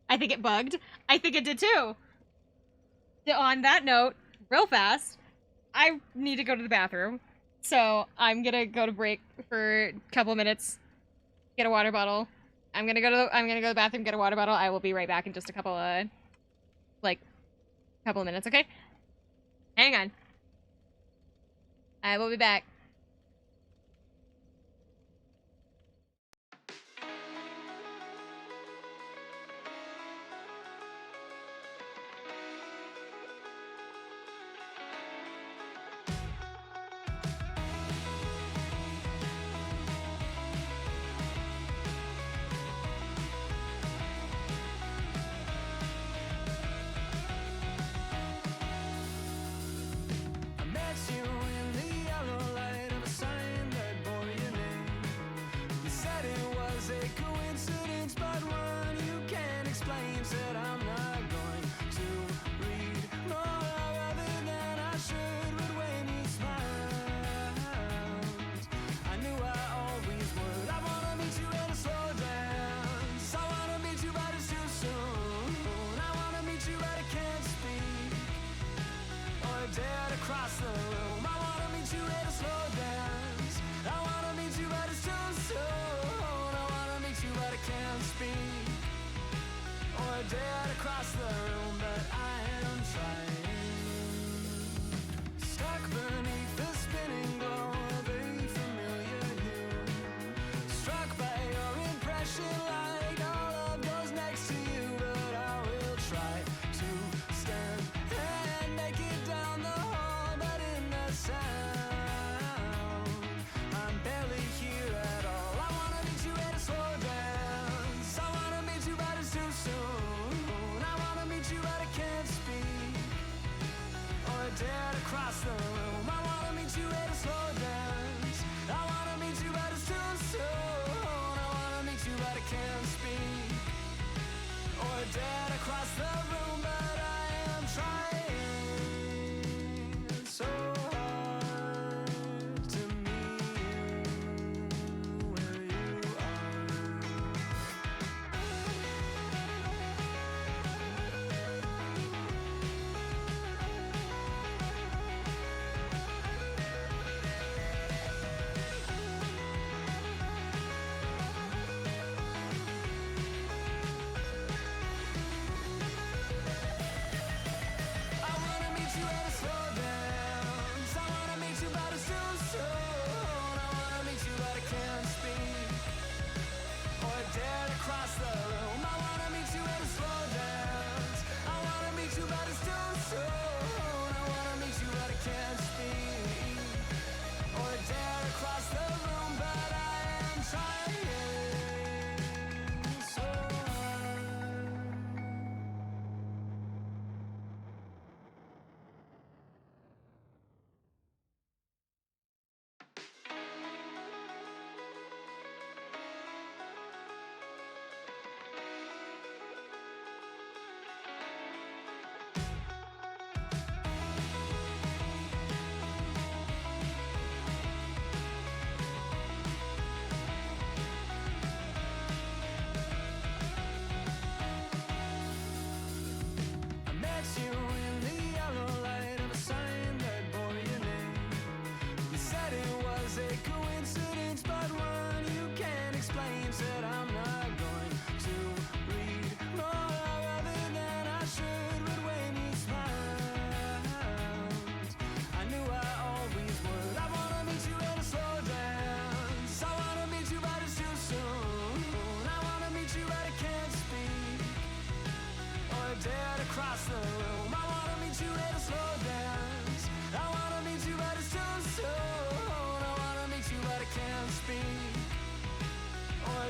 I think it bugged. I think it did too. On that note, real fast, I need to go to the bathroom. So I'm gonna go to break for a couple minutes, get a water bottle. I'm gonna go to the bathroom, get a water bottle. I will be right back in just a couple of minutes, okay? Hang on. I will be back. I met you in the yellow light of a sign that bore your name. You said it was a coincidence, but one you can't explain. Said I'm not going to read more of it than I should, but when you smiled, I knew I always would. I wanna meet you at a slow dance. I wanna meet you, but it's too soon. I wanna meet you, but I can't speak or dare to cross the room. I wanna meet you at a slow dance. I wanna meet you, but it's too soon. I wanna meet you, but I can't speak or dare to cross the room, but I am trying. Stuck beneath the spinning glow of a familiar hue, struck by your impression like all love goes next to you, but I will try to stand and make it down the hall, but in the sound, I'm barely here at all. I wanna meet you at a slow dance. I wanna meet you, but it's too soon. I wanna meet you, but I can't speak or dare to cross the room. I wanna meet you at a slow dance. I wanna meet you, but it's too soon. I wanna meet you, but I can't speak or dare to cross the room, but I am trying so hard to meet you where you are.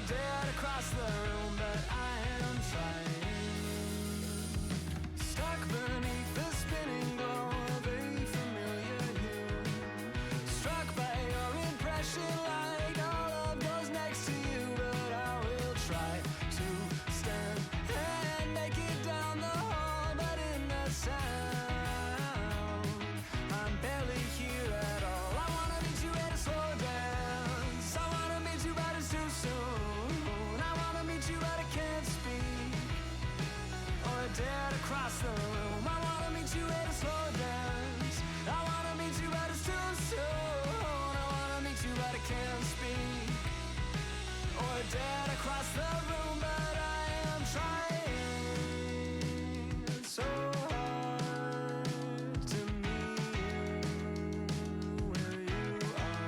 dead across the room, but I am trying. Stuck beneath the spinning glow of a familiar hue. Struck by your impression like all of those next to you, but I will try to stand and make it down the hall, but in the sound, I'm barely here at all. I wanna meet you at a slow dance. I wanna meet you, but it's too soon. I wanna meet you, but I can't speak. Or dead across the room. I wanna meet you at a slow dance. I wanna meet you, but it's too soon. I wanna meet you, but I can't speak. Or dead across the room, but I am trying so hard to meet you where you are.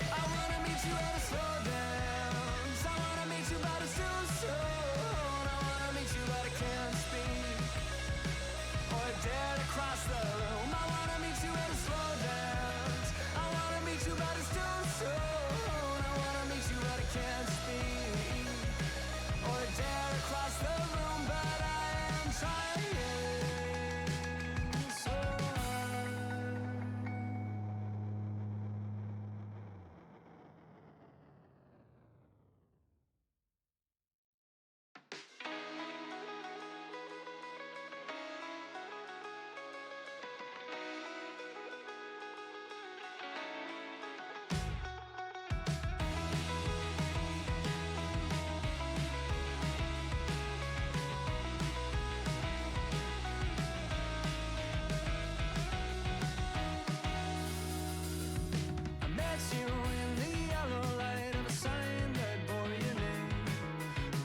I wanna meet you at a slow dance. I wanna meet you, but it's too soon. I wanna meet you, but I can't speak. Or dead across the room. I wanna meet you at a slow dance. I wanna meet you, but it's too soon. I wanna meet you, but I can't speak. Or dead across the room, but I am trying so hard. I met you in the yellow light of a sign that bore your name.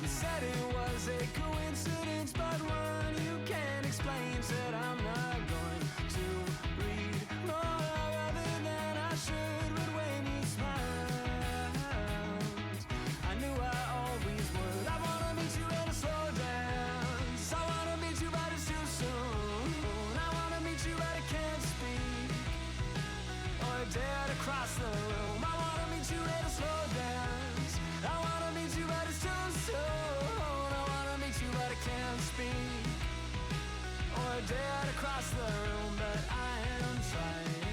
You said it was a coincidence, but one you can't explain. Said I'm not going to read more other than I should, but when you smiled, I knew I always would. I wanna meet you at a slow dance. I wanna meet you, but it's too soon. I wanna meet you, but I can't speak. Or dead across the room. I wanna meet you at a slow dance. I wanna meet you, but it's too soon. I wanna meet you, but I can't speak. Or dead across the room, but I am trying.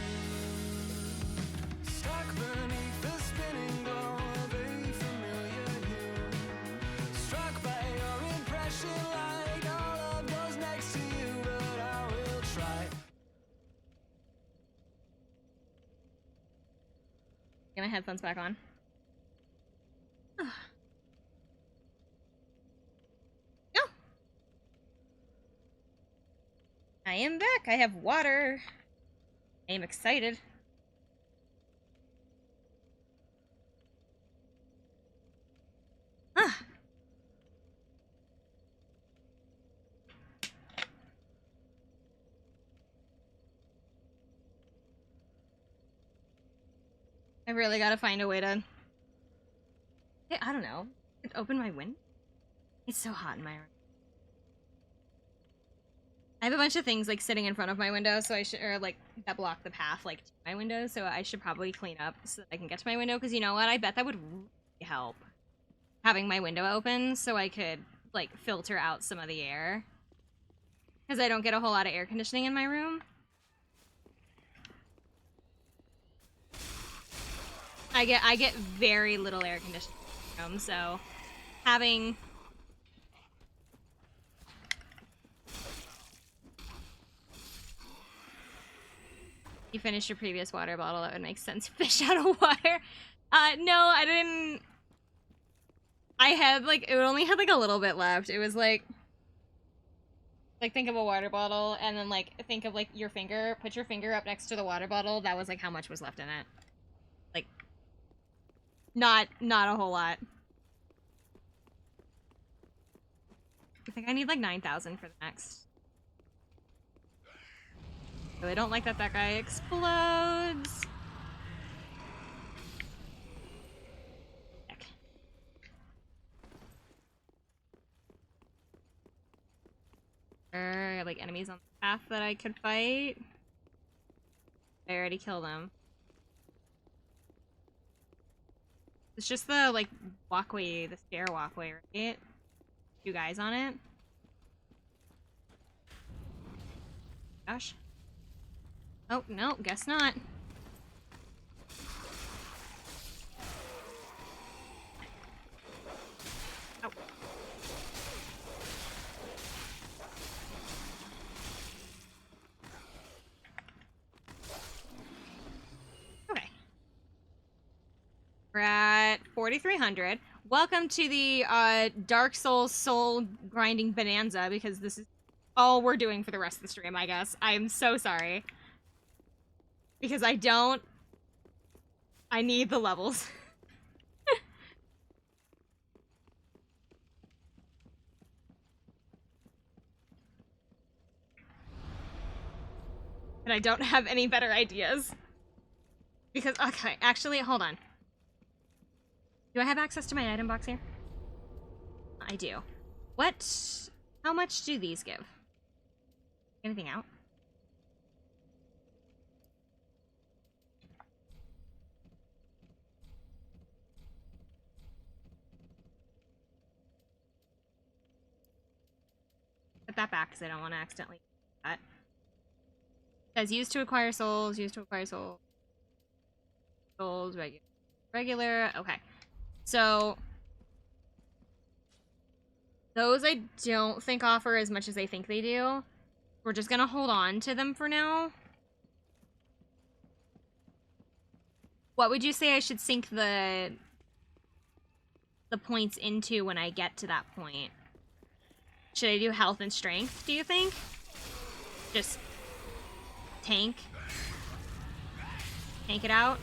Stuck beneath the spinning glow of a familiar hue. Struck by your impression like all of those next to you, but I will try. Get my headphones back on. Go. I am back. I have water. I am excited. Ah. I really gotta find a way to... I don't know. Open my window? It's so hot in my room. I have a bunch of things like sitting in front of my window, so I should, or like that block the path like to my window, so I should probably clean up so that I can get to my window. Because you know what? I bet that would really help having my window open so I could like filter out some of the air. Because I don't get a whole lot of air conditioning in my room. I get very little air conditioning in my room, so having... You finished your previous water bottle, that would make sense. Fish out of water. No, I didn't. I had like, it only had like a little bit left. It was like think of a water bottle and then like think of like your finger, put your finger up next to the water bottle. That was like how much was left in it. Like, not a whole lot. I think I need like 9,000 for the next. So I don't like that that guy explodes. Heck. Like enemies on the path that I could fight. I already killed them. It's just the like walkway, the stair walkway, right? Two guys on it. Gosh. Oh, no, guess not. Oh. Okay. We're at 4,300. Welcome to the Dark Souls soul grinding bonanza, because this is all we're doing for the rest of the stream, I guess. I'm so sorry. Because I need the levels. And I don't have any better ideas. Because, okay, actually, hold on. Do I have access to my item box here? I do. What? How much do these give? Anything out? Put that back because I don't want to accidentally do that. It says used to acquire souls, used to acquire souls. Souls, regular. Okay. So those I don't think offer as much as I think they do. We're just gonna hold on to them for now. What would you say I should sink the points into when I get to that point? Should I do health and strength, do you think? Just tank it out?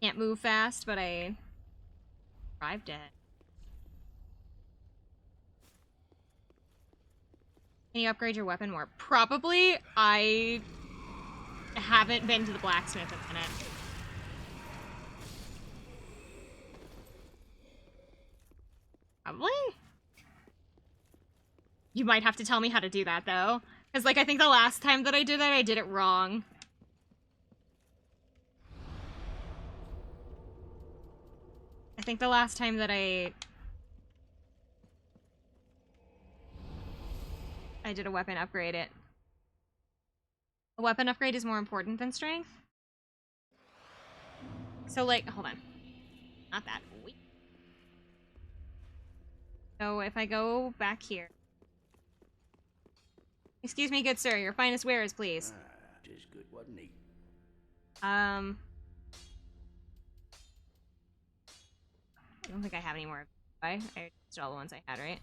Can't move fast, but I arrived at. Can you upgrade your weapon more? Probably. I haven't been to the blacksmith in a minute. Probably? You might have to tell me how to do that, though. Because, like, I think the last time that I did it, I did it wrong. I think the last time that I did a weapon upgrade, a weapon upgrade is more important than strength? So, like, hold on. Not that. Wait. So, if I go back here. Excuse me, good sir, your finest wares, please. Tis good, wasn't he? I don't think I have any more. I used all the ones I had, right?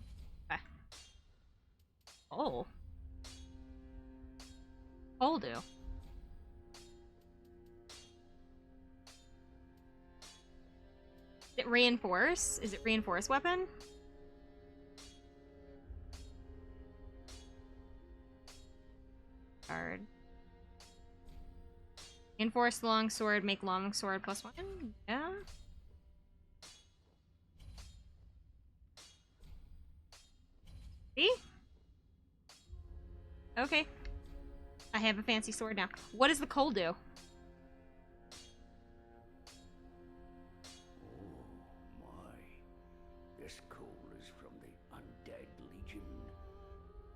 Okay. Oh. Coal do. Is it reinforce? Is it reinforce weapon? Card. Reinforce longsword, make longsword +1. Yeah. See? Okay. I have a fancy sword now. What does the coal do? Oh my. This coal is from the Undead Legion,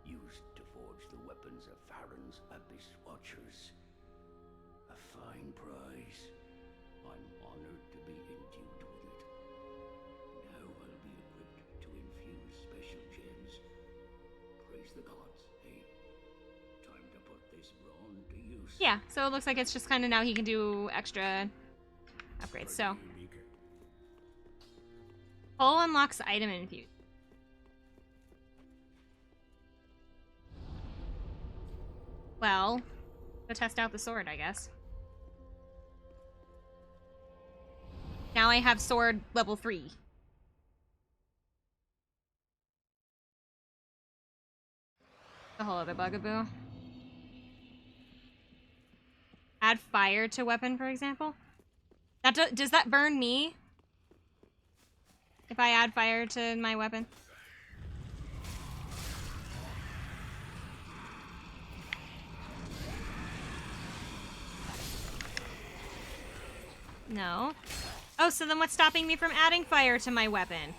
used to forge the weapons of Farron's Abyss Watchers. A fine prize. I'm honored to be endued with it. Now I'll be equipped to infuse special gems. Praise the gods, hey? Time to put this brawn to use. Yeah, so it looks like it's just kind of now he can do extra upgrades. So, coal unlocks item infuse. Well, go test out the sword, I guess. Now I have sword level 3. The whole other bugaboo. Add fire to weapon, for example. That does that burn me? If I add fire to my weapon? No. Oh, so then what's stopping me from adding fire to my weapon?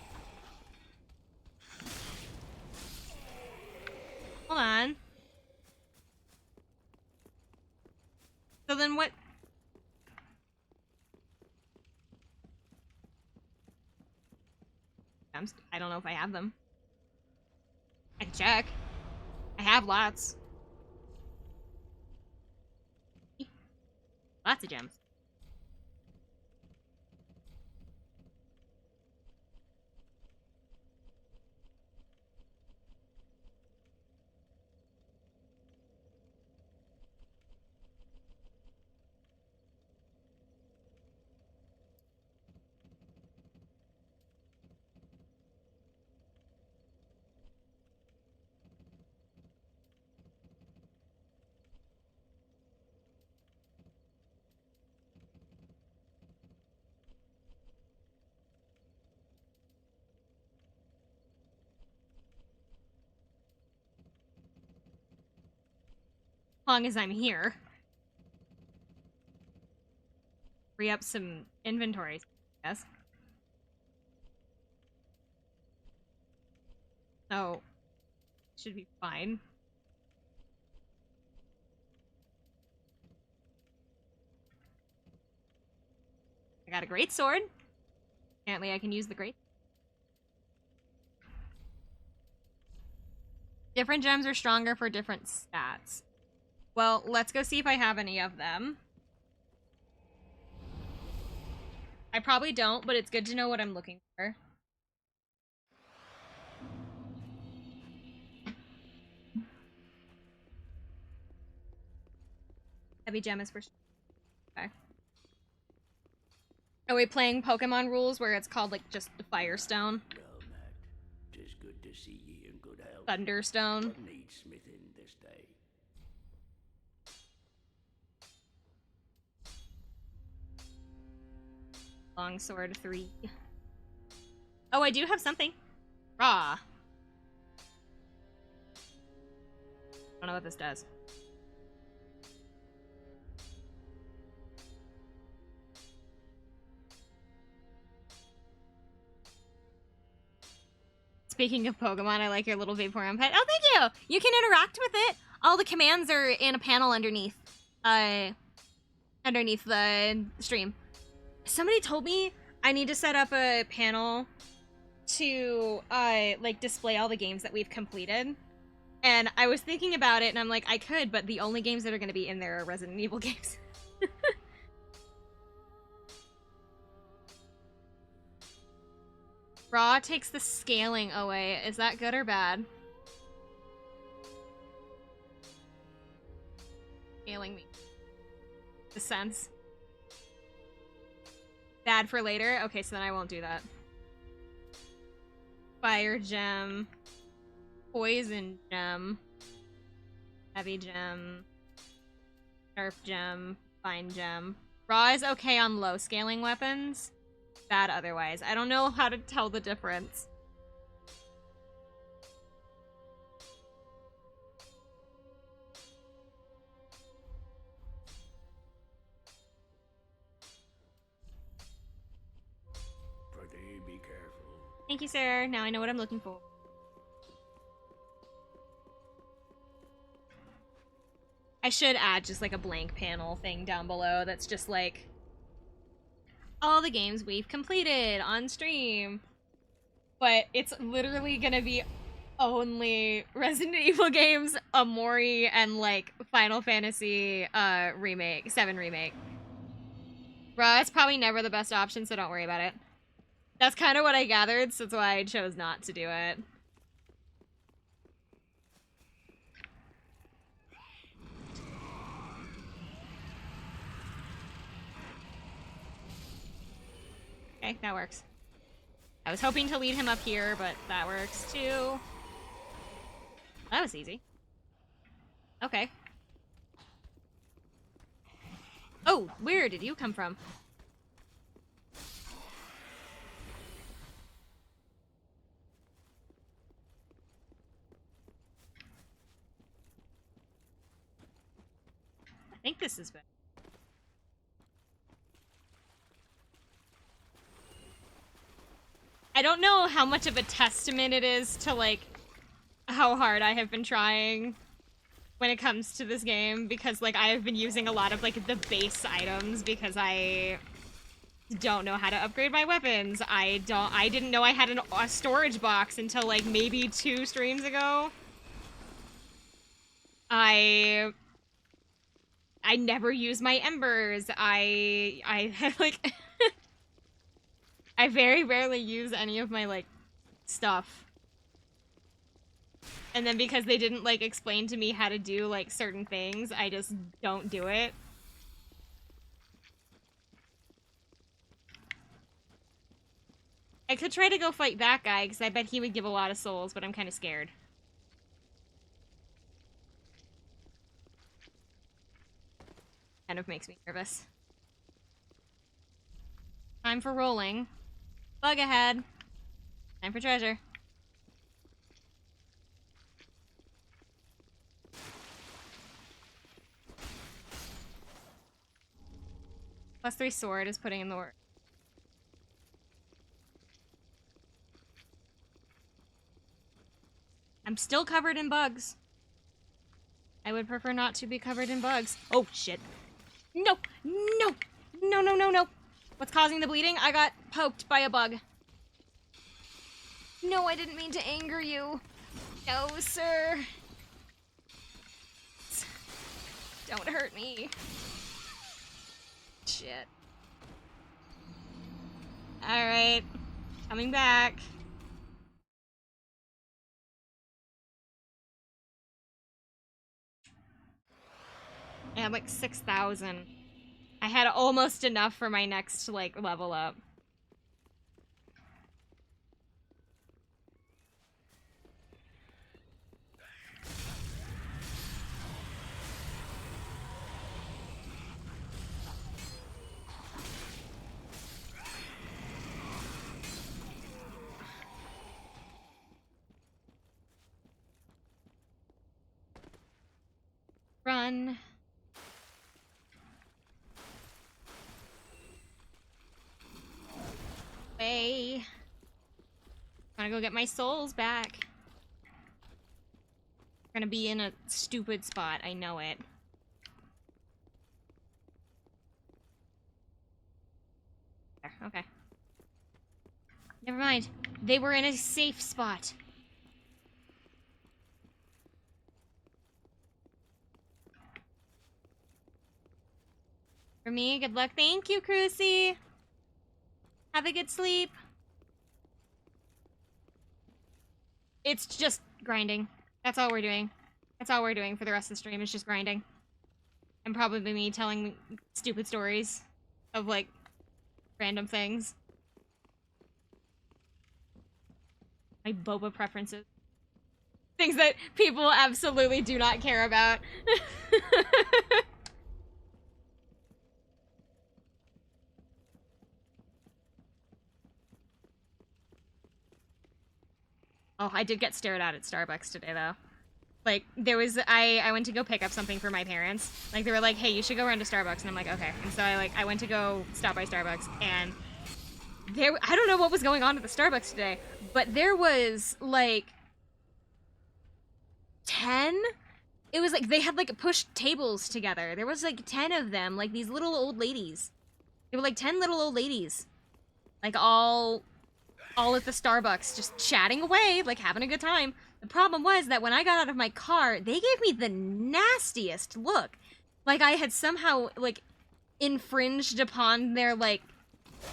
Hold on. So then what? I don't know if I have them. I can check. I have lots. Lots of gems. Long as I'm here. Free up some inventory, yes. So, should be fine. I got a great sword. Apparently I can use the great. Different gems are stronger for different stats. Well, let's go see if I have any of them. I probably don't, but it's good to know what I'm looking for. Heavy gem is for sure. Okay. Are we playing Pokemon rules where it's called, like, just the Firestone? Well, Matt, 'tis good to see ye in good health. Thunderstone. What needs smithing this day? Longsword 3. Oh, I do have something. Raw. I don't know what this does. Speaking of Pokemon, I like your little Vaporeon pet. Oh, thank you! You can interact with it. All the commands are in a panel underneath. Underneath the stream. Somebody told me I need to set up a panel to, like, display all the games that we've completed. And I was thinking about it, and I'm like, I could, but the only games that are going to be in there are Resident Evil games. Raw takes the scaling away. Is that good or bad? Scaling me. The sense. Bad for later? Okay, so then I won't do that. Fire gem. Poison gem. Heavy gem. Nerf gem. Fine gem. Raw is okay on low scaling weapons. Bad otherwise. I don't know how to tell the difference. Pretty be careful. Thank you, sir. Now I know what I'm looking for. I should add just like a blank panel thing down below that's just like all the games we've completed on stream. But it's literally gonna be only Resident Evil games, Amori, and like Final Fantasy remake, 7 remake. Bruh, it's probably never the best option, so don't worry about it. That's kind of what I gathered, so that's why I chose not to do it. Okay, that works. I was hoping to lead him up here, but that works too. That was easy. Okay. Oh, where did you come from? I think this is better. I don't know how much of a testament it is to, like, how hard I have been trying when it comes to this game, because, like, I have been using a lot of, like, the base items because I don't know how to upgrade my weapons. I didn't know I had a storage box until, like, maybe 2 streams ago. I never use my embers. I like I very rarely use any of my, like, stuff. And then because they didn't, like, explain to me how to do, like, certain things, I just don't do it. I could try to go fight that guy, because I bet he would give a lot of souls, but I'm kind of scared. Kind of makes me nervous. Time for rolling. Bug ahead. Time for treasure. +3 sword is putting in the work. I'm still covered in bugs. I would prefer not to be covered in bugs. Oh, shit. No! No! No, no, no, no! What's causing the bleeding? I got poked by a bug. No, I didn't mean to anger you. No, sir. Don't hurt me. Shit. Alright. Coming back. I had like 6,000. I had almost enough for my next, like, level up. Run. Way. I'm gonna go get my souls back. We're gonna be in a stupid spot, I know it. There, okay. Never mind. They were in a safe spot. For me, good luck. Thank you, Crucy. Have a good sleep. It's just grinding. That's all we're doing. That's all we're doing for the rest of the stream, is just grinding. And probably me telling stupid stories of, like, random things. My boba preferences. Things that people absolutely do not care about. Oh, I did get stared at Starbucks today, though. Like, there was, I went to go pick up something for my parents. Like, they were like, hey, you should go run to Starbucks. And I'm like, okay. And so I went to go stop by Starbucks, and I don't know what was going on at the Starbucks today, but there was, like, 10? It was like, they had, like, pushed tables together. There was, like, 10 of them, like, these little old ladies. There were, like, 10 little old ladies. Like, all at the Starbucks, just chatting away, like, having a good time. The problem was that when I got out of my car, they gave me the nastiest look. Like, I had somehow, like, infringed upon their, like,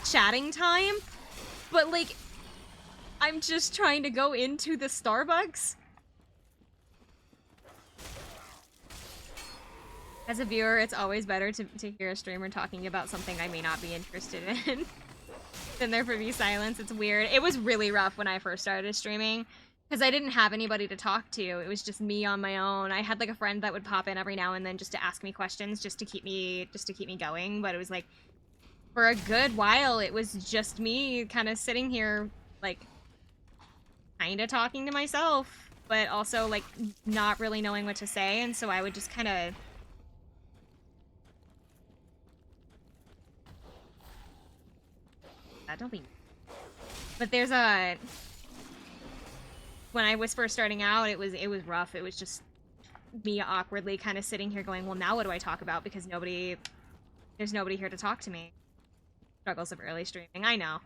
chatting time. But, like, I'm just trying to go into the Starbucks. As a viewer, it's always better to hear a streamer talking about something I may not be interested in. Than there for me silence. It's weird. It was really rough when I first started streaming, because I didn't have anybody to talk to. It was just me on my own. I had like a friend that would pop in every now and then just to ask me questions, just to keep me going. But it was like for a good while, it was just me kind of sitting here, like kind of talking to myself, but also like not really knowing what to say. And so I would just kind of don't be. But there's a when I was first starting out, it was rough. It was just me awkwardly kind of sitting here going, well, now what do I talk about? Because there's nobody here to talk to me. Struggles of early streaming, I know.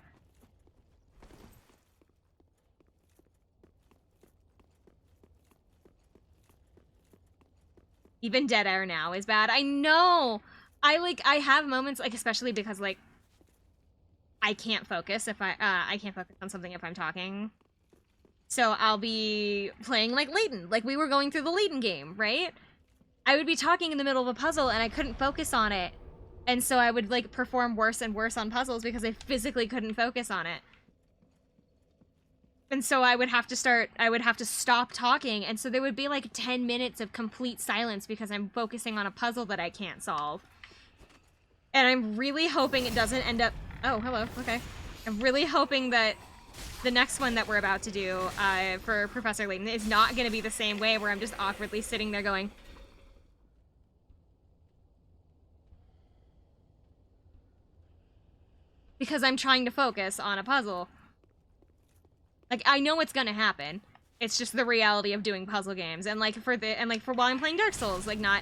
Even dead air now is bad. I know. I have moments, like, especially because, like, I can't focus if I can't focus on something if I'm talking. So I'll be playing like Layton, like we were going through the Layton game, right? I would be talking in the middle of a puzzle and I couldn't focus on it. And so I would like perform worse and worse on puzzles because I physically couldn't focus on it. And so I would have to stop talking. And so there would be like 10 minutes of complete silence because I'm focusing on a puzzle that I can't solve. And I'm really hoping it doesn't end up... Oh, hello, okay. I'm really hoping that the next one that we're about to do for Professor Layton is not going to be the same way where I'm just awkwardly sitting there going... Because I'm trying to focus on a puzzle. Like, I know it's gonna happen. It's just the reality of doing puzzle games. And like for while I'm playing Dark Souls, like not...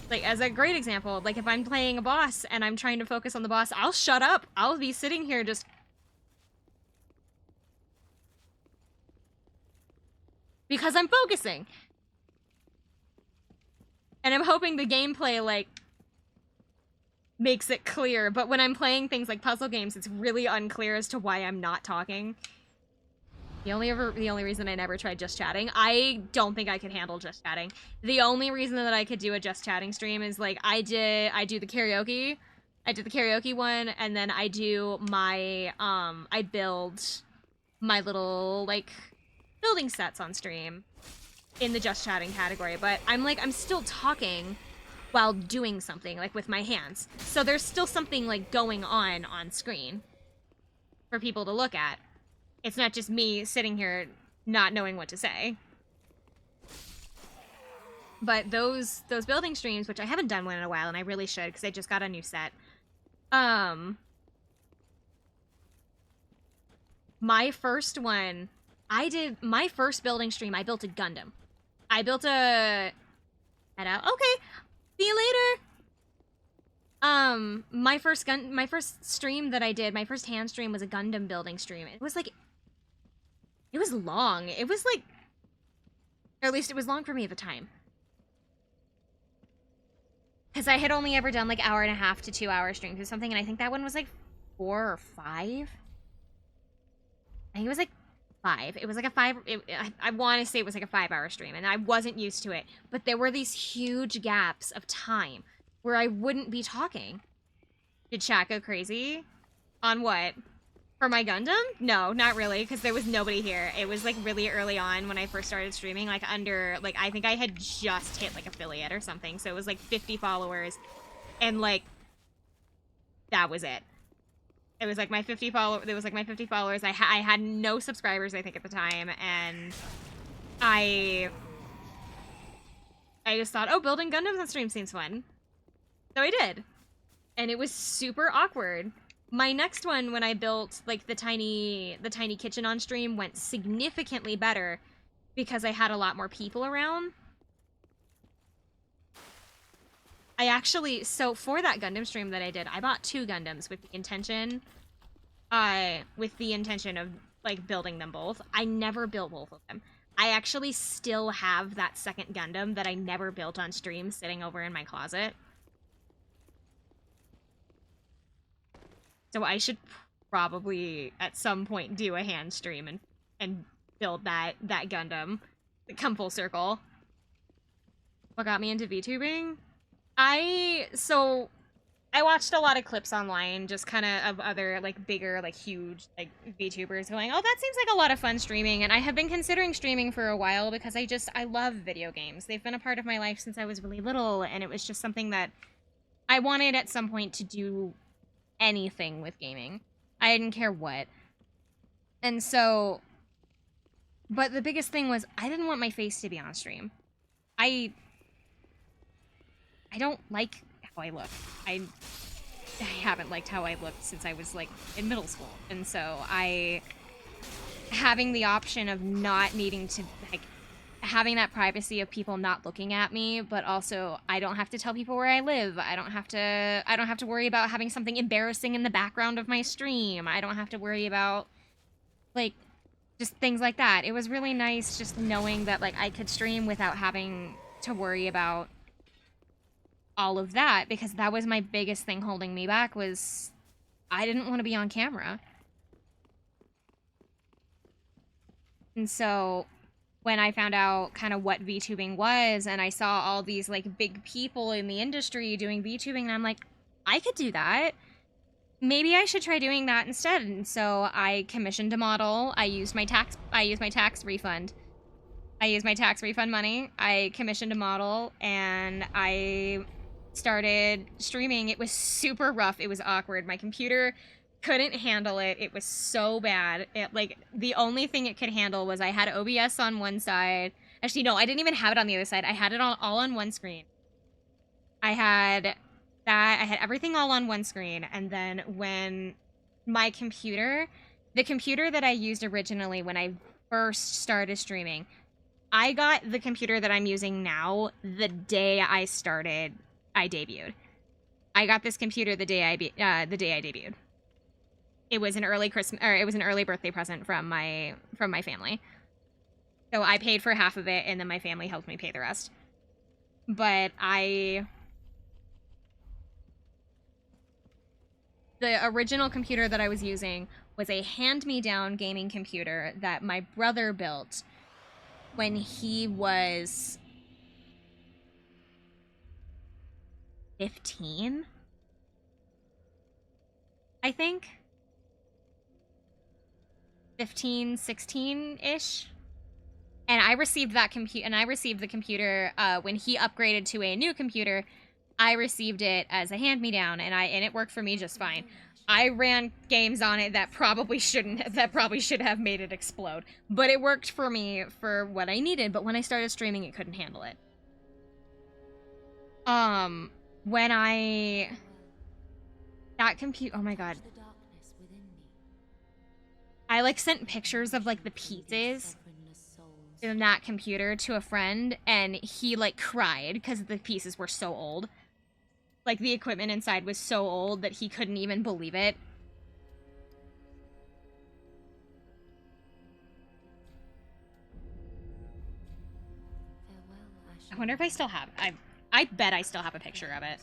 Like, as a great example, like if I'm playing a boss and I'm trying to focus on the boss, I'll shut up. I'll be sitting here just... because I'm focusing. And I'm hoping the gameplay, like, makes it clear. But when I'm playing things like puzzle games, it's really unclear as to why I'm not talking. The only reason I never tried just chatting, I don't think I could handle just chatting. The only reason that I could do a just chatting stream is like I do the karaoke. I did the karaoke one, and then I do my I build my little like building sets on stream in the just chatting category, but I'm still talking while doing something like with my hands. So there's still something like going on screen for people to look at. It's not just me sitting here not knowing what to say. But those building streams, which I haven't done one in a while, and I really should, because I just got a new set. My first one, my first building stream, I built a Gundam. I built a... Head out. Okay, see you later! My first stream that I did, my first hand stream was a Gundam building stream. It was like... It was long. It was like... Or at least it was long for me at the time. Because I had only ever done like 1.5 to 2 hour streams or something, and I think that one was like 4 or 5. I think it was like 5. It was like a 5... I want to say it was like a 5-hour stream, and I wasn't used to it. But there were these huge gaps of time where I wouldn't be talking. Did chat go crazy? On what? For my Gundam? No, not really, because there was nobody here. It was like really early on when I first started streaming, like under, like I think I had just hit like affiliate or something, so it was like 50 followers, and like that was it. It was like my 50 followers. I had no subscribers I think at the time, and I just thought, oh, building Gundams on stream seems fun, so I did, and it was super awkward. My next one, when I built like the tiny kitchen on stream, went significantly better because I had a lot more people around. I actually, so for that Gundam stream that I did, I bought 2 Gundams with the intention of like building them both. I never built both of them. I actually still have that second Gundam that I never built on stream sitting over in my closet. So I should probably at some point do a hand stream and build that Gundam. Come full circle. What got me into VTubing? I watched a lot of clips online, just kind of other, like, bigger, like, huge, like, VTubers going, oh, that seems like a lot of fun streaming, and I have been considering streaming for a while because I love video games. They've been a part of my life since I was really little, and it was just something that I wanted at some point to do anything with gaming. I didn't care what. And so, but the biggest thing was I didn't want my face to be on stream. I don't like how I look. I haven't liked how I looked since I was, like, in middle school. And so having the option of not needing to, like, having that privacy of people not looking at me, but also I don't have to tell people where I live. I don't have to worry about having something embarrassing in the background of my stream. I don't have to worry about, like, just things like that. It was really nice just knowing that, like, I could stream without having to worry about all of that, because that was my biggest thing holding me back, was I didn't want to be on camera. And so when I found out kind of what VTubing was, and I saw all these, like, big people in the industry doing VTubing, and I'm like, I could do that. Maybe I should try doing that instead. And so I commissioned a model. I used my tax refund. I used my tax refund money. I commissioned a model, and I started streaming. It was super rough. It was awkward. My computer couldn't handle it. It was so bad. Like, the only thing it could handle was I had OBS on one side. Actually, no, I didn't even have it on the other side. I had it all on one screen. I had everything all on one screen. And then when my computer, the computer that I used originally when I first started streaming, I got the computer that I'm using now the day I debuted. I got this computer the day I debuted. It was an early birthday present from my family. So I paid for half of it, and then my family helped me pay the rest. But the original computer that I was using was a hand-me-down gaming computer that my brother built when he was 15, I think. 15, 16-ish. And I received the computer when he upgraded to a new computer. I received it as a hand-me-down, and it worked for me just fine. I ran games on it that probably should have made it explode, but it worked for me for what I needed. But when I started streaming, it couldn't handle it. Oh my god. I, like, sent pictures of, like, the pieces in that computer to a friend, and he, like, cried because the pieces were so old. Like, the equipment inside was so old that he couldn't even believe it. I wonder if I still have... I bet I still have a picture of it.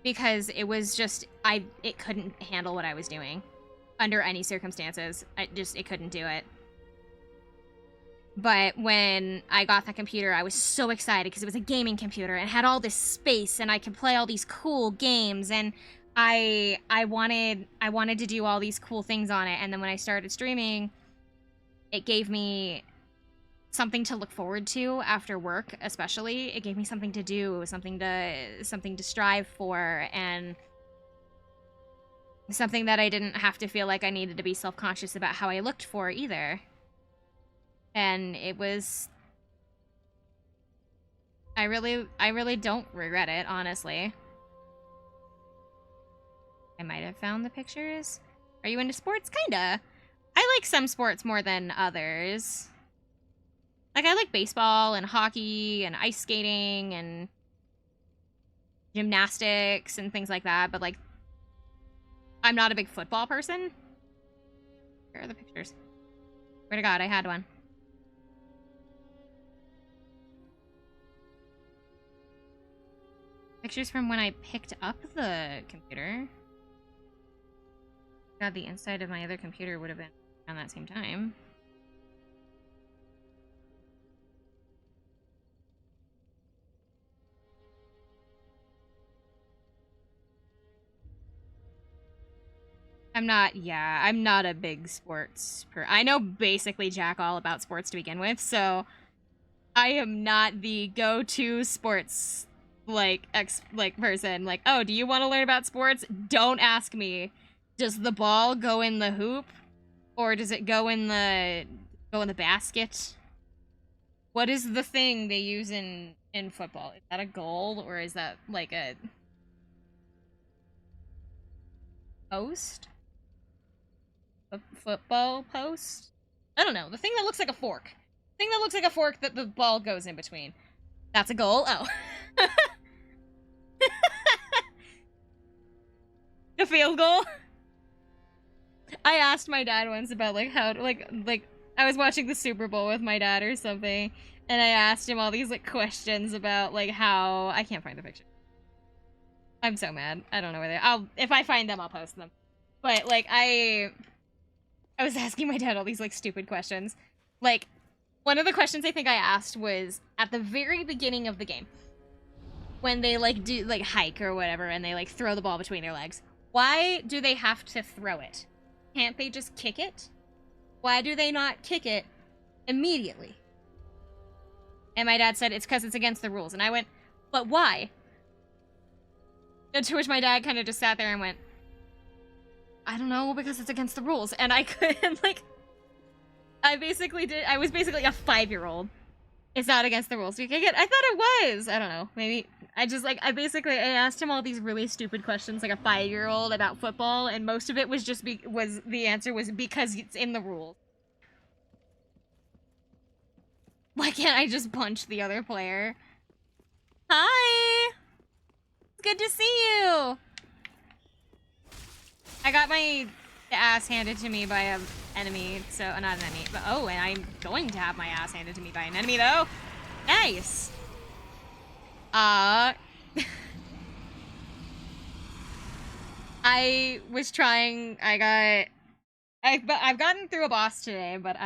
Because it was just... it couldn't handle what I was doing. Under any circumstances. It couldn't do it. But when I got that computer, I was so excited because it was a gaming computer and had all this space, and I could play all these cool games, and I wanted to do all these cool things on it. And then when I started streaming, it gave me something to look forward to after work, especially. It gave me something to do, something to strive for, and something that I didn't have to feel like I needed to be self-conscious about how I looked for either. And it was... I really don't regret it, honestly. I might have found the pictures. Are you into sports? Kinda. I like some sports more than others. Like, I like baseball and hockey and ice skating and gymnastics and things like that, but, like, I'm not a big football person. Where are the pictures? Swear to God, I had one. Pictures from when I picked up the computer. God, the inside of my other computer would have been around that same time. I'm not a big sports I know basically jack all about sports to begin with, so I am not the go-to sports person. Like, oh, do you want to learn about sports? Don't ask me. Does the ball go in the hoop? Or does it go in the basket? What is the thing they use in football? Is that a goal or is that like a post? A football post? I don't know. The thing that looks like a fork. The thing that looks like a fork that the ball goes in between. That's a goal? Oh. A field goal? I asked my dad once about like how like I was watching the Super Bowl with my dad or something, and I asked him all these like questions about like how I can't find the picture. I'm so mad. I don't know where if I find them I'll post them. But like I was asking my dad all these like stupid questions. Like one of the questions I think I asked was at the very beginning of the game. When they like do like hike or whatever and they like throw the ball between their legs. Why do they have to throw it? Can't they just kick it? Why do they not kick it immediately? And my dad said it's because it's against the rules. And I went, but why? And to which my dad kind of just sat there and went, I don't know, because it's against the rules. And I couldn't, like, I was basically a 5-year-old. It's not against the rules. You kick it? I thought it was. I don't know. Maybe. I asked him all these really stupid questions like a 5-year-old about football, and most of it was just the answer was because it's in the rules. Why can't I just punch the other player? Hi! It's good to see you! I got my ass handed to me by an enemy, so not an enemy, but oh, and I'm going to have my ass handed to me by an enemy though. Nice. I was trying. I've gotten through a boss today, but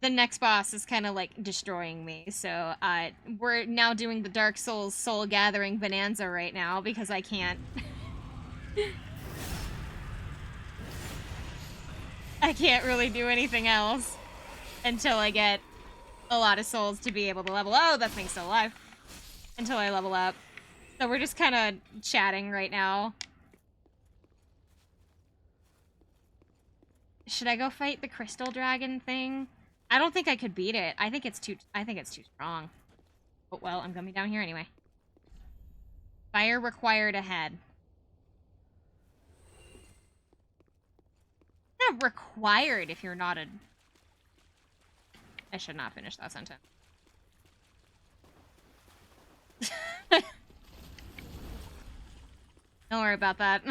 the next boss is kind of like destroying me. So we're now doing the Dark Souls Soul Gathering Bonanza right now because I can't. I can't really do anything else until I get a lot of souls to be able to level. Oh, that thing's still alive. Until I level up. So we're just kind of chatting right now. Should I go fight the crystal dragon thing? I don't think I could beat it. I think it's too strong. But well, I'm coming down here anyway. Fire required ahead. Not required if you're not a... I should not finish that sentence. Don't worry about that.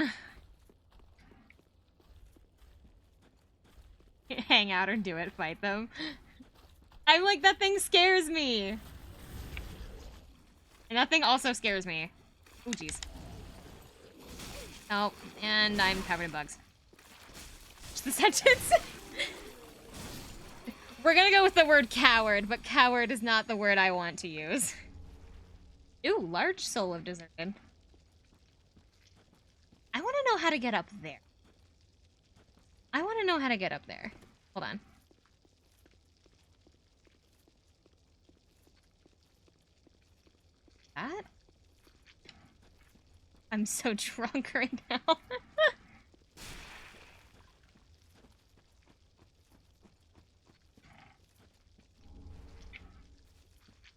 Hang out or do it, fight them. I'm like, that thing scares me. And that thing also scares me. Oh, jeez. Oh, and I'm covered in bugs. Just the sentence. We're gonna go with the word coward, but coward is not the word I want to use. Ooh, large soul of deserted. I want to know how to get up there. Hold on. That? I'm so drunk right now.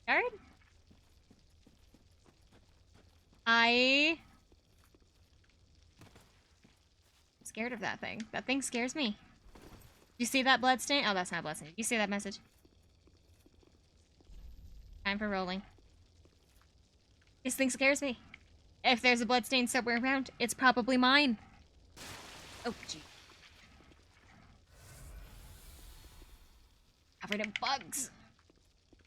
Guard? I'm scared of that thing. That thing scares me. You see that bloodstain? Oh, that's not bloodstain. You see that message? Time for rolling. This thing scares me. If there's a bloodstain somewhere around, it's probably mine. Oh, gee. Covered in bugs.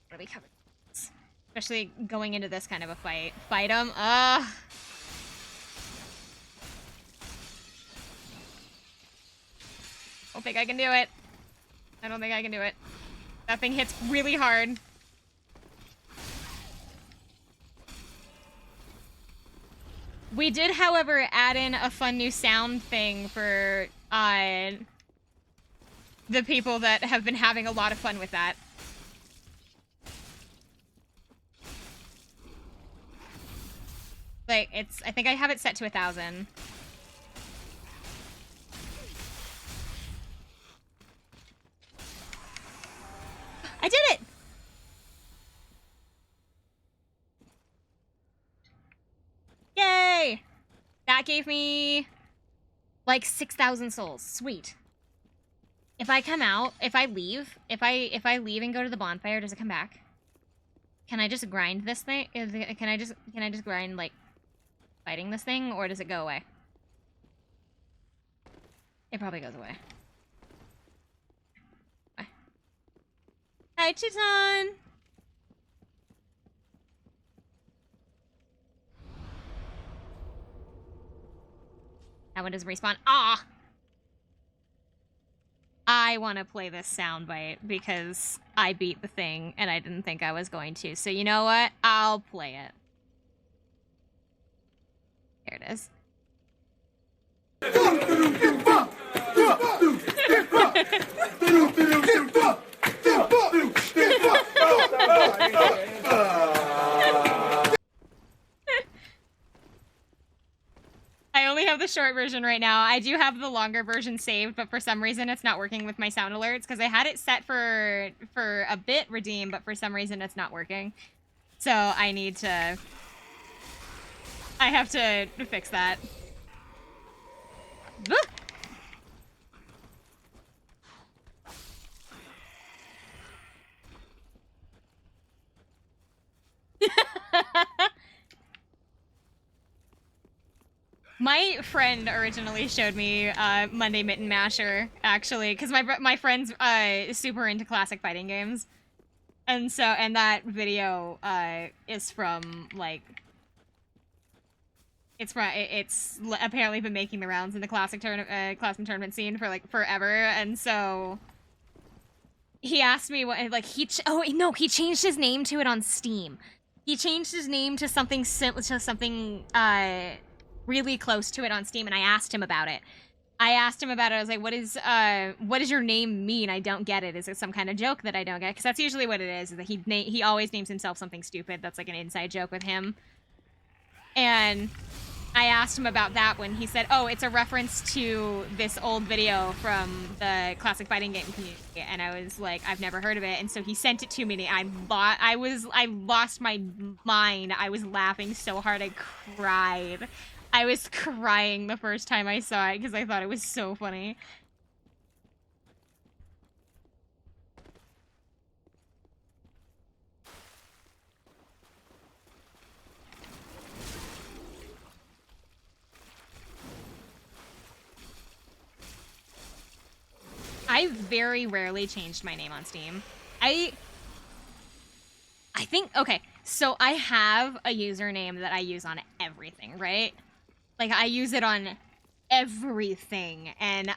What are we covered in bugs? Especially going into this kind of a fight. Fight them. Don't think I can do it. I don't think I can do it. That thing hits really hard. We did, however, add in a fun new sound thing for the people that have been having a lot of fun with that. Like, I think I have it set to 1,000. I did it! Yay! That gave me, like, 6,000 souls. Sweet. If I come out, if I leave and go to the bonfire, does it come back? Can I just grind this thing? Can I just grind, like, fighting this thing, or does it go away? It probably goes away. Bye. Hi, Chiton! That one doesn't respawn. Ah! I want to play this soundbite because I beat the thing and I didn't think I was going to. So you know what? I'll play it. Here it is. I only have the short version right now. I do have the longer version saved, but for some reason it's not working with my sound alerts because I had it set for a bit redeem, but for some reason it's not working. So I have to fix that. My friend originally showed me Monday Mitten Masher, actually, because my friend's super into classic fighting games, and that video is from, like, it's apparently been making the rounds in the classic tournament scene for like forever, and so he asked me what, like, he changed his name to it on Steam. He changed his name to something really close to it on Steam, and I asked him about it. I was like, what does your name mean? I don't get it. Is it some kind of joke that I don't get? Because that's usually what it is that he always names himself something stupid. That's like an inside joke with him. And I asked him about that when he said, oh, it's a reference to this old video from the classic fighting game community. And I was like, I've never heard of it. And so he sent it to me, and I lost my mind. I was laughing so hard I cried. I was crying the first time I saw it because I thought it was so funny. I very rarely changed my name on Steam. I think, okay, so I have a username that I use on everything, right? Like, I use it on everything, and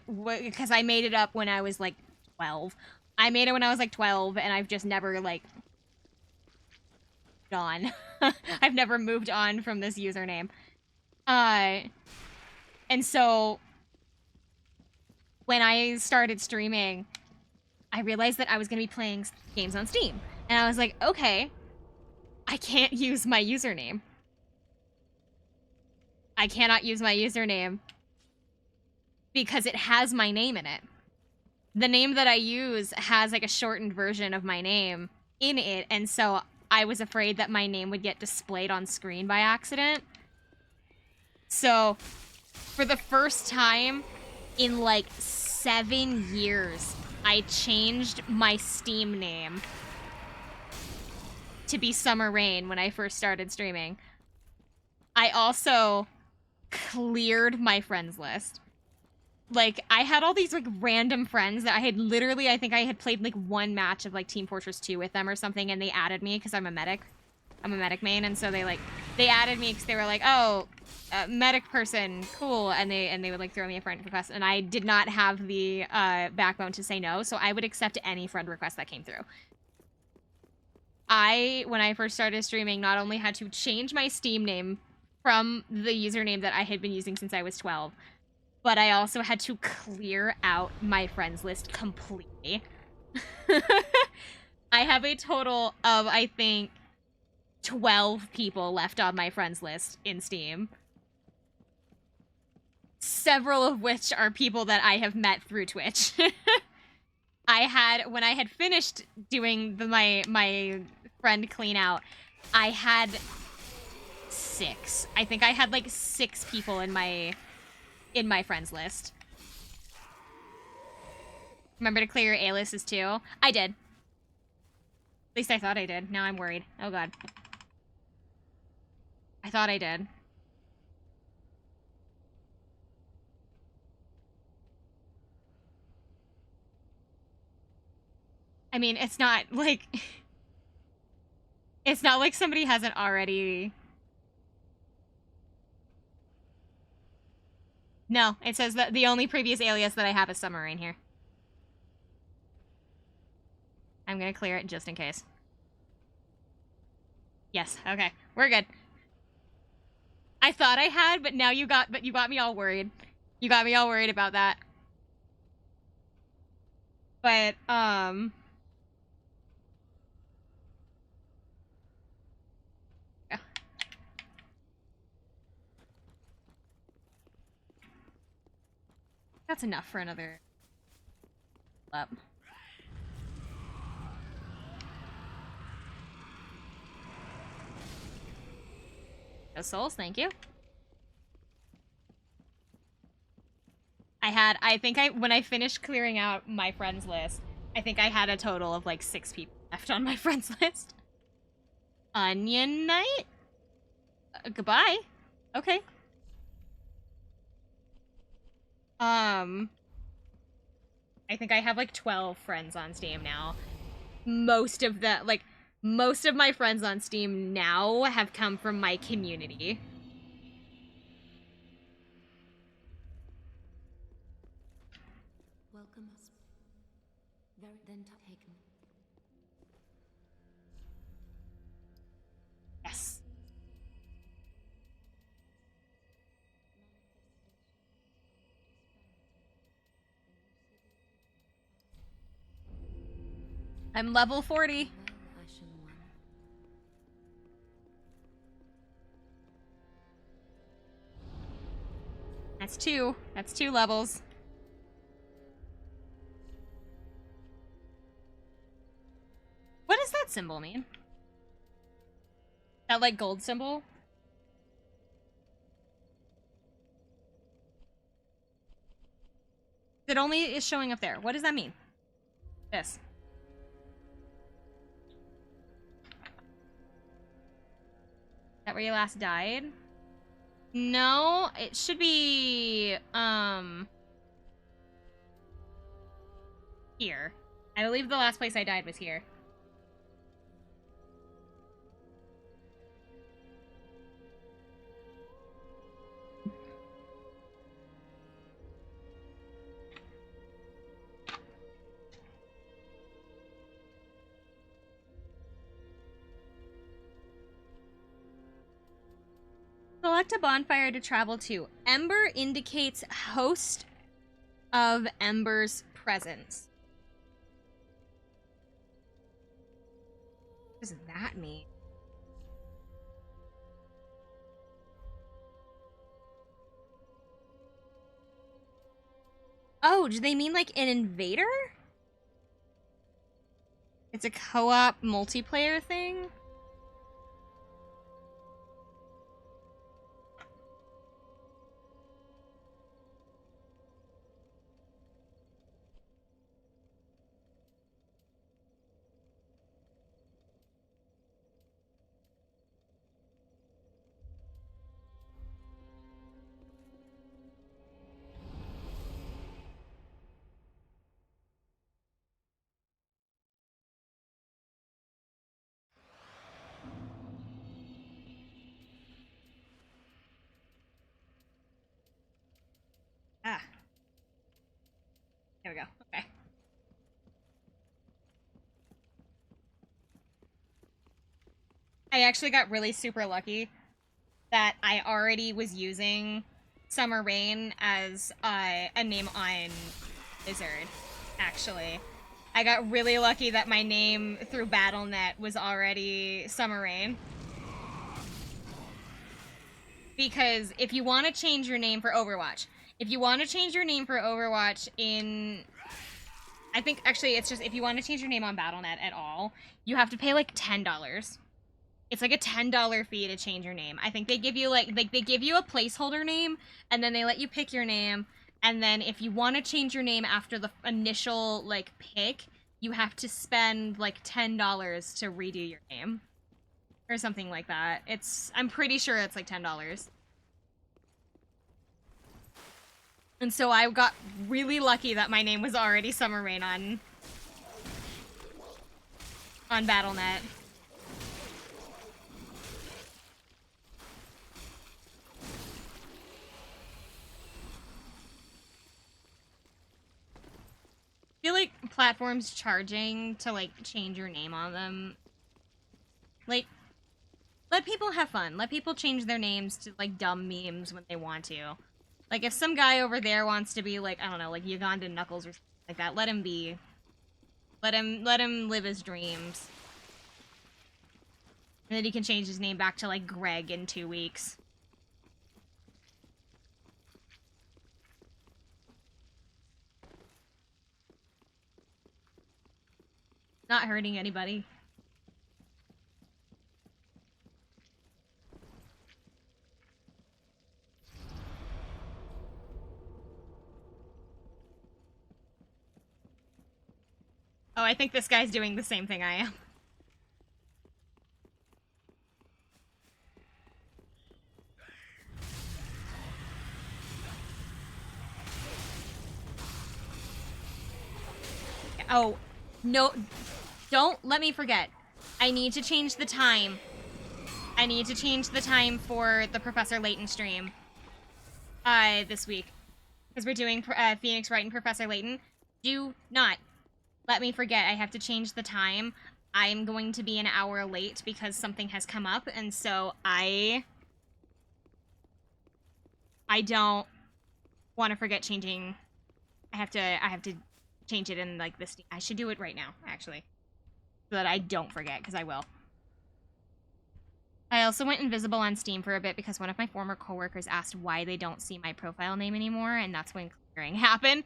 because I made it up when I was, like, 12. I made it when I was, like, 12, and I've just never, like, gone. I've never moved on from this username. And so when I started streaming, I realized that I was going to be playing games on Steam. And I was like, okay, I can't use my username. I cannot use my username because it has my name in it. The name that I use has like a shortened version of my name in it, and so I was afraid that my name would get displayed on screen by accident. So, for the first time in like 7 years, I changed my Steam name to be Summer Rain when I first started streaming. I also cleared my friends list. Like, I had all these, like, random friends that I had literally, I think I had played, like, one match of, like, Team Fortress 2 with them or something, and they added me because I'm a medic. I'm a medic main, and so they added me because they were like, oh, medic person, cool, and they would, like, throw me a friend request, and I did not have the backbone to say no, so I would accept any friend request that came through. When I first started streaming, not only had to change my Steam name from the username that I had been using since I was 12. But I also had to clear out my friends list completely. I have a total of, I think, 12 people left on my friends list in Steam. Several of which are people that I have met through Twitch. When I had finished doing my friend clean out, I had 6. I think I had like 6 people in my friends list. Remember to clear your aliases too? I did. At least I thought I did. Now I'm worried. Oh god. I thought I did. I mean, it's not like... It's not like somebody hasn't already... No, it says that the only previous alias that I have is Submarine here. I'm gonna clear it just in case. Yes, okay. We're good. I thought I had, but now you got me all worried. You got me all worried about that. But, yeah. That's enough for another up. No souls, thank you. When I finished clearing out my friends list, I think I had a total of like 6 people left on my friends list. Onion Knight? Goodbye. Okay. I think I have like 12 friends on Steam now. Most of my friends on Steam now have come from my community. Welcome us. Very then taken. Yes. I'm level 40. Well, Ashen One. That's 2. That's 2 levels. What does that symbol mean? That, like, gold symbol? It only is showing up there. What does that mean? This. Is that where you last died? No, it should be, here. I believe the last place I died was here. Select a bonfire to travel to. Ember indicates host of Ember's presence. What does that mean? Oh, do they mean like an invader? It's a co-op multiplayer thing? Ah. There we go. Okay. I actually got really super lucky that I already was using Summer Rain as a name on Blizzard, actually. I got really lucky that my name through Battle.net was already Summer Rain. Because if you want to change your name for Overwatch, in... I think, actually, it's just if you want to change your name on Battle.net at all, you have to pay, like, $10. It's like a $10 fee to change your name. I think they give you, like, they give you a placeholder name, and then they let you pick your name, and then if you want to change your name after the initial, like, pick, you have to spend, like, $10 to redo your name. Or something like that. I'm pretty sure it's, like, $10. And so I got really lucky that my name was already Summer Rain on Battle.net. I feel like platforms charging to, like, change your name on them, like, let people have fun. Let people change their names to, like, dumb memes when they want to. Like, if some guy over there wants to be, like, I don't know, like, Ugandan Knuckles or something like that, let him be. Let him live his dreams. And then he can change his name back to, like, Greg in 2 weeks. Not hurting anybody. Oh, I think this guy's doing the same thing I am. Oh, no, don't let me forget. I need to change the time. I need to change the time for the Professor Layton stream this week. Because we're doing Phoenix Wright and Professor Layton. Do not let me forget. I have to change the time. I'm going to be an hour late because something has come up, and so I don't want to forget changing. I have to change it in, like, this. I should do it right now, actually, so that I don't forget, because I will. I also went invisible on Steam for a bit because one of my former coworkers asked why they don't see my profile name anymore, and that's when clearing happened.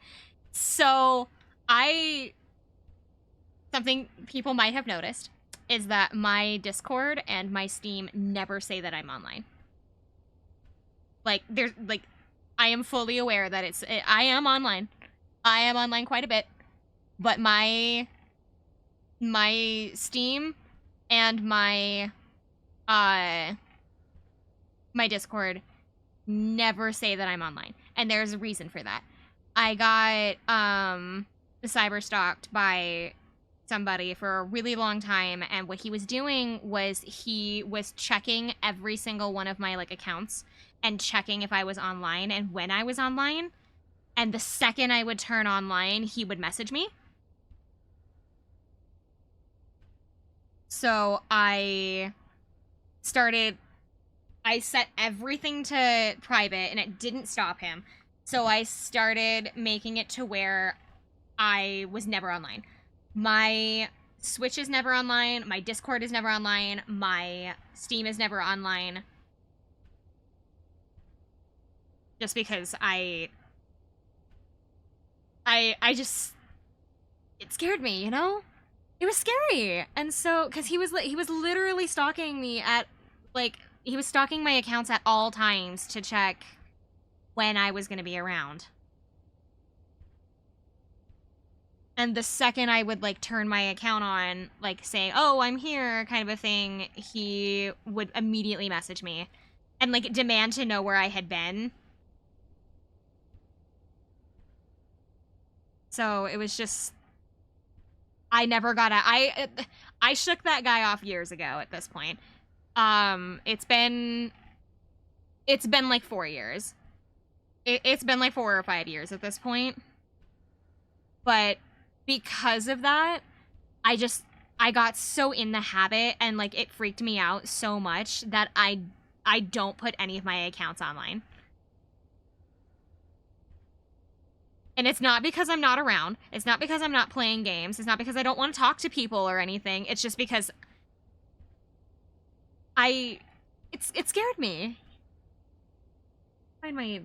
So, something people might have noticed is that my Discord and my Steam never say that I'm online. Like, I am fully aware that I am online. I am online quite a bit, but my Steam and my Discord never say that I'm online, and there's a reason for that. I got cyber stalked by somebody for a really long time, and what he was doing was he was checking every single one of my, like, accounts and checking if I was online and when I was online, and the second I would turn online, he would message me. So I set everything to private, and it didn't stop him. So I started making it to where I was never online. My Switch is never online, my Discord is never online, my Steam is never online. Just because I just, it scared me, you know? It was scary. And so, because he was literally stalking me at, like, he was stalking my accounts at all times to check when I was going to be around. And the second I would, like, turn my account on, like, say, oh, I'm here, kind of a thing, he would immediately message me and, like, demand to know where I had been. So it was just, I never got I shook that guy off years ago at this point. It's been like 4 years. It's been like 4 or 5 years at this point. But because of that, I got so in the habit, and, like, it freaked me out so much that I I don't put any of my accounts online. And it's not because I'm not around. It's not because I'm not playing games. It's not because I don't want to talk to people or anything. It's just because it scared me. Find my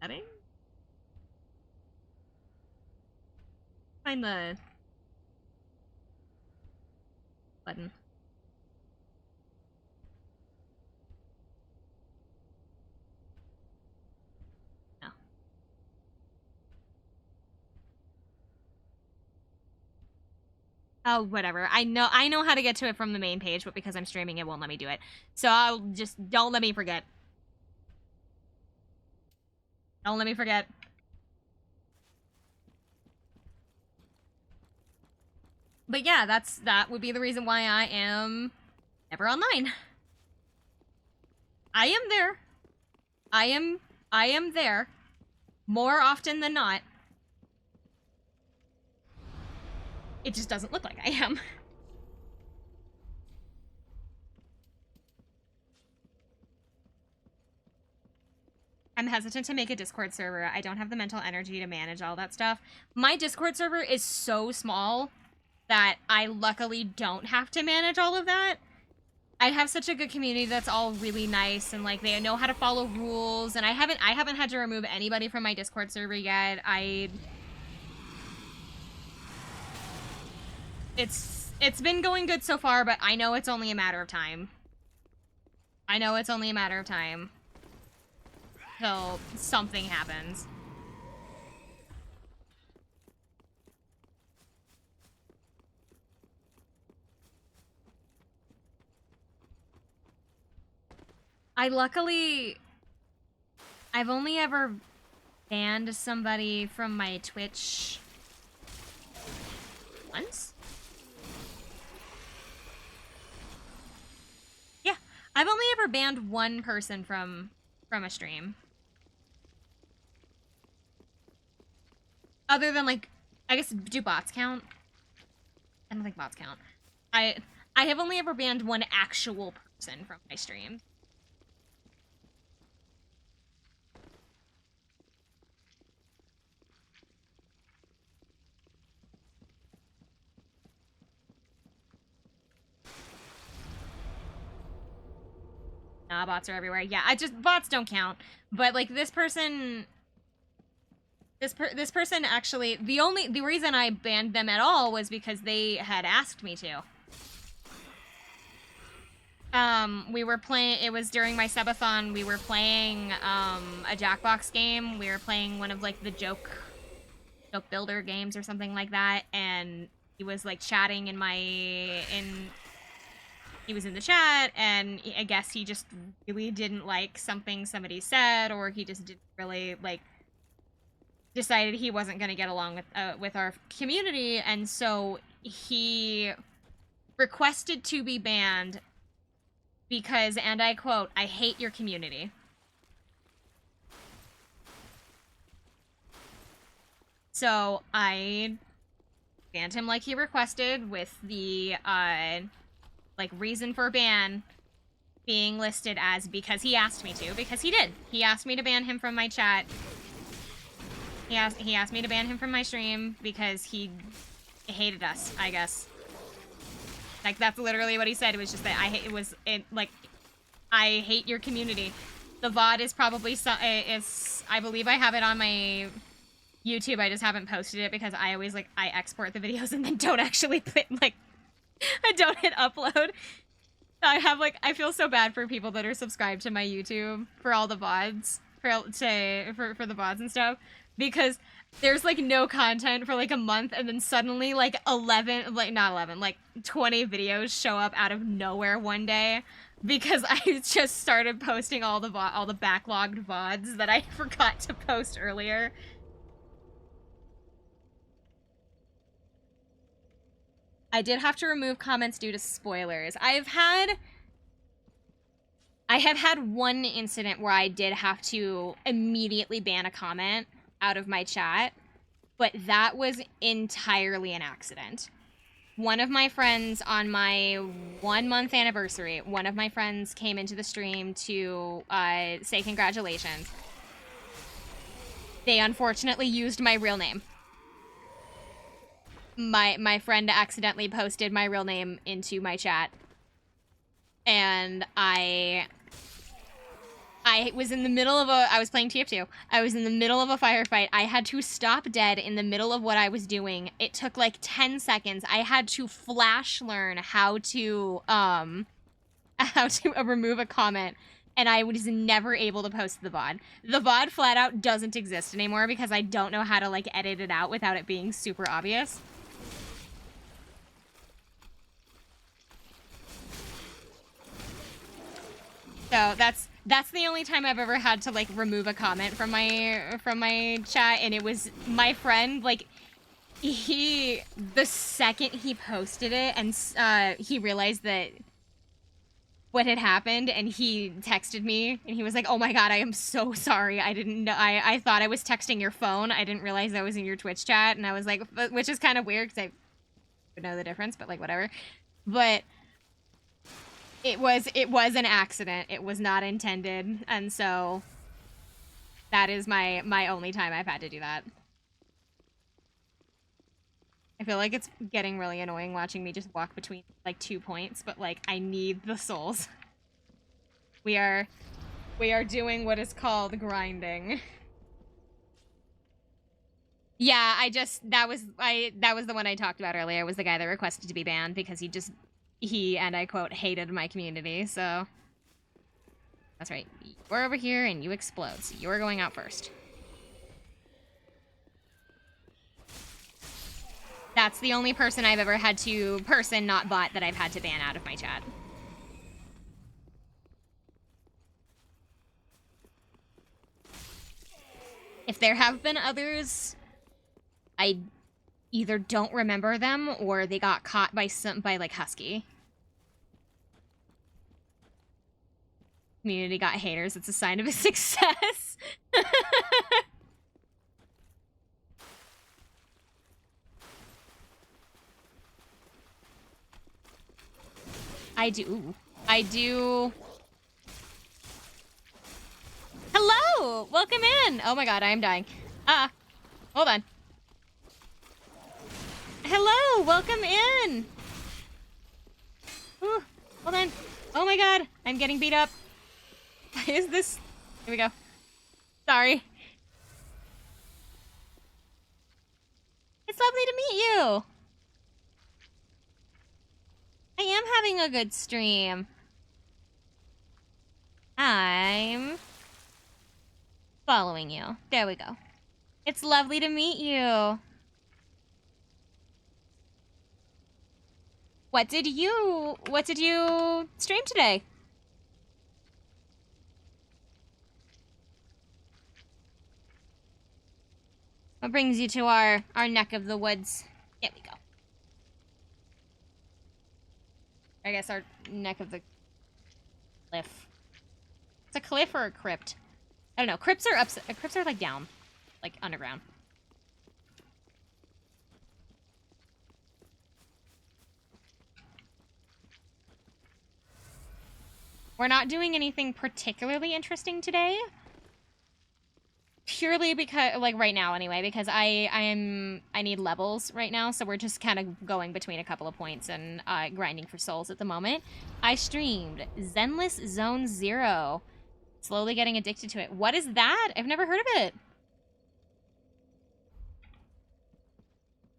setting? Find the button. No. Oh, whatever. I know how to get to it from the main page, but because I'm streaming, it won't let me do it. So I'll just, don't let me forget. Don't let me forget. But yeah, that would be the reason why I am never online. I am there. I am there more often than not. It just doesn't look like I am. I'm hesitant to make a Discord server. I don't have the mental energy to manage all that stuff. My Discord server is so small that I luckily don't have to manage all of that. I have such a good community that's all really nice, and like they know how to follow rules, and I haven't had to remove anybody from my Discord server yet. It's been going good so far, but I know it's only a matter of time. I know it's only a matter of time till something happens. I've only ever banned somebody from my Twitch once? Yeah, I've only ever banned one person from a stream. Other than, like, I guess, do bots count? I don't think bots count. I have only ever banned one actual person from my stream. Nah, bots are everywhere. Yeah, bots don't count. But, like, this person actually, the reason I banned them at all was because they had asked me to. We were playing, it was during my subathon, we were playing, a Jackbox game. We were playing one of, like, the joke builder games or something like that, and he was, like, chatting he was in the chat, and I guess he just really didn't like something somebody said, or he just didn't really, like, decided he wasn't going to get along with our community, and so he requested to be banned because, and I quote, "I hate your community." So I banned him like he requested, with the like reason for ban being listed as because he asked me to, because he did. He asked me to ban him from my chat. He asked me to ban him from my stream because he hated us, I guess. Like, that's literally what he said. It was just that I hate your community. The VOD is probably I believe I have it on my YouTube. I just haven't posted it because I always, like, I export the videos and then don't actually put, like, I don't hit upload. I feel so bad for people that are subscribed to my YouTube for all the VODs, for the VODs and stuff, because there's, like, no content for, like, a month, and then suddenly, like, 20 videos show up out of nowhere one day, because I just started posting all the backlogged VODs that I forgot to post earlier. I did have to remove comments due to spoilers. I have had one incident where I did have to immediately ban a comment out of my chat, but that was entirely an accident. one of my friends on my 1 month anniversary, one of my friends came into the stream to say congratulations. They unfortunately used my real name. My friend accidentally posted my real name into my chat. And I was in the middle of I was playing TF2. I was in the middle of a firefight. I had to stop dead in the middle of what I was doing. It took like 10 seconds. I had to flash learn how to remove a comment, and I was never able to post the VOD. The VOD flat out doesn't exist anymore because I don't know how to like edit it out without it being super obvious. So that's the only time I've ever had to like remove a comment from my chat, and it was my friend. Like, the second he posted it and he realized that what had happened, and he texted me and he was like, "Oh my god, I am so sorry. I didn't know. I thought I was texting your phone. I didn't realize I was in your Twitch chat." And I was like, which is kind of weird because I would know the difference, but like whatever. But it was an accident. It was not intended, and so that is my only time I've had to do that. I feel like it's getting really annoying watching me just walk between like 2 points, but like I need the souls. We are doing what is called grinding. Yeah, that was the one I talked about earlier. Was the guy that requested to be banned because he, and I quote, hated my community, so... That's right. You're over here and you explode, so you're going out first. That's the only person I've ever had to... Person, not bot, that I've had to ban out of my chat. If there have been others, I either don't remember them or they got caught by like Husky. Community got haters. It's a sign of a success. I do. Hello! Welcome in! Oh my god, I am dying. Hold on. Hello! Welcome in! Ooh, hold on. Oh my god, I'm getting beat up. Is this... Here we go. Sorry. It's lovely to meet you! I am having a good stream. I'm following you. There we go. It's lovely to meet you. What did you stream today? What brings you to our neck of the woods? There we go. I guess our neck of the cliff. It's a cliff or a crypt? I don't know. Crypts are like down, like underground. We're not doing anything particularly interesting today. Purely because, like, right now anyway, because I need levels right now, so we're just kind of going between a couple of points and grinding for souls at the moment. I streamed Zenless Zone Zero. Slowly getting addicted to it. What is that? I've never heard of it.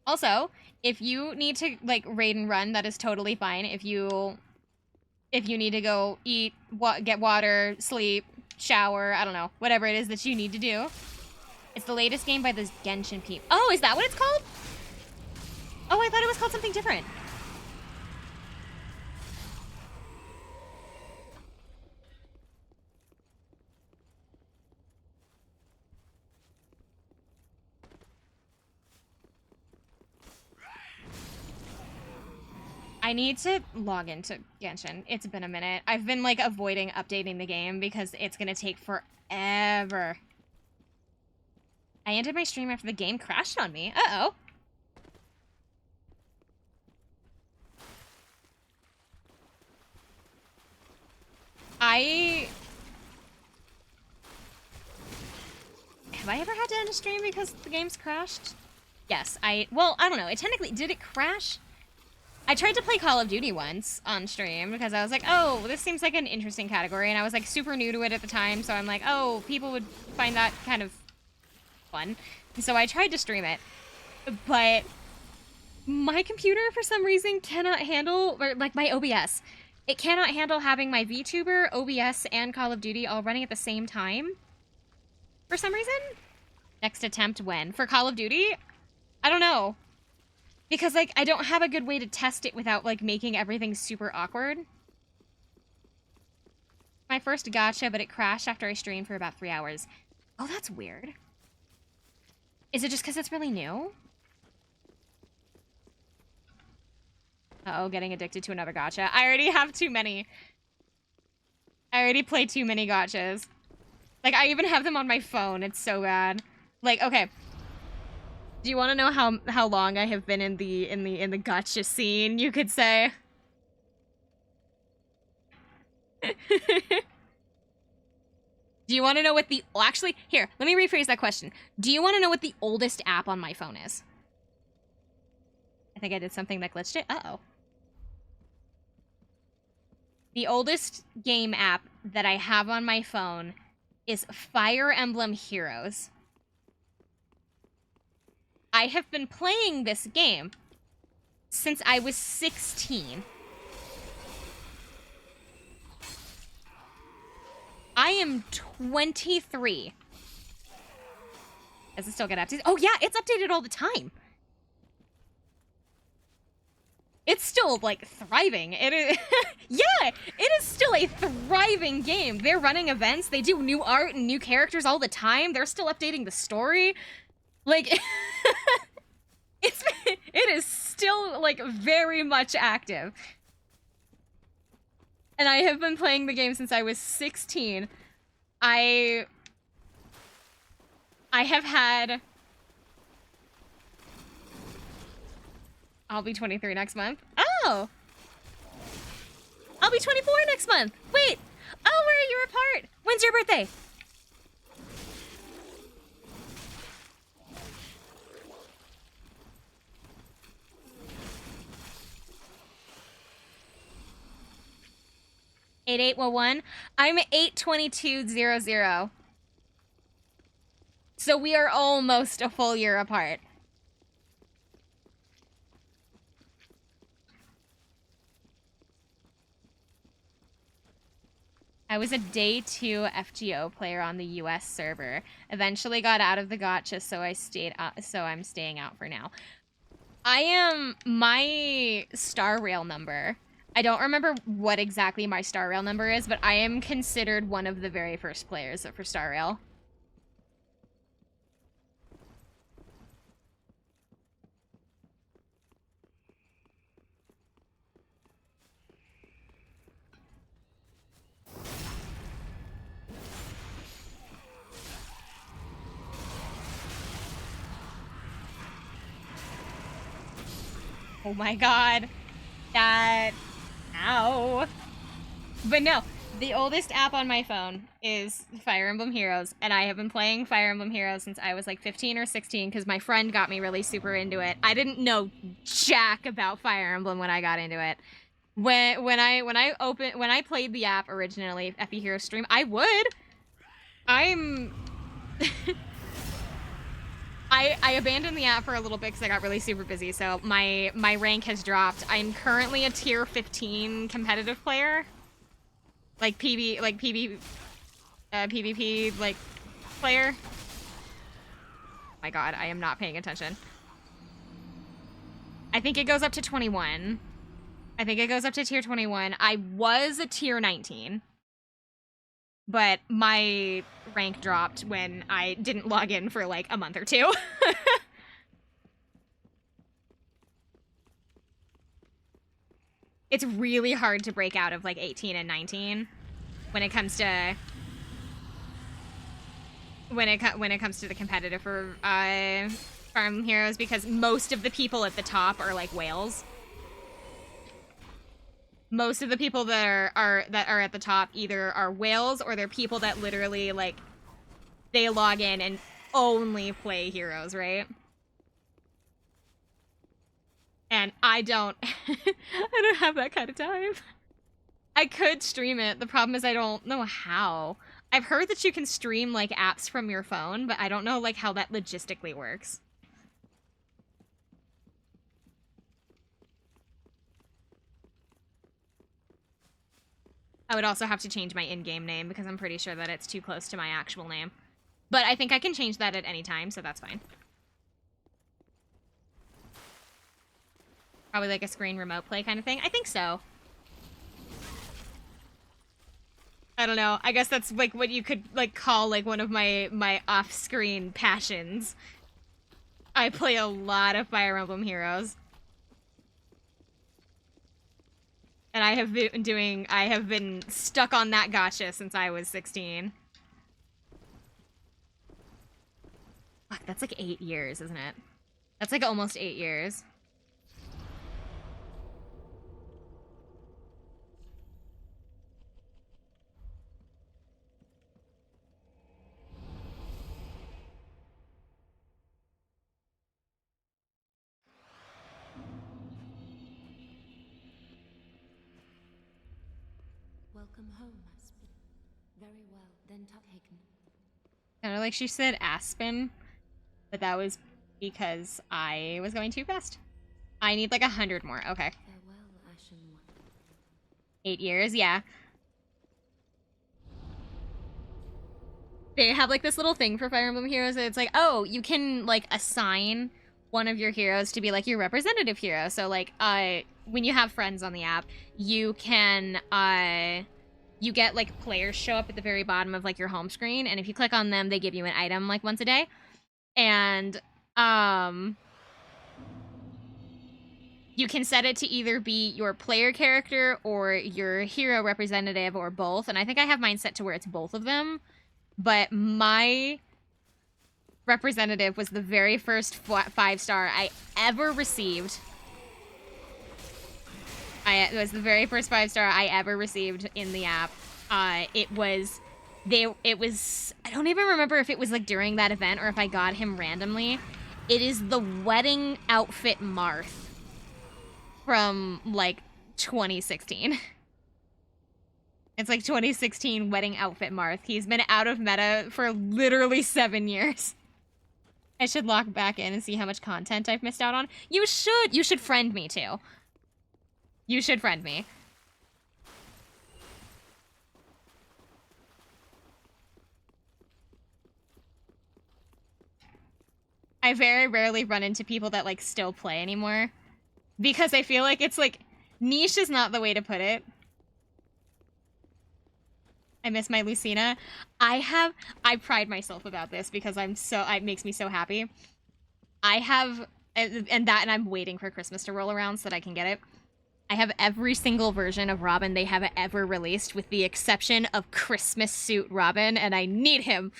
Also, if you need to, like, raid and run, that is totally fine. If you need to go eat, get water, sleep, shower, I don't know, whatever it is that you need to do. It's the latest game by the Genshin people. Oh, is that what it's called? Oh, I thought it was called something different. I need to log into Genshin. It's been a minute. I've been, like, avoiding updating the game because it's gonna take forever. I ended my stream after the game crashed on me. Uh-oh. Have I ever had to end a stream because the game's crashed? Yes, well, I don't know. It technically, did it crash? I tried to play Call of Duty once on stream because I was like, oh, this seems like an interesting category. And I was like super new to it at the time. So I'm like, oh, people would find that kind of fun. And so I tried to stream it. But my computer, for some reason, cannot handle, or like my OBS. It cannot handle having my VTuber, OBS, and Call of Duty all running at the same time. For some reason? Next attempt when? For Call of Duty? I don't know. Because, like, I don't have a good way to test it without, like, making everything super awkward. My first gacha, but it crashed after I streamed for about 3 hours. Oh, that's weird. Is it just because it's really new? Uh-oh, getting addicted to another gacha. I already have too many. I already play too many gachas. Like, I even have them on my phone. It's so bad. Like, okay. Do you want to know how long I have been in the gacha scene, you could say? Do you want to know what the... Well, actually, here, let me rephrase that question. Do you want to know what the oldest app on my phone is? I think I did something that glitched it. Uh-oh. The oldest game app that I have on my phone is Fire Emblem Heroes. I have been playing this game since I was 16. I am 23. Does it still get updated? Oh yeah, it's updated all the time. It's still, like, thriving. It is, yeah, it is still a thriving game. They're running events. They do new art and new characters all the time. They're still updating the story. Like, it is still, like, very much active. And I have been playing the game since I was 16. I have had... I'll be 23 next month. Oh! I'll be 24 next month. Wait! Oh, we're a year apart. When's your birthday? (8811) I'm 8/22/00. So we are almost a full year apart. I was a day 2 FGO player on the US server. Eventually got out of the gacha, so I'm staying out for now. I am my star rail number. I don't remember what exactly my star rail number is, but I am considered one of the very first players for star rail. Oh my god. That... Ow. But no, the oldest app on my phone is Fire Emblem Heroes, and I have been playing Fire Emblem Heroes since I was like 15 or 16 because my friend got me really super into it. I didn't know jack about Fire Emblem when I got into it. When I played the app originally, Epi Hero Stream, I would. I abandoned the app for a little bit because I got really super busy, so my rank has dropped. I'm currently a tier 15 competitive player. Like PvP, like, player. Oh my god, I am not paying attention. I think it goes up to 21. I think it goes up to tier 21. I was a tier 19. But my rank dropped when I didn't log in for like a month or two. It's really hard to break out of like 18 and 19 when it comes to when it comes to the competitive for Farm Heroes, because most of the people at the top are like whales. most of the people that are at the top either are whales or they're people that literally like they log in and only play heroes, right? And I don't I don't have that kind of time. I could stream it. The problem is I don't know how. I've heard that you can stream like apps from your phone, but I don't know like how that logistically works. I would also have to change my in-game name because I'm pretty sure that it's too close to my actual name. But I think I can change that at any time, so that's fine. Probably like a screen remote play kind of thing. I think so. I don't know. I guess that's like what you could like call like one of my off-screen passions. I play a lot of Fire Emblem Heroes. And I have been stuck on that gacha since I was 16. Fuck, that's like 8 years, isn't it? That's like almost 8 years. Welcome home, Aspen. Very well, then Taken. Kind of like she said Aspen, but that was because I was going too fast. I need like 100 more. Okay. Farewell, Ashen One. 8 years, yeah. They have like this little thing for Fire Emblem Heroes that it's like, oh, you can like assign one of your heroes to be like your representative hero. So like when you have friends on the app, you can you get like players show up at the very bottom of like your home screen, and if you click on them, they give you an item like once a day. And you can set it to either be your player character or your hero representative or both. And I think I have mine set to where it's both of them. But my representative was the very first 5-star I ever received. It was the very first 5-star I ever received in the app. It was I don't even remember if it was like during that event or if I got him randomly. It is the wedding outfit Marth from like 2016. It's like 2016 wedding outfit Marth. He's been out of meta for literally 7 years. I should log back in and see how much content I've missed out on. You should! You should friend me too. You should friend me. I very rarely run into people that like still play anymore. Because I feel like it's like, niche is not the way to put it. I miss my Lucina. I pride myself about this because it makes me so happy. I have, and I'm waiting for Christmas to roll around so that I can get it. I have every single version of Robin they have ever released with the exception of Christmas Suit Robin, and I need him.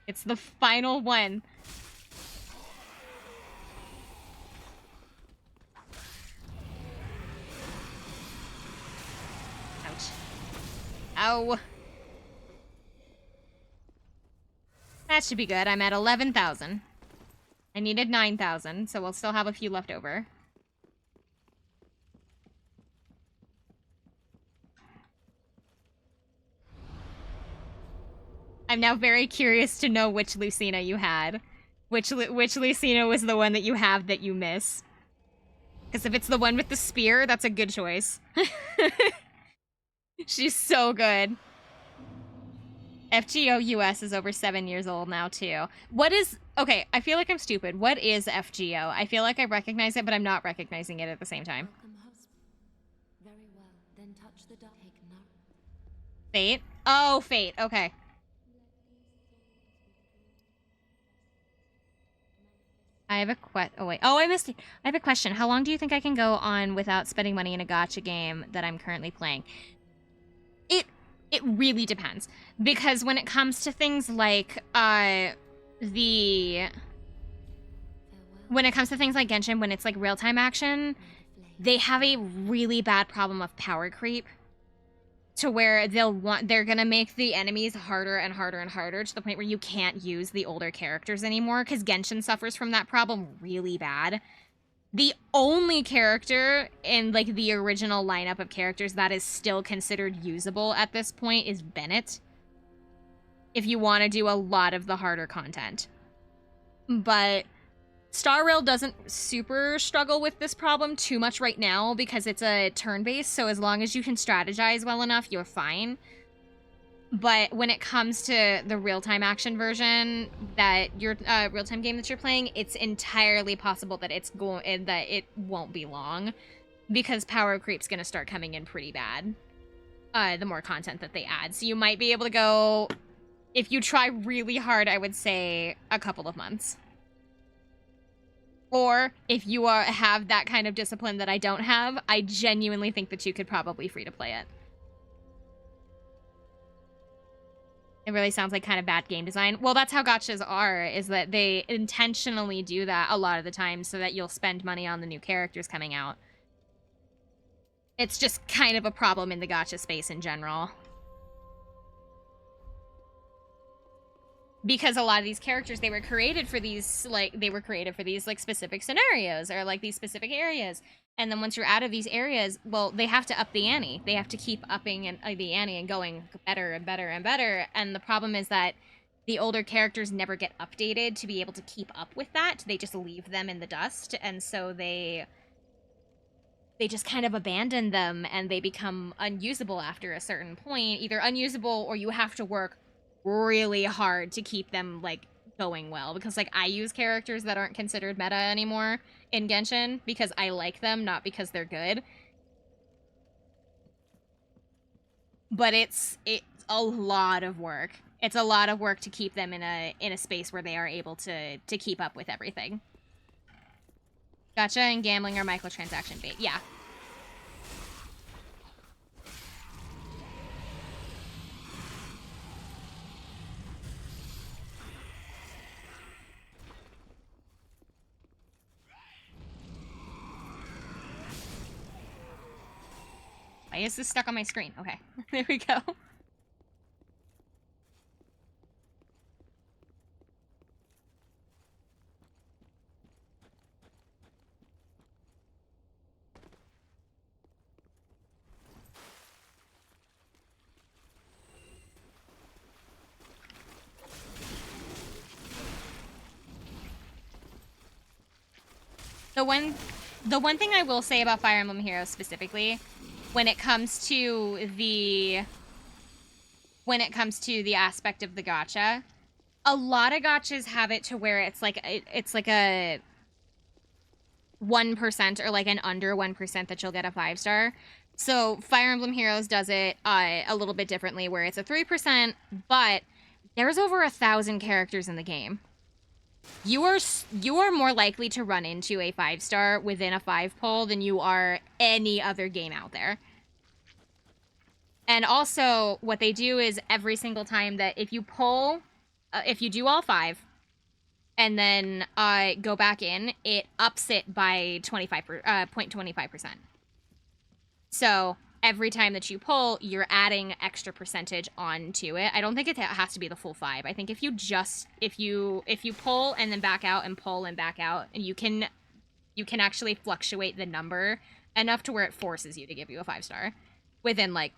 It's the final one. Ouch. Ow. That should be good. I'm at 11,000. I needed 9,000, so we'll still have a few left over. I'm now very curious to know which Lucina you had. Which Lucina was the one that you have that you miss. Because if it's the one with the spear, that's a good choice. She's so good. FGO US is over 7 years old now, too. What is... Okay, I feel like I'm stupid. What is FGO? I feel like I recognize it, but I'm not recognizing it at the same time. Welcome, husband. Very well, then touch the Taken now. Fate? Oh, Fate. Okay. I have a oh wait. Oh, I missed it. I have a question. How long do you think I can go on without spending money in a gacha game that I'm currently playing? It really depends. Because when it comes to things like when it comes to things like Genshin, when it's like real-time action, they have a really bad problem of power creep. To where they're gonna make the enemies harder and harder and harder to the point where you can't use the older characters anymore, because Genshin suffers from that problem really bad. The only character in like the original lineup of characters that is still considered usable at this point is Bennett, if you want to do a lot of the harder content. But Star Rail doesn't super struggle with this problem too much right now because it's a turn-based, so as long as you can strategize well enough, you're fine. But when it comes to the real-time action version, that your real-time game that you're playing, it's entirely possible that that it won't be long, because power creep's gonna start coming in pretty bad. The more content that they add, so you might be able to go, if you try really hard, I would say a couple of months. Or if you have that kind of discipline that I don't have, I genuinely think that you could probably free to play it. It really sounds like kind of bad game design. Well, that's how gachas are, is that they intentionally do that a lot of the time so that you'll spend money on the new characters coming out. It's just kind of a problem in the gacha space in general. Because a lot of these characters, they were created for these specific scenarios or like these specific areas. And then once you're out of these areas, well, they have to up the ante. They have to keep upping the ante and going better and better and better. And the problem is that the older characters never get updated to be able to keep up with that. They just leave them in the dust. And so they just kind of abandon them and they become unusable after a certain point. Either unusable or you have to work really hard to keep them like going well, because like I use characters that aren't considered meta anymore in Genshin because I like them, not because they're good. But it's a lot of work. It's a lot of work to keep them in a space where they are able to keep up with everything. Gacha and gambling are microtransaction bait. Yeah. Why is this stuck on my screen? Okay, there we go. The one thing I will say about Fire Emblem Heroes specifically, when it comes to the aspect of the gacha, a lot of gachas have it to where it's like a 1% or like an under 1% that you'll get a 5-star. So Fire Emblem Heroes does it a little bit differently, where it's a 3%, but there's over 1,000 characters in the game. You are more likely to run into a 5-star within a 5 pull than you are any other game out there. And also, what they do is every single time that if you pull, if you do all 5, and then go back in, it ups it by 0.25%. So every time that you pull, you're adding extra percentage onto it. I don't think it has to be the full 5. I think if you pull and then back out and pull and back out, and you can actually fluctuate the number enough to where it forces you to give you a 5-star within like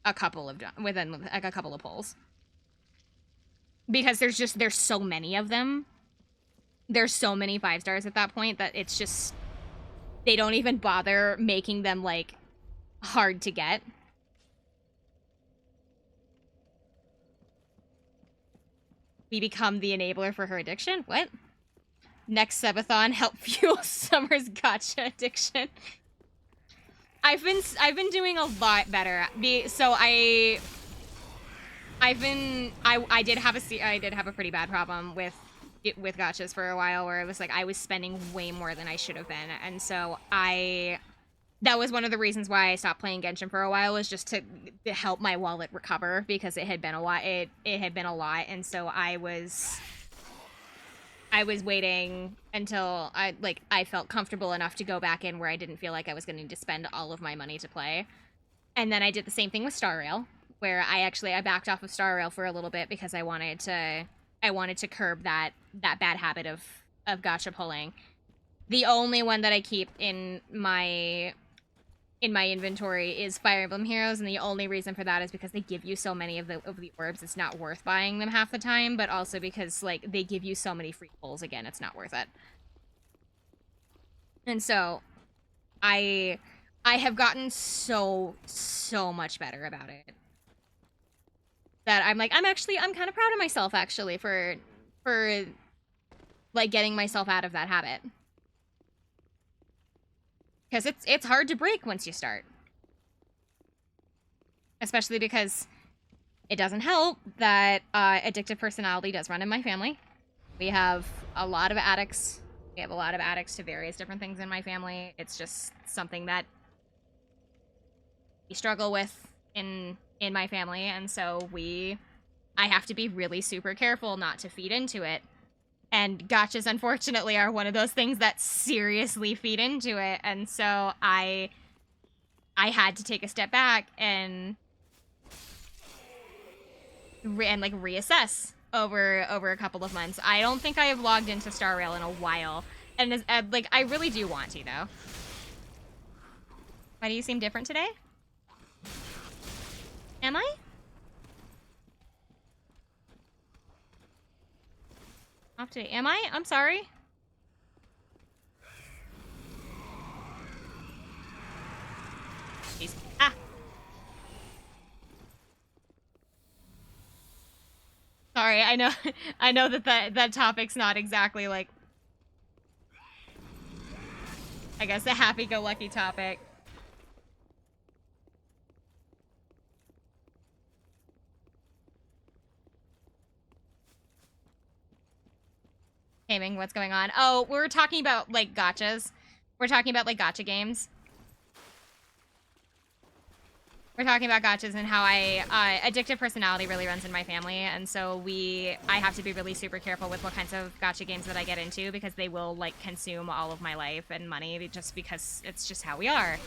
a couple of pulls. Because there's so many of them. There's so many 5-stars at that point that it's just, they don't even bother making them like hard to get. We become the enabler for her addiction? What? Next Sebathon, help fuel Summer's gacha addiction. I've been doing a lot better. So I did have a pretty bad problem with with gachas for a while where it was like I was spending way more than I should have been, and so that was one of the reasons why I stopped playing Genshin for a while, was just to help my wallet recover, because it had been a lot. It had been a lot, and so I was waiting until I felt comfortable enough to go back in where I didn't feel like I was going to need to spend all of my money to play. And then I did the same thing with Star Rail, where I backed off of Star Rail for a little bit because I wanted to curb that bad habit of gacha pulling. The only one that I keep in my inventory is Fire Emblem Heroes, and the only reason for that is because they give you so many of the orbs, it's not worth buying them half the time, but also because, like, they give you so many free pulls, again, it's not worth it. And so, I have gotten so much better about it. That I'm kind of proud of myself, actually, for, like, getting myself out of that habit. Because it's hard to break once you start. Especially because it doesn't help that addictive personality does run in my family. We have a lot of addicts. We have a lot of addicts to various different things in my family. It's just something that we struggle with in my family, and so I have to be really super careful not to feed into it. And gachas, unfortunately, are one of those things that seriously feed into it. And so I had to take a step back and reassess over a couple of months. I don't think I have logged into Star Rail in a while. And I really do want to, though. Why do you seem different today? Am I? Off today. Am I? I'm sorry. Jeez. Ah. Sorry, I know I know that topic's not exactly like, I guess, a happy-go-lucky topic. Gaming, what's going on? Oh, we're talking about, like, gachas. We're talking about, like, gacha games. We're talking about gachas and how addictive personality really runs in my family, and so I have to be really super careful with what kinds of gacha games that I get into, because they will, like, consume all of my life and money, just because it's just how we are.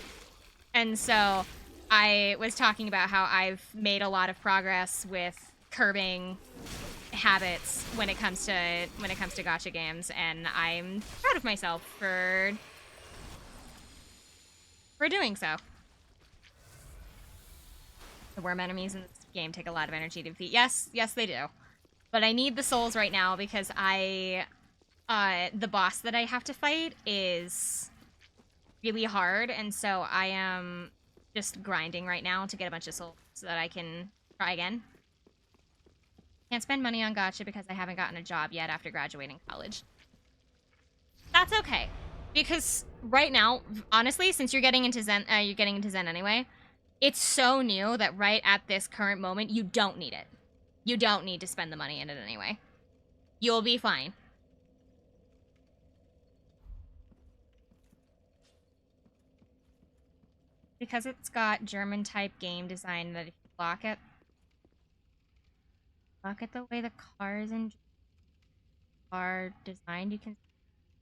And so I was talking about how I've made a lot of progress with curbing habits when it comes to gacha games, and I'm proud of myself for doing so. The worm enemies in this game take a lot of energy to defeat. Yes, they do. But I need the souls right now because the boss that I have to fight is really hard, and so I am just grinding right now to get a bunch of souls so that I can try again. Can't spend money on gacha because I haven't gotten a job yet after graduating college. That's okay, because right now, honestly, since you're getting into Zen anyway, it's so new that right at this current moment, you don't need it. You don't need to spend the money in it anyway. You'll be fine. Because it's got German type game design that if you look at the way the cars are designed, you can see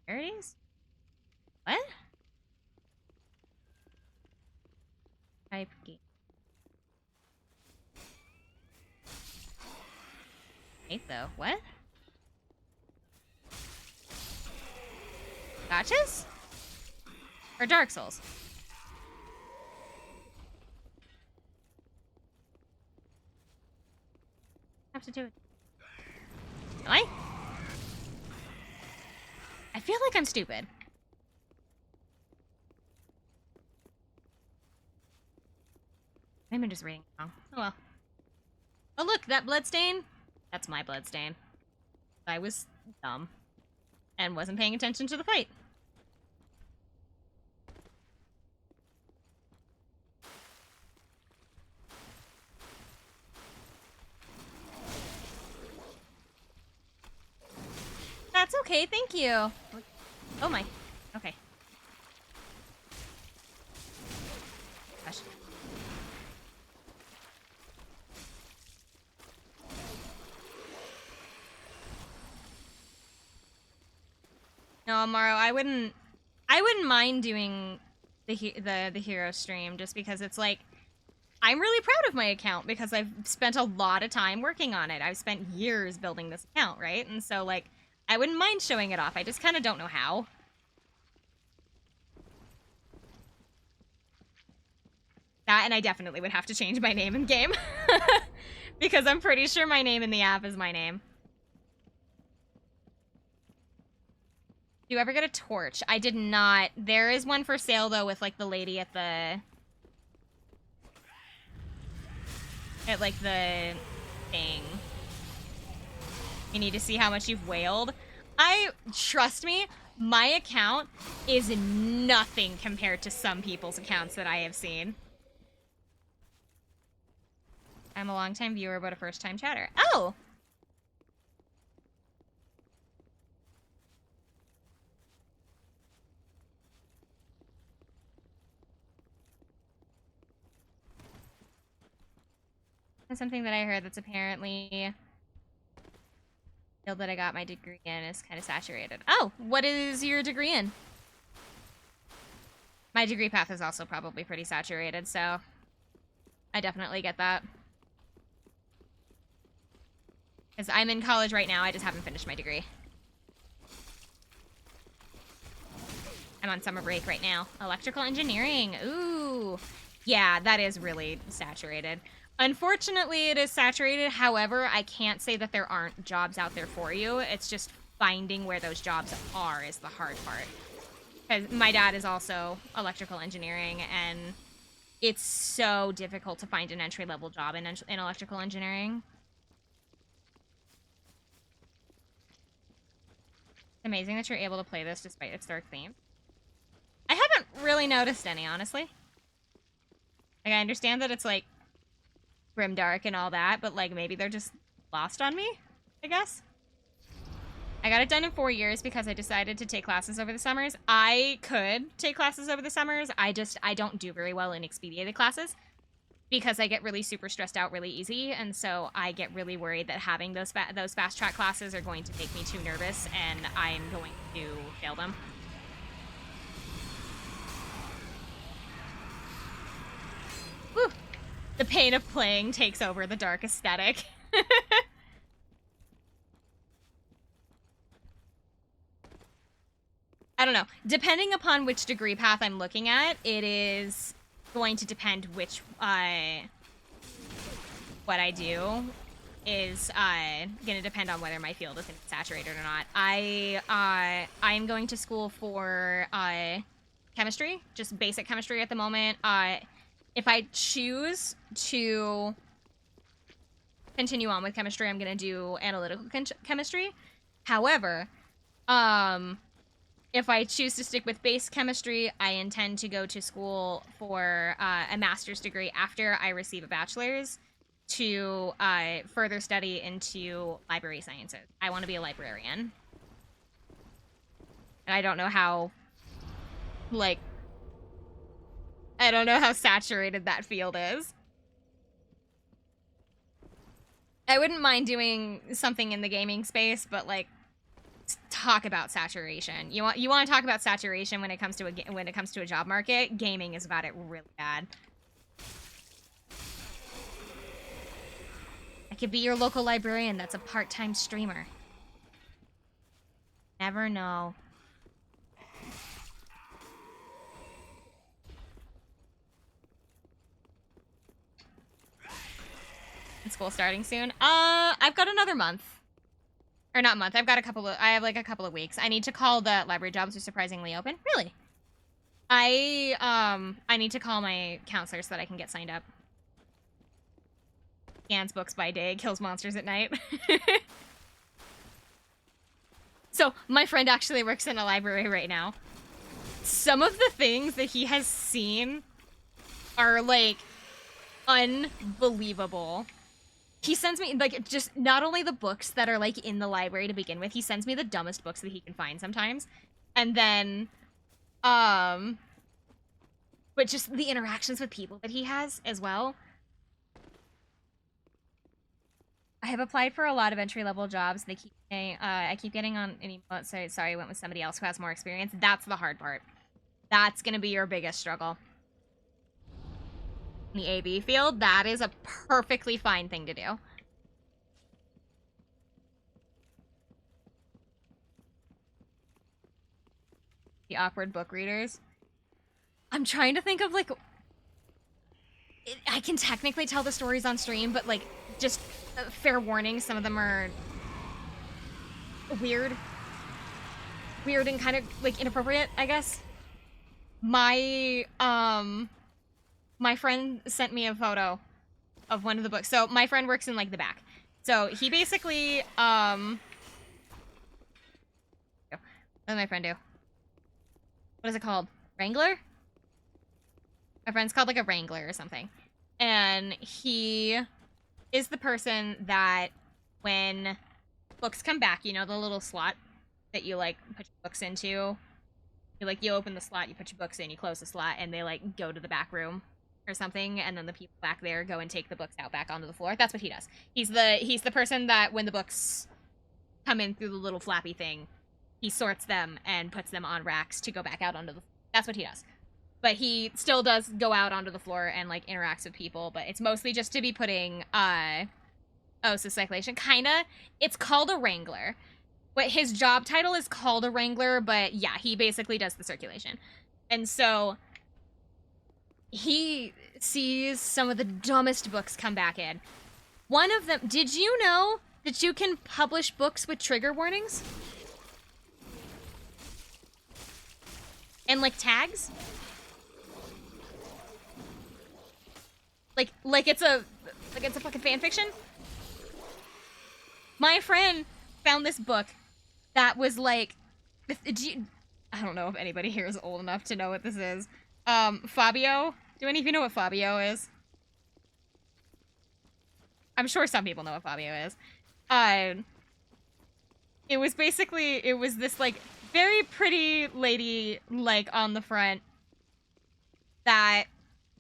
similarities? What? Type game. Wait, though. What? Gotchas? Or Dark Souls? Have to do it. Am I? I feel like I'm stupid. Maybe I'm just reading wrong. Oh well. Oh look, that bloodstain? That's my bloodstain. I was dumb. And wasn't paying attention to the fight. Okay, thank you. Oh my. Okay. Gosh. No, Amaro, I wouldn't mind doing the hero stream just because it's like I'm really proud of my account because I've spent a lot of time working on it. I've spent years building this account, right? And so like I wouldn't mind showing it off. I just kind of don't know how. That, and I definitely would have to change my name in game because I'm pretty sure my name in the app is my name. Do you ever get a torch? I did not. There is one for sale, though, with, like, the lady at the... like, the thing. You need to see how much you've whaled. Trust me, my account is nothing compared to some people's accounts that I have seen. I'm a long-time viewer, but a first-time chatter. Oh! That's something that I heard that's apparently field that I got my degree in is kind of saturated. Oh, what is your degree in? My degree path is also probably pretty saturated, so I definitely get that. Because I'm in college right now, I just haven't finished my degree. I'm on summer break right now. Electrical engineering, ooh. Yeah, that is really saturated. Unfortunately, it is saturated. However, I can't say that there aren't jobs out there for you. It's just finding where those jobs are is the hard part. Because my dad is also electrical engineering, and it's so difficult to find an entry-level job in electrical engineering. It's amazing that you're able to play this despite its dark theme. I haven't really noticed any, honestly. Like, I understand that it's, like, grimdark and all that, but, like, maybe they're just lost on me, I guess. I got it done in 4 years because I decided to take classes over the summers. I could take classes over the summers. I don't do very well in expedited classes because I get really super stressed out really easy, and so I get really worried that having those fast track classes are going to make me too nervous, and I'm going to fail them. Whew. The pain of playing takes over the dark aesthetic. I don't know. Depending upon which degree path I'm looking at, it is going to depend which, what I do is, gonna depend on whether my field is gonna be saturated or not. I'm going to school for, chemistry, just basic chemistry at the moment. If I choose to continue on with chemistry, I'm gonna do analytical chemistry. However, if I choose to stick with base chemistry, I intend to go to school for a master's degree after I receive a bachelor's to further study into library sciences. I want to be a librarian. And I don't know how, like, I don't know how saturated that field is. I wouldn't mind doing something in the gaming space, but, like, talk about saturation. You want to talk about saturation when it comes to a job market? Gaming is about it really bad. I could be your local librarian that's a part-time streamer. Never know. Is school starting soon? I've got another month. Or not month. I have like a couple of weeks. I need to call the library jobs are surprisingly open. Really? I need to call my counselor so that I can get signed up. Scans books by day, kills monsters at night. So, my friend actually works in a library right now. Some of the things that he has seen are, like, unbelievable. he sends me, like, just not only the books that are, like, in the library to begin with, he sends me the dumbest books that he can find sometimes. And then, but just the interactions with people that he has as well. I have applied for a lot of entry-level jobs. They keep saying, I keep getting on any, sorry, I went with somebody else who has more experience. That's the hard part. That's gonna be your biggest struggle. In the AV field, that is a perfectly fine thing to do. The awkward book readers. I'm trying to think of, like... I can technically tell the stories on stream, but, like, just fair warning, some of them are... weird. Weird and kind of, like, inappropriate, I guess. My friend sent me a photo of one of the books. So, my friend works in, like, the back. So, he basically, what does my friend do? What is it called? Wrangler? My friend's called, like, a Wrangler or something. And he is the person that when books come back, you know, the little slot that you, like, put your books into. You open the slot, you put your books in, you close the slot, and they, like, go to the back room or something, and then the people back there go and take the books out back onto the floor. That's what he does. He's the person that when the books come in through the little flappy thing, he sorts them and puts them on racks to go back out onto the floor. That's what he does. But he still does go out onto the floor and, like, interacts with people, but it's mostly just to be putting, so circulation. Kinda. It's called a Wrangler. But his job title is called a Wrangler, but yeah, he basically does the circulation. And so he sees some of the dumbest books come back in. One of them, did you know that you can publish books with trigger warnings? And, like, tags? Like it's a fucking fan fiction? My friend found this book that was like, I don't know if anybody here is old enough to know what this is. Fabio. Do any of you know what Fabio is? I'm sure some people know what Fabio is. It was this, like, very pretty lady, like, on the front that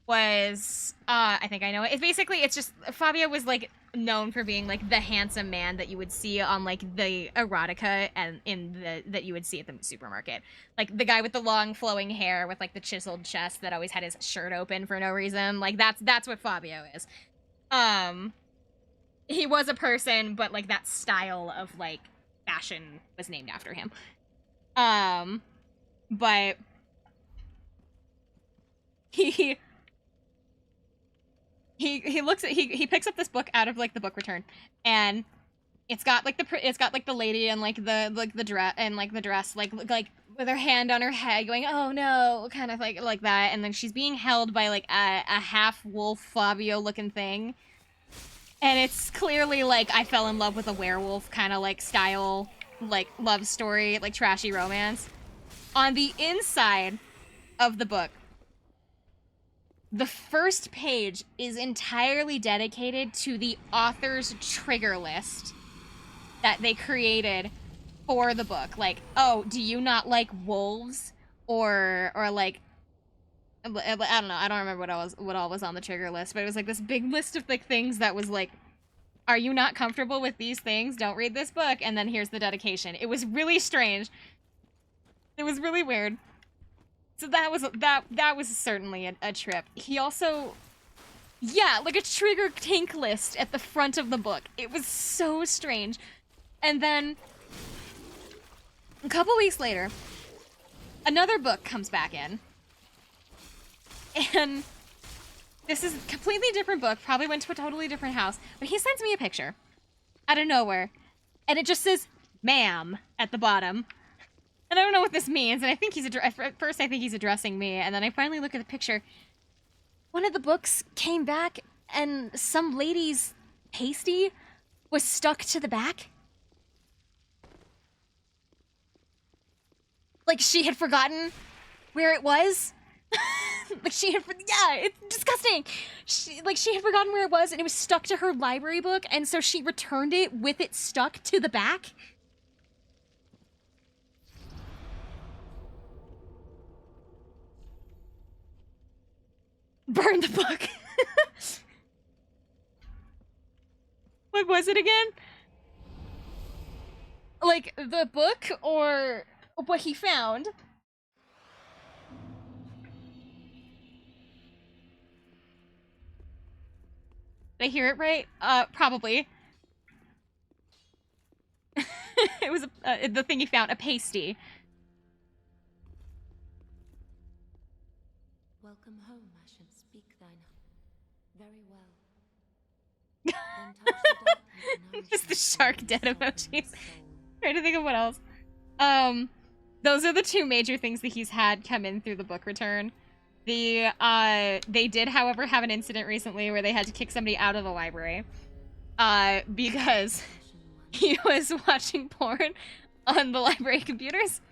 was, I think I know it. It's just, Fabio was, like, known for being, like, the handsome man that you would see on, like, the erotica and that you would see at the supermarket. Like, the guy with the long flowing hair with, like, the chiseled chest that always had his shirt open for no reason. Like, that's what Fabio is. He was a person, but, like, that style of, like, fashion was named after him. But he looks at he picks up this book out of, like, the book return, and it's got like the lady and, like, the dress and, like, the dress like with her hand on her head going, oh no, kind of like that, and then she's being held by, like, a half wolf Fabio looking thing, and it's clearly like I fell in love with a werewolf kind of, like, style, like, love story, like, trashy romance. On the inside of the book, the first page is entirely dedicated to the author's trigger list that they created for the book. Like, oh, do you not like wolves? Or like, I don't know, I don't remember what all was on the trigger list, but it was, like, this big list of, like, things that was, like, are you not comfortable with these things? Don't read this book. And then here's the dedication. It was really strange. It was really weird. So that was certainly a trip. He also, yeah, like a trigger tank list at the front of the book. It was so strange. And then a couple weeks later, another book comes back in. And this is a completely different book, probably went to a totally different house, but he sends me a picture out of nowhere, and it just says, ma'am, at the bottom. And I don't know what this means, and I think at first I think he's addressing me, and then I finally look at the picture. One of the books came back, and some lady's pasty was stuck to the back. Like, she had forgotten where it was. Like she had, yeah, it's disgusting. She had forgotten where it was, and it was stuck to her library book, and so she returned it with it stuck to the back. Burn the book. What was it again? Like, the book or what he found? Did I hear it right? Probably. It was the thing he found, a pasty. Welcome home, Ashen. Speak thine. Very well. Then touch the darkness and nourish Just the my shark soul dead with emojis. soul. Trying to think of what else. Those are the two major things that he's had come in through the book return. They did, however, have an incident recently where they had to kick somebody out of the library. Because Ashen one. he was watching porn on the library computers.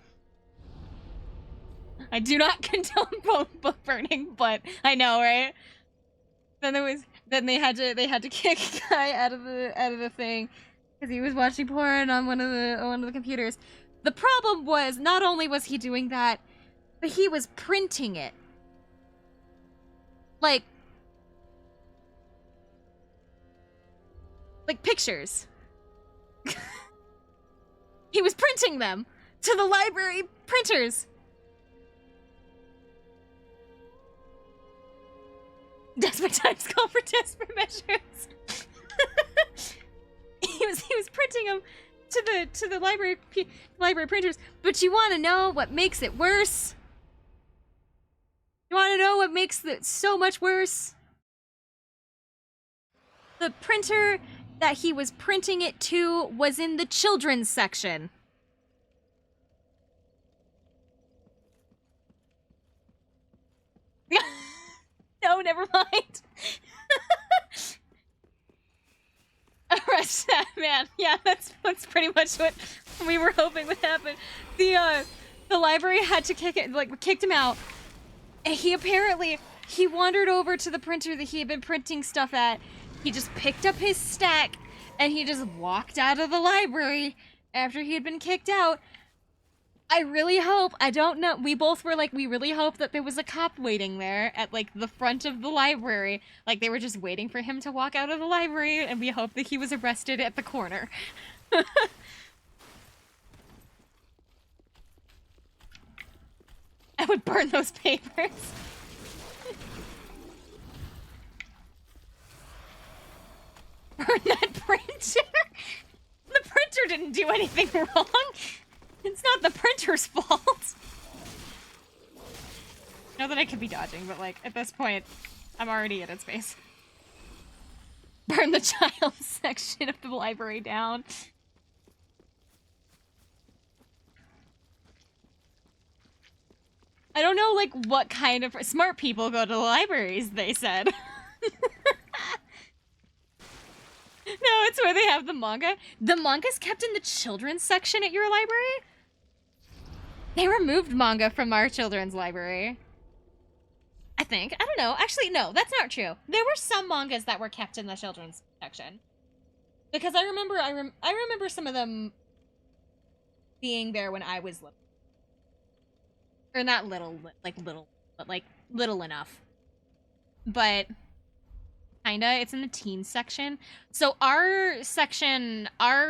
I do not condone book burning, but I know, right? Then they had to kick a guy out of the thing because he was watching porn on one of the computers. The problem was not only was he doing that, but he was printing it. Like pictures. He was printing them to the library printers. Desperate times call for desperate measures. he was printing them to the library printers. But you want to know what makes it worse? You want to know what makes it so much worse? The printer that he was printing it to was in the children's section. No, never mind. Arrest that man. Yeah, that's pretty much what we were hoping would happen. The library had to kicked him out. And he wandered over to the printer that he had been printing stuff at. He just picked up his stack and he just walked out of the library after he had been kicked out. I really hope, I don't know, we both were like, we really hope that there was a cop waiting there at, like, the front of the library. Like, they were just waiting for him to walk out of the library, and we hope that he was arrested at the corner. I would burn those papers. Burn that printer? The printer didn't do anything wrong. It's not the printer's fault. Not that I could be dodging, but like, at this point, I'm already in its face. Burn the child section of the library down. I don't know, like, what kind of smart people go to the libraries, they said. No, it's where they have the manga. The manga's kept in the children's section at your library? They removed manga from our children's library. I think. I don't know. Actually, no, that's not true. There were some mangas that were kept in the children's section. Because I remember some of them being there when I was little. Or not little, but like little enough. But kinda, it's in the teen section. So our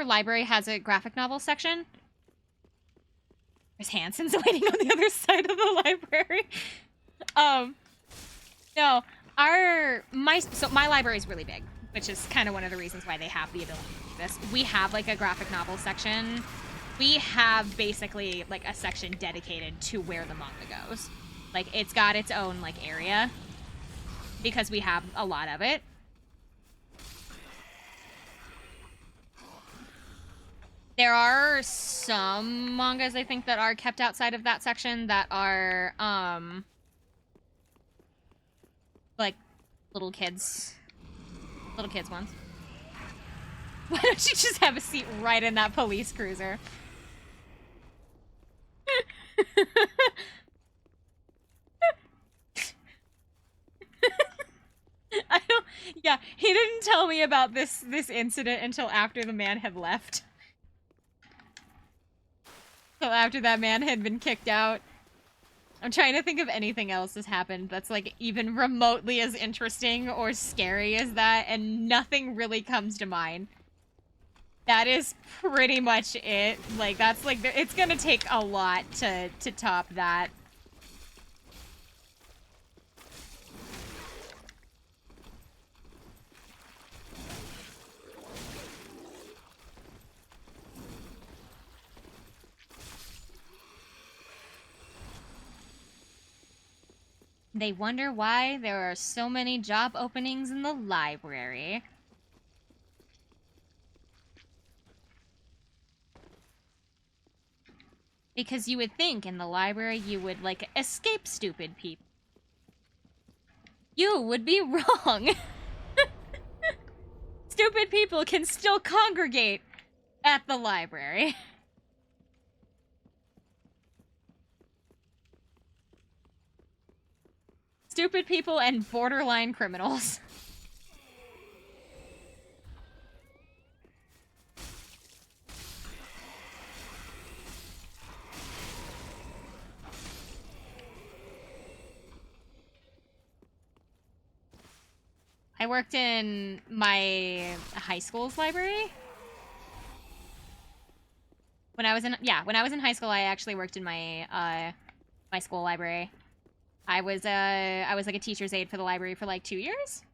library has a graphic novel section. There's Hanson's waiting on the other side of the library. No, my library is really big, which is kind of one of the reasons why they have the ability to do this. We have like a graphic novel section. We have basically like a section dedicated to where the manga goes. Like it's got its own like area because we have a lot of it. There are some mangas, I think, that are kept outside of that section that are, like, little kids ones. Why don't you just have a seat right in that police cruiser? He didn't tell me about this incident until after the man had left. So after that man had been kicked out. I'm trying to think of anything else that's happened that's like even remotely as interesting or scary as that, and nothing really comes to mind. That is pretty much it. Like, that's like, it's gonna take a lot to top that. They wonder why there are so many job openings in the library. Because you would think in the library you would, like, escape stupid people. You would be wrong. Stupid people can still congregate at the library. Stupid people and borderline criminals. I worked in my high school's library. When I was in high school, I actually worked in my my school library. I was like a teacher's aide for the library for like 2 years,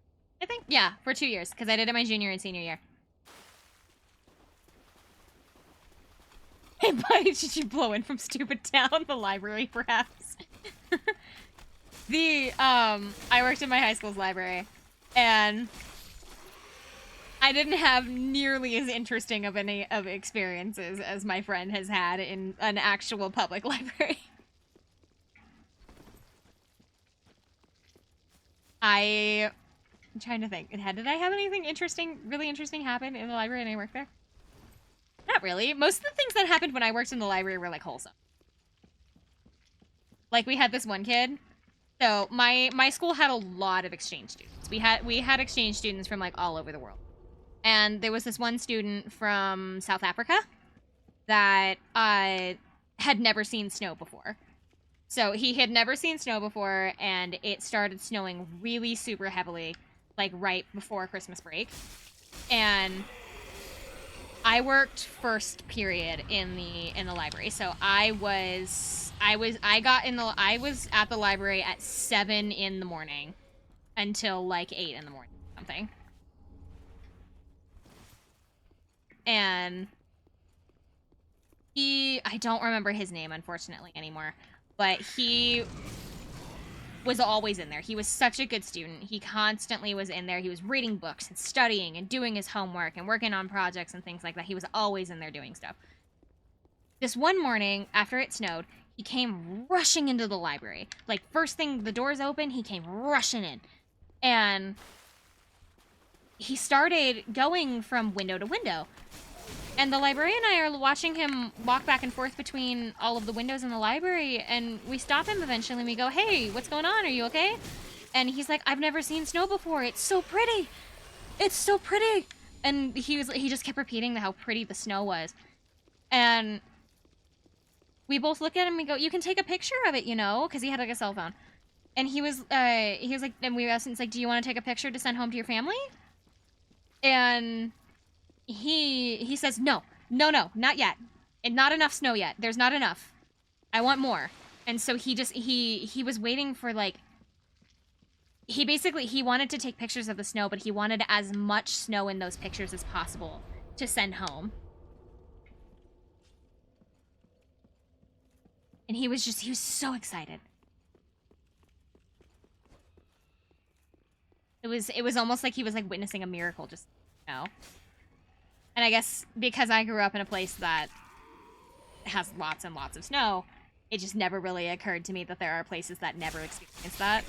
I think. Yeah, for 2 years, because I did it my junior and senior year. Hey, buddy, did you blow in from Stupid Town? The library, perhaps. I worked in my high school's library, and I didn't have nearly as interesting of any of experiences as my friend has had in an actual public library. I'm trying to think. Did I have anything really interesting happen in the library and I worked there? Not really. Most of the things that happened when I worked in the library were, like, wholesome. Like, we had this one kid. So, my school had a lot of exchange students. We had exchange students from, like, all over the world. And there was this one student from South Africa that had never seen snow before. So he had never seen snow before, and it started snowing really super heavily, like right before Christmas break. And I worked first period in the library. So I was at the library at 7 in the morning until like 8 in the morning or something. And I don't remember his name, unfortunately, anymore. But he was always in there. He was such a good student. He constantly was in there. He was reading books and studying and doing his homework and working on projects and things like that. He was always in there doing stuff. This one morning, after it snowed, he came rushing into the library. Like, first thing the doors open, he came rushing in. And he started going from window to window. And the librarian and I are watching him walk back and forth between all of the windows in the library, and we stop him eventually and we go, "Hey, what's going on? Are you okay?" And he's like, "I've never seen snow before. It's so pretty. It's so pretty." And he just kept repeating how pretty the snow was. And we both look at him and we go, "You can take a picture of it, you know," because he had like a cell phone. And he was like, and we asked him, like, "Do you want to take a picture to send home to your family?" And he says, no, not yet. And not enough snow yet. There's not enough. I want more. And so he was waiting for, like, he wanted to take pictures of the snow, but he wanted as much snow in those pictures as possible to send home. And he was so excited. It was almost like he was, like, witnessing a miracle, just, you know. And I guess because I grew up in a place that has lots and lots of snow, it just never really occurred to me that there are places that never experience that.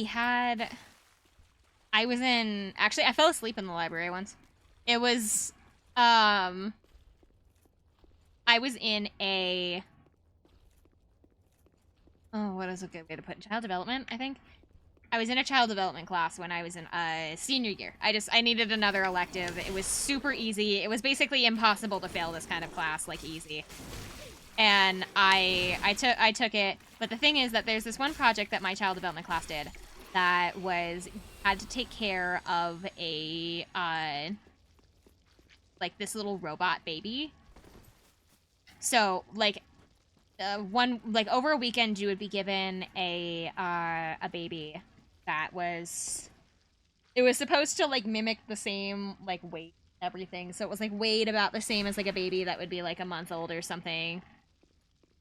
I was in, actually, I fell asleep in the library once. It was, I was in a, oh, what is a good way to put it? Child development, I think. I was in a child development class when I was in senior year. I needed another elective. It was super easy. It was basically impossible to fail this kind of class, like easy. And I took it. But the thing is that there's this one project that my child development class did that had to take care of a like this little robot baby. So like over a weekend you would be given a baby that was supposed to like mimic the same like weight, everything. So it was like weighed about the same as like a baby that would be like a month old or something.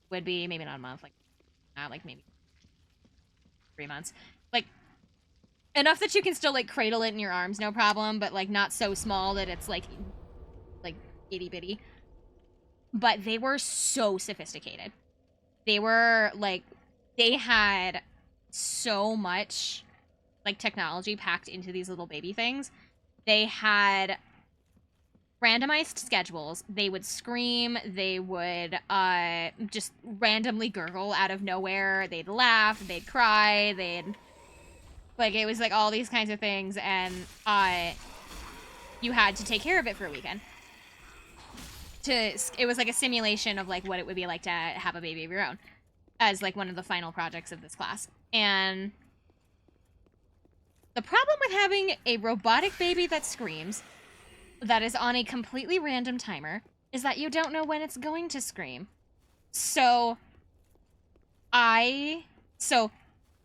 Would be maybe not a month, like not like maybe 3 months. Like enough that you can still like cradle it in your arms, no problem, but like not so small that it's like itty bitty. But they were so sophisticated. They were like, they had so much like technology packed into these little baby things. They had randomized schedules. They would scream. They would just randomly gurgle out of nowhere. They'd laugh. They'd cry. Like, it was like all these kinds of things, and you had to take care of it for a weekend. It was like a simulation of like what it would be like to have a baby of your own, as like one of the final projects of this class. And the problem with having a robotic baby that screams, that is on a completely random timer, is that you don't know when it's going to scream. So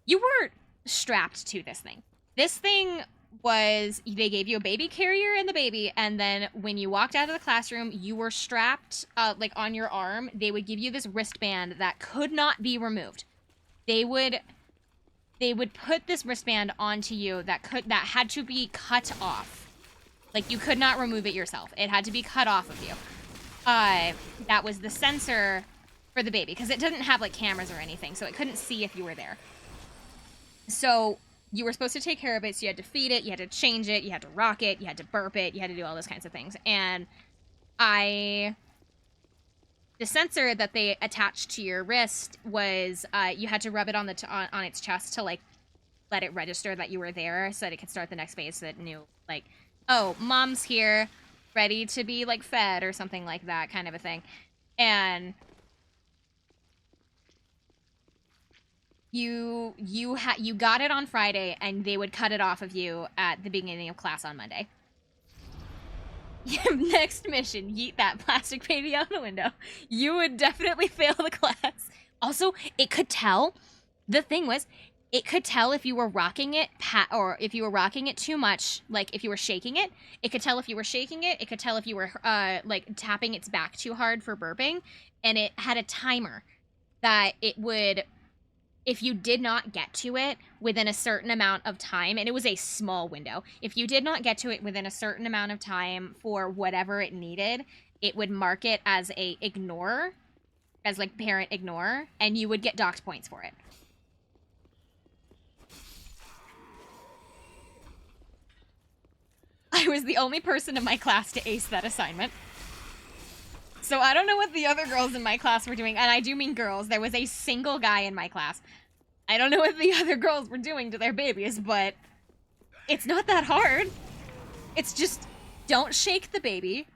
you were strapped to this thing. This thing they gave you a baby carrier and the baby, and then when you walked out of the classroom, you were strapped like on your arm. They would give you this wristband that could not be removed. They would put this wristband onto you that had to be cut off. Like, you could not remove it yourself. It had to be cut off of you. That was the sensor for the baby, because it didn't have like cameras or anything, so it couldn't see if you were there. So you were supposed to take care of it, so you had to feed it, you had to change it, you had to rock it, you had to burp it, you had to do all those kinds of things. And the sensor that they attached to your wrist was, you had to rub it on its chest to like let it register that you were there, so that it could start the next phase, so that it knew like, oh, mom's here, ready to be like fed or something like that, kind of a thing. And you got it on Friday, and they would cut it off of you at the beginning of class on Monday. Next mission, yeet that plastic baby out the window. You would definitely fail the class. Also, it could tell. The thing was, it could tell if you were rocking it, or if you were rocking it too much. Like, if you were shaking it, it could tell if you were shaking it. It could tell if you were, like, tapping its back too hard for burping. And it had a timer that it would, if you did not get to it within a certain amount of time, and it was a small window, if you did not get to it within a certain amount of time for whatever it needed, it would mark it as a ignore, as, like, parent ignore, and you would get docked points for it. I was the only person in my class to ace that assignment. So I don't know what the other girls in my class were doing, and I do mean girls. There was a single guy in my class. I don't know what the other girls were doing to their babies, but it's not that hard. It's just, don't shake the baby,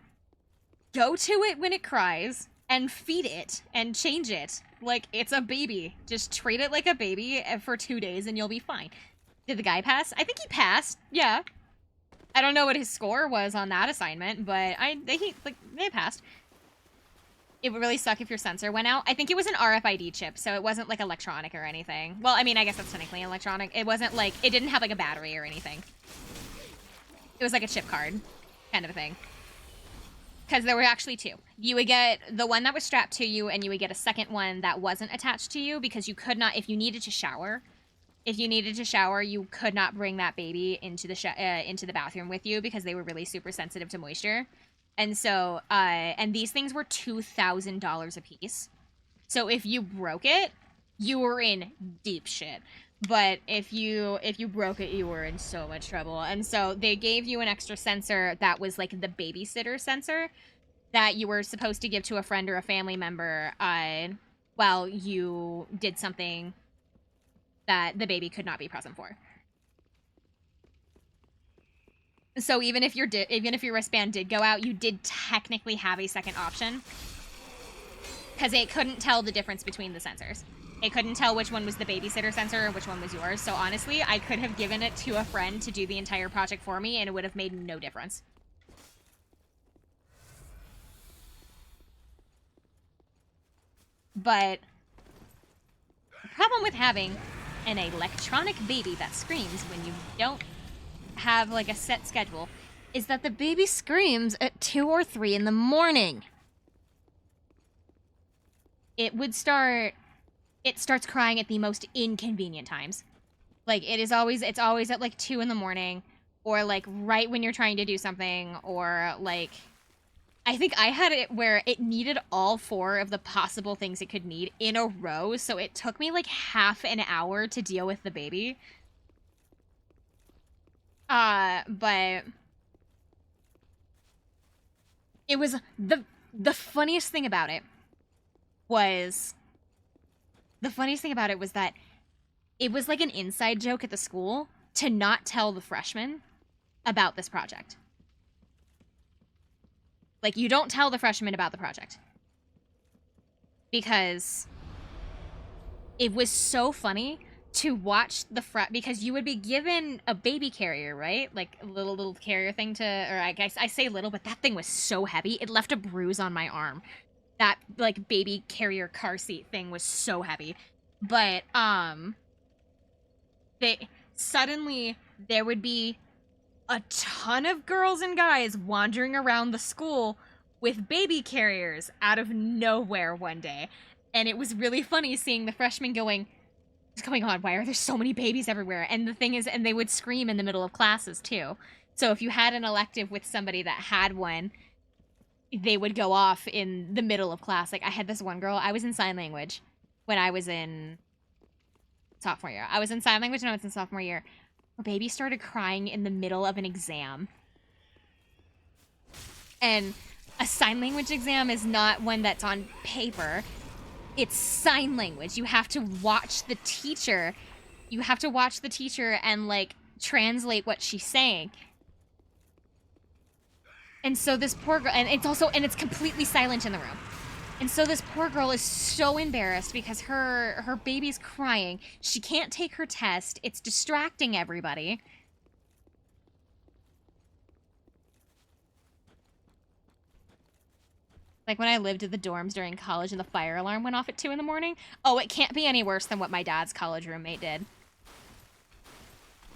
go to it when it cries, and feed it, and change it. Like, it's a baby. Just treat it like a baby for 2 days, and you'll be fine. Did the guy pass? I think he passed, yeah. I don't know what his score was on that assignment, but they passed. It would really suck if your sensor went out. I think it was an RFID chip, so it wasn't like electronic or anything. Well, I mean, I guess that's technically electronic. It wasn't like, it didn't have like a battery or anything. It was like a chip card kind of a thing. Because there were actually two. You would get the one that was strapped to you, and you would get a second one that wasn't attached to you, because you could not, if you needed to shower, you could not bring that baby into the bathroom with you, because they were really super sensitive to moisture. And so, and these things were $2,000 a piece. So if you broke it, you were in deep shit. But if you broke it, you were in so much trouble. And so they gave you an extra sensor that was like the babysitter sensor that you were supposed to give to a friend or a family member while you did something that the baby could not be present for. So even if your wristband did go out, you did technically have a second option, because it couldn't tell the difference between the sensors. It couldn't tell which one was the babysitter sensor and which one was yours. So honestly, I could have given it to a friend to do the entire project for me, and it would have made no difference. But the problem with having an electronic baby that screams when you don't have like a set schedule is that the baby screams at 2 or 3 in the morning. It starts crying at the most inconvenient times. Like it's always at like 2 in the morning, or like right when you're trying to do something, or like I think I had it where it needed all 4 of the possible things it could need in a row, so it took me like half an hour to deal with the baby. But it was the funniest thing about it was that it was like an inside joke at the school to not tell the freshmen about this project. Like, you don't tell the freshmen about the project, because it was so funny to watch because you would be given a baby carrier, right? Like a little carrier thing or I guess I say little, but that thing was so heavy. It left a bruise on my arm. That like baby carrier car seat thing was so heavy. But suddenly there would be a ton of girls and guys wandering around the school with baby carriers out of nowhere one day. And it was really funny seeing the freshmen going, "What's going on? Why are there so many babies everywhere?" And the thing is, and they would scream in the middle of classes too. So if you had an elective with somebody that had one, they would go off in the middle of class. Like I had this one girl, I was in sign language when I was in sophomore year. I was in sign language when I was in sophomore year. Her baby started crying in the middle of an exam. And a sign language exam is not one that's on paper. It's sign language. You have to watch the teacher. You have to watch the teacher and, like, translate what she's saying. And so this poor girl, and it's completely silent in the room. And so this poor girl is so embarrassed because her baby's crying. She can't take her test. It's distracting everybody. Like when I lived at the dorms during college and the fire alarm went off at 2 in the morning. Oh, it can't be any worse than what my dad's college roommate did.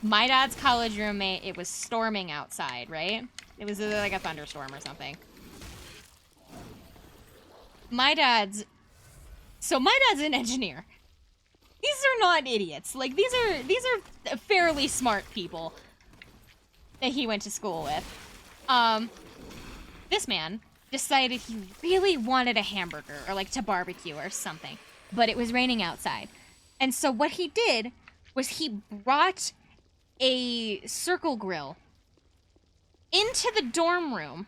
My dad's college roommate, it was storming outside, right? It was like a thunderstorm or something. My dad's an engineer. These are not idiots. Like these are fairly smart people that he went to school with. This man decided he really wanted a hamburger or like to barbecue or something, but it was raining outside. And so what he did was he brought a circle grill into the dorm room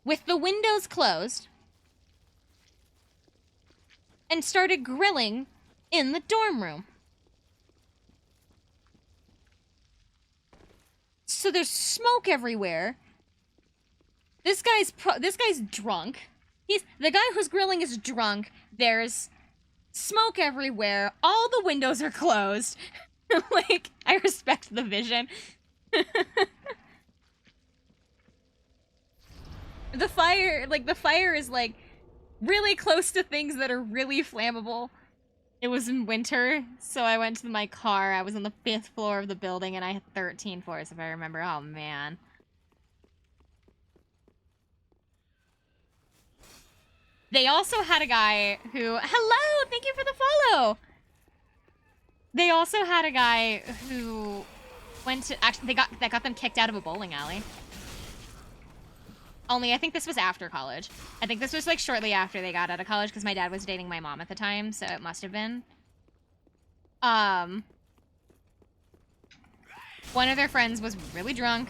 with the windows closed and started grilling in the dorm room. So there's smoke everywhere. This guy's drunk. The guy who's grilling is drunk. There's smoke everywhere. All the windows are closed. Like, I respect the vision. The fire is like really close to things that are really flammable. It was in winter, so I went to my car. I was on the 5th floor of the building, and I had 13 floors, if I remember. Oh, man. They also had a guy who... Hello! Thank you for the follow! They also had a guy who went to... Actually, that got them kicked out of a bowling alley. Only, I think this was after college. I think this was, like, shortly after they got out of college, because my dad was dating my mom at the time, so it must have been. One of their friends was really drunk,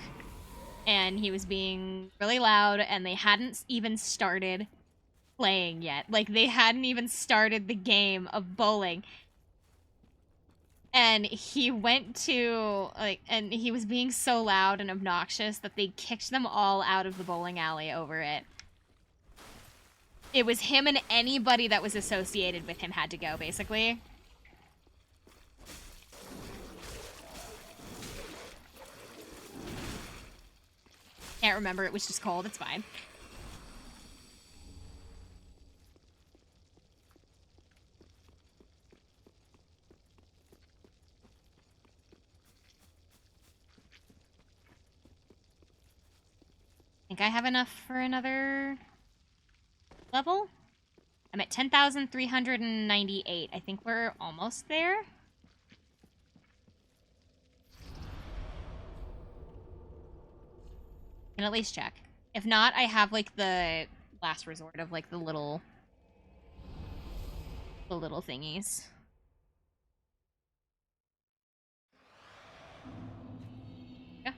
and he was being really loud, and they hadn't even started playing yet. Like, they hadn't even started the game of bowling. And he went to, like, and he was being so loud and obnoxious that they kicked them all out of the bowling alley over it. It was him, and anybody that was associated with him had to go, basically. Can't remember, it was just cold, it's fine. I think I have enough for another level. I'm at 10,398. I think we're almost there. Can at least check. If not, I have like the last resort of like the little thingies. Yeah.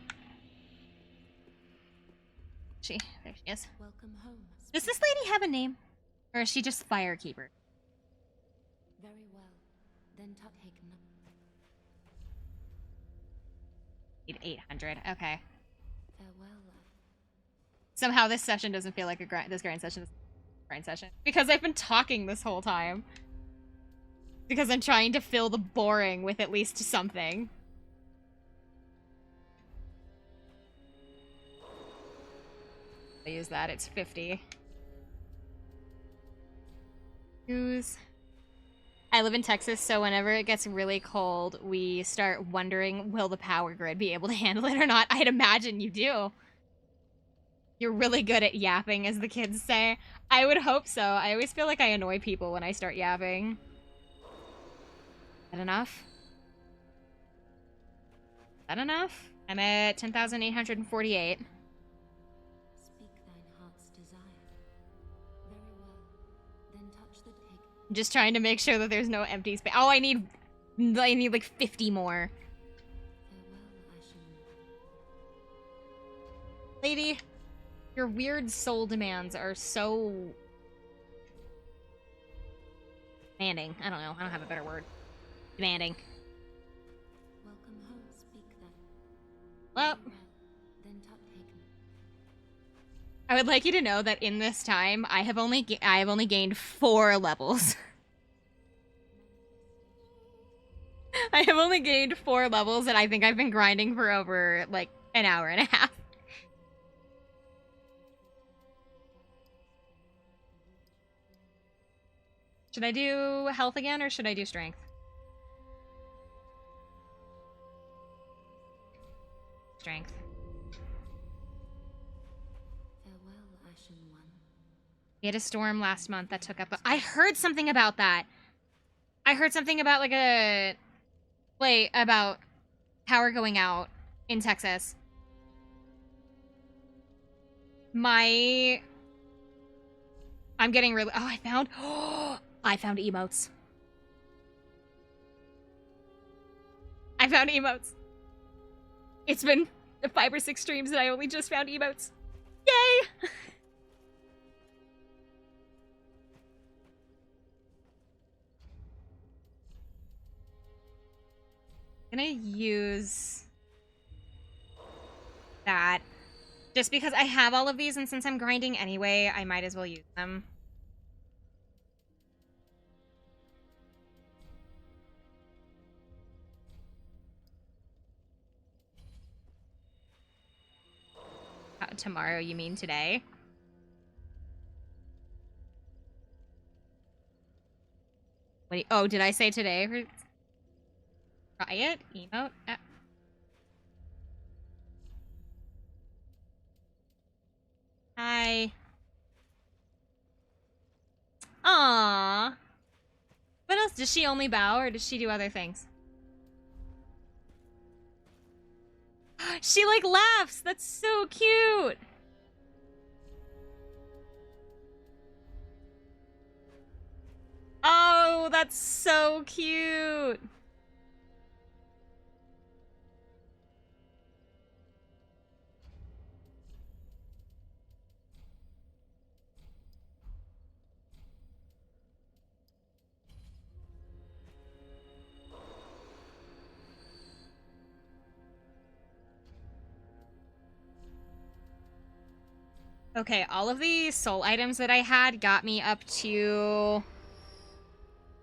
There she is. Welcome home. Does this lady have a name? Or is she just Firekeeper? Very well. Then tut haken up. Need 800. Okay. Farewell. Somehow this session doesn't feel like this grind session is a grind session. Because I've been talking this whole time. Because I'm trying to fill the boring with at least something. I use that, it's 50. Use. I live in Texas, so whenever it gets really cold, we start wondering, will the power grid be able to handle it or not? I'd imagine you do. You're really good at yapping, as the kids say. I would hope so. I always feel like I annoy people when I start yapping. Is that enough? Is that enough? I'm at 10,848. Speak thine heart's desire. Very well. Then touch the pig. I'm just trying to make sure that there's no empty space. Oh, I need like 50 more. Farewell, Ashen. Lady, your weird soul demands are so demanding. I don't know. I don't have a better word. Demanding. Welcome home. Speak then. Well, Very well. Then tut haken. I would like you to know that in this time, I have only gained 4 levels. I have only gained 4 levels, and I think I've been grinding for over like an hour and a half. Should I do health again, or should I do strength? Strength. Farewell, Ashen One. We had a storm last month that took up. I heard something about that. I heard something about like a. Wait, about power going out in Texas. I'm getting really. Oh, I found. I found emotes. I found emotes. It's been 5 or 6 streams and I only just found emotes. Yay! I'm gonna use that just because I have all of these, and since I'm grinding anyway, I might as well use them. Tomorrow, you mean today? Wait, oh, did I say today? Riot? Emote? Hi. Aww. What else? Does she only bow, or does she do other things? She, like, laughs! That's so cute! Oh, that's so cute! Okay, all of the soul items that I had got me up to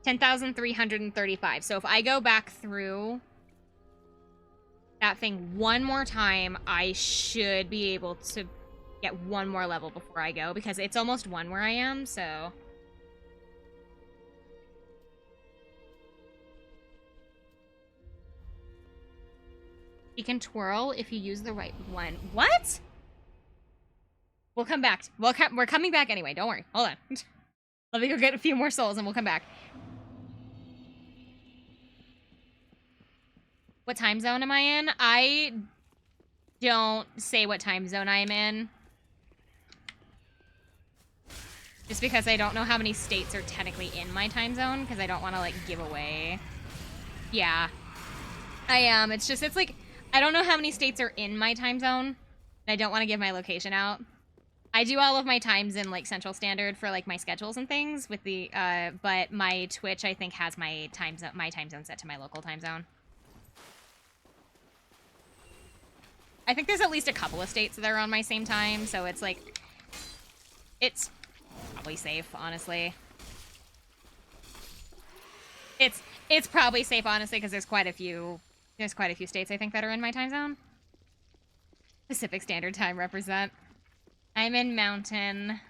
10,335. So if I go back through that thing one more time, I should be able to get one more level before I go, because it's almost 1 where I am, so... You can twirl if you use the right one. What? We'll come back. We're coming back anyway. Don't worry. Hold on. Let me go get a few more souls and we'll come back. What time zone am I in? I don't say what time zone I am in. Just because I don't know how many states are technically in my time zone, because I don't want to, like, give away. Yeah. I am. It's just, it's like, I don't know how many states are in my time zone. And I don't want to give my location out. I do all of my times in, like, Central Standard for, like, my schedules and things with the, but my Twitch, I think, has my time zone set to my local time zone. I think there's at least a couple of states that are on my same time, so it's, like, it's probably safe, honestly. It's probably safe, honestly, because there's quite a few states, I think, that are in my time zone. Pacific Standard Time represent. I'm in Mountain.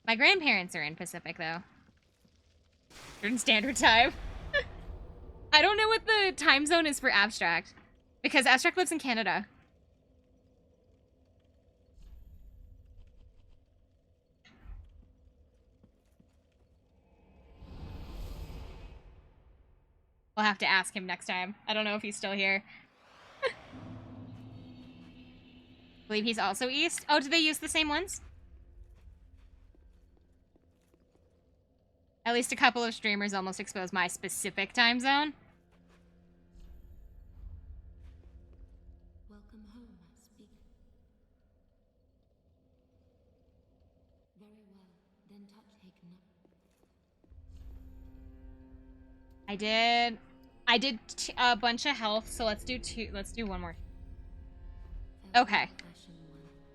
My grandparents are in Pacific, though. Eastern Standard Time. I don't know what the time zone is for Abstract, because Abstract lives in Canada. We'll have to ask him next time. I don't know if he's still here. I believe he's also East. Oh, do they use the same ones? At least a couple of streamers almost exposed my specific time zone. Welcome home, speak. Very well. Then touch taken up. I did a bunch of health, so let's do one more. Okay.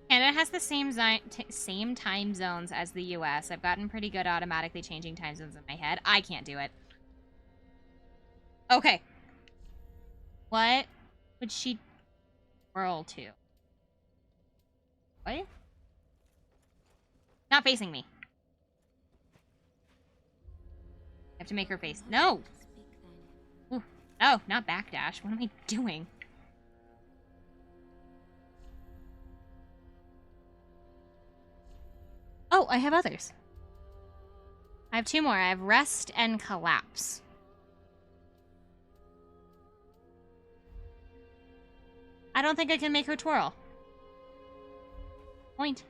Canada has the same time zones as the US. I've gotten pretty good automatically changing time zones in my head. I can't do it. Okay. What would she twirl to? What? Not facing me. I have to make her face. No! Ooh. Oh, not backdash. What am I doing? Oh, I have others. I have 2 more. I have Rest and Collapse. I don't think I can make her twirl. Point.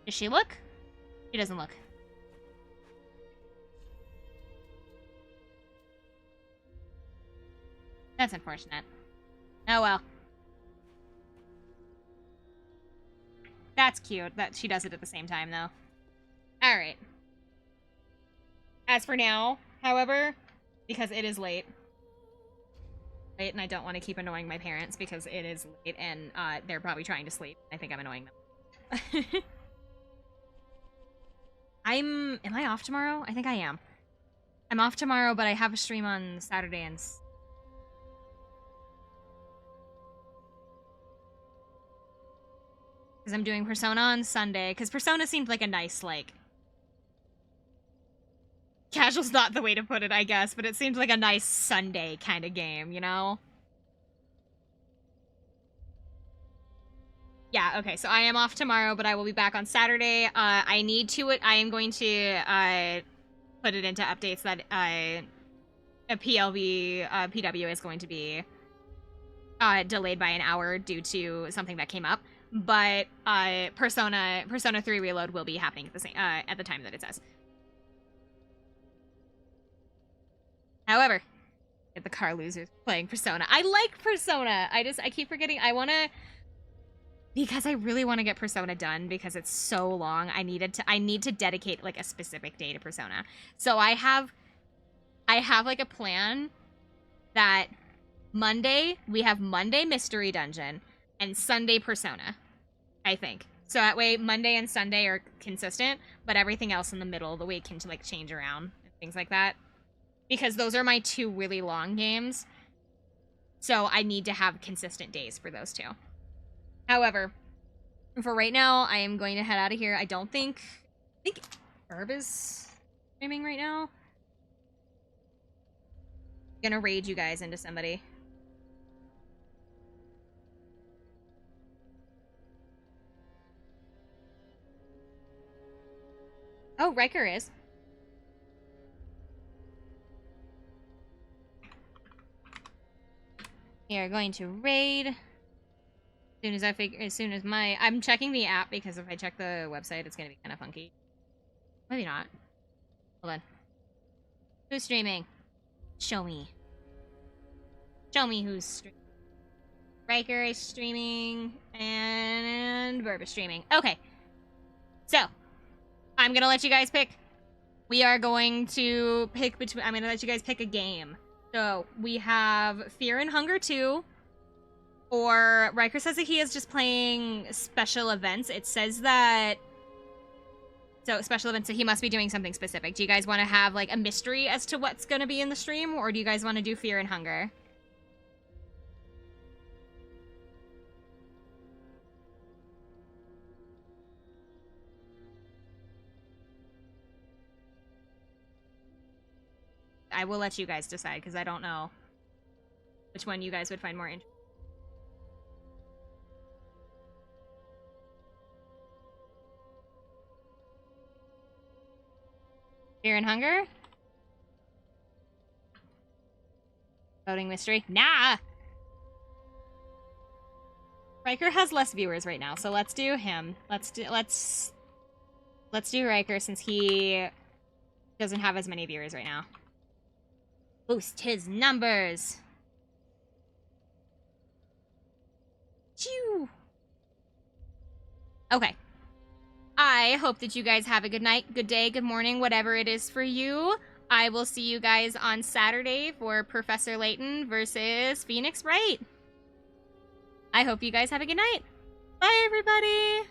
Does she look? She doesn't look. That's unfortunate. Oh well. That's cute that she does it at the same time, though. Alright. As for now, however, because it is late, and I don't want to keep annoying my parents because it is late and they're probably trying to sleep. I think I'm annoying them. Am I off tomorrow? I think I am. I'm off tomorrow, but I have a stream on Saturday and because I'm doing Persona on Sunday, because Persona seemed like a nice, like... Casual's not the way to put it, I guess, but it seemed like a nice Sunday kind of game, you know? Yeah, okay, so I am off tomorrow, but I will be back on Saturday. I am going to put it into updates that a PW is going to be delayed by an hour due to something that came up. But Persona 3 Reload will be happening at the time that it says. However, get the car losers playing Persona. I like Persona. I keep forgetting. I want to because I really want to get Persona done because it's so long. I need to dedicate like a specific day to Persona. So I have like a plan that Monday we have Monday Mystery Dungeon and Sunday Persona, I think. So that way Monday and Sunday are consistent, but everything else in the middle of the week can like change around and things like that. Because those are my 2 really long games. So I need to have consistent days for those 2. However, for right now, I am going to head out of here. I think Herb is streaming right now. I'm gonna raid you guys into somebody. Oh, Riker is. We are going to raid. As soon as I'm checking the app because if I check the website, it's gonna be kind of funky. Maybe not. Hold on. Who's streaming? Show me. Show me who's streaming. Riker is streaming and Burb is streaming. Okay. So, I'm gonna let you guys pick. We are going to pick between. I'm gonna let you guys pick a game. So we have Fear and Hunger 2, or Riker says that he is just playing special events. It says that, so special events, so he must be doing something specific. Do you guys want to have like a mystery as to what's going to be in the stream, or do you guys want to do Fear and Hunger? I will let you guys decide because I don't know which one you guys would find more interesting. Fear and Hunger? Voting mystery? Nah! Riker has less viewers right now, so let's do him. Let's do Riker since he doesn't have as many viewers right now. Boost his numbers. Phew. Okay. I hope that you guys have a good night, good day, good morning, whatever it is for you. I will see you guys on Saturday for Professor Layton versus Phoenix Wright. I hope you guys have a good night. Bye, everybody.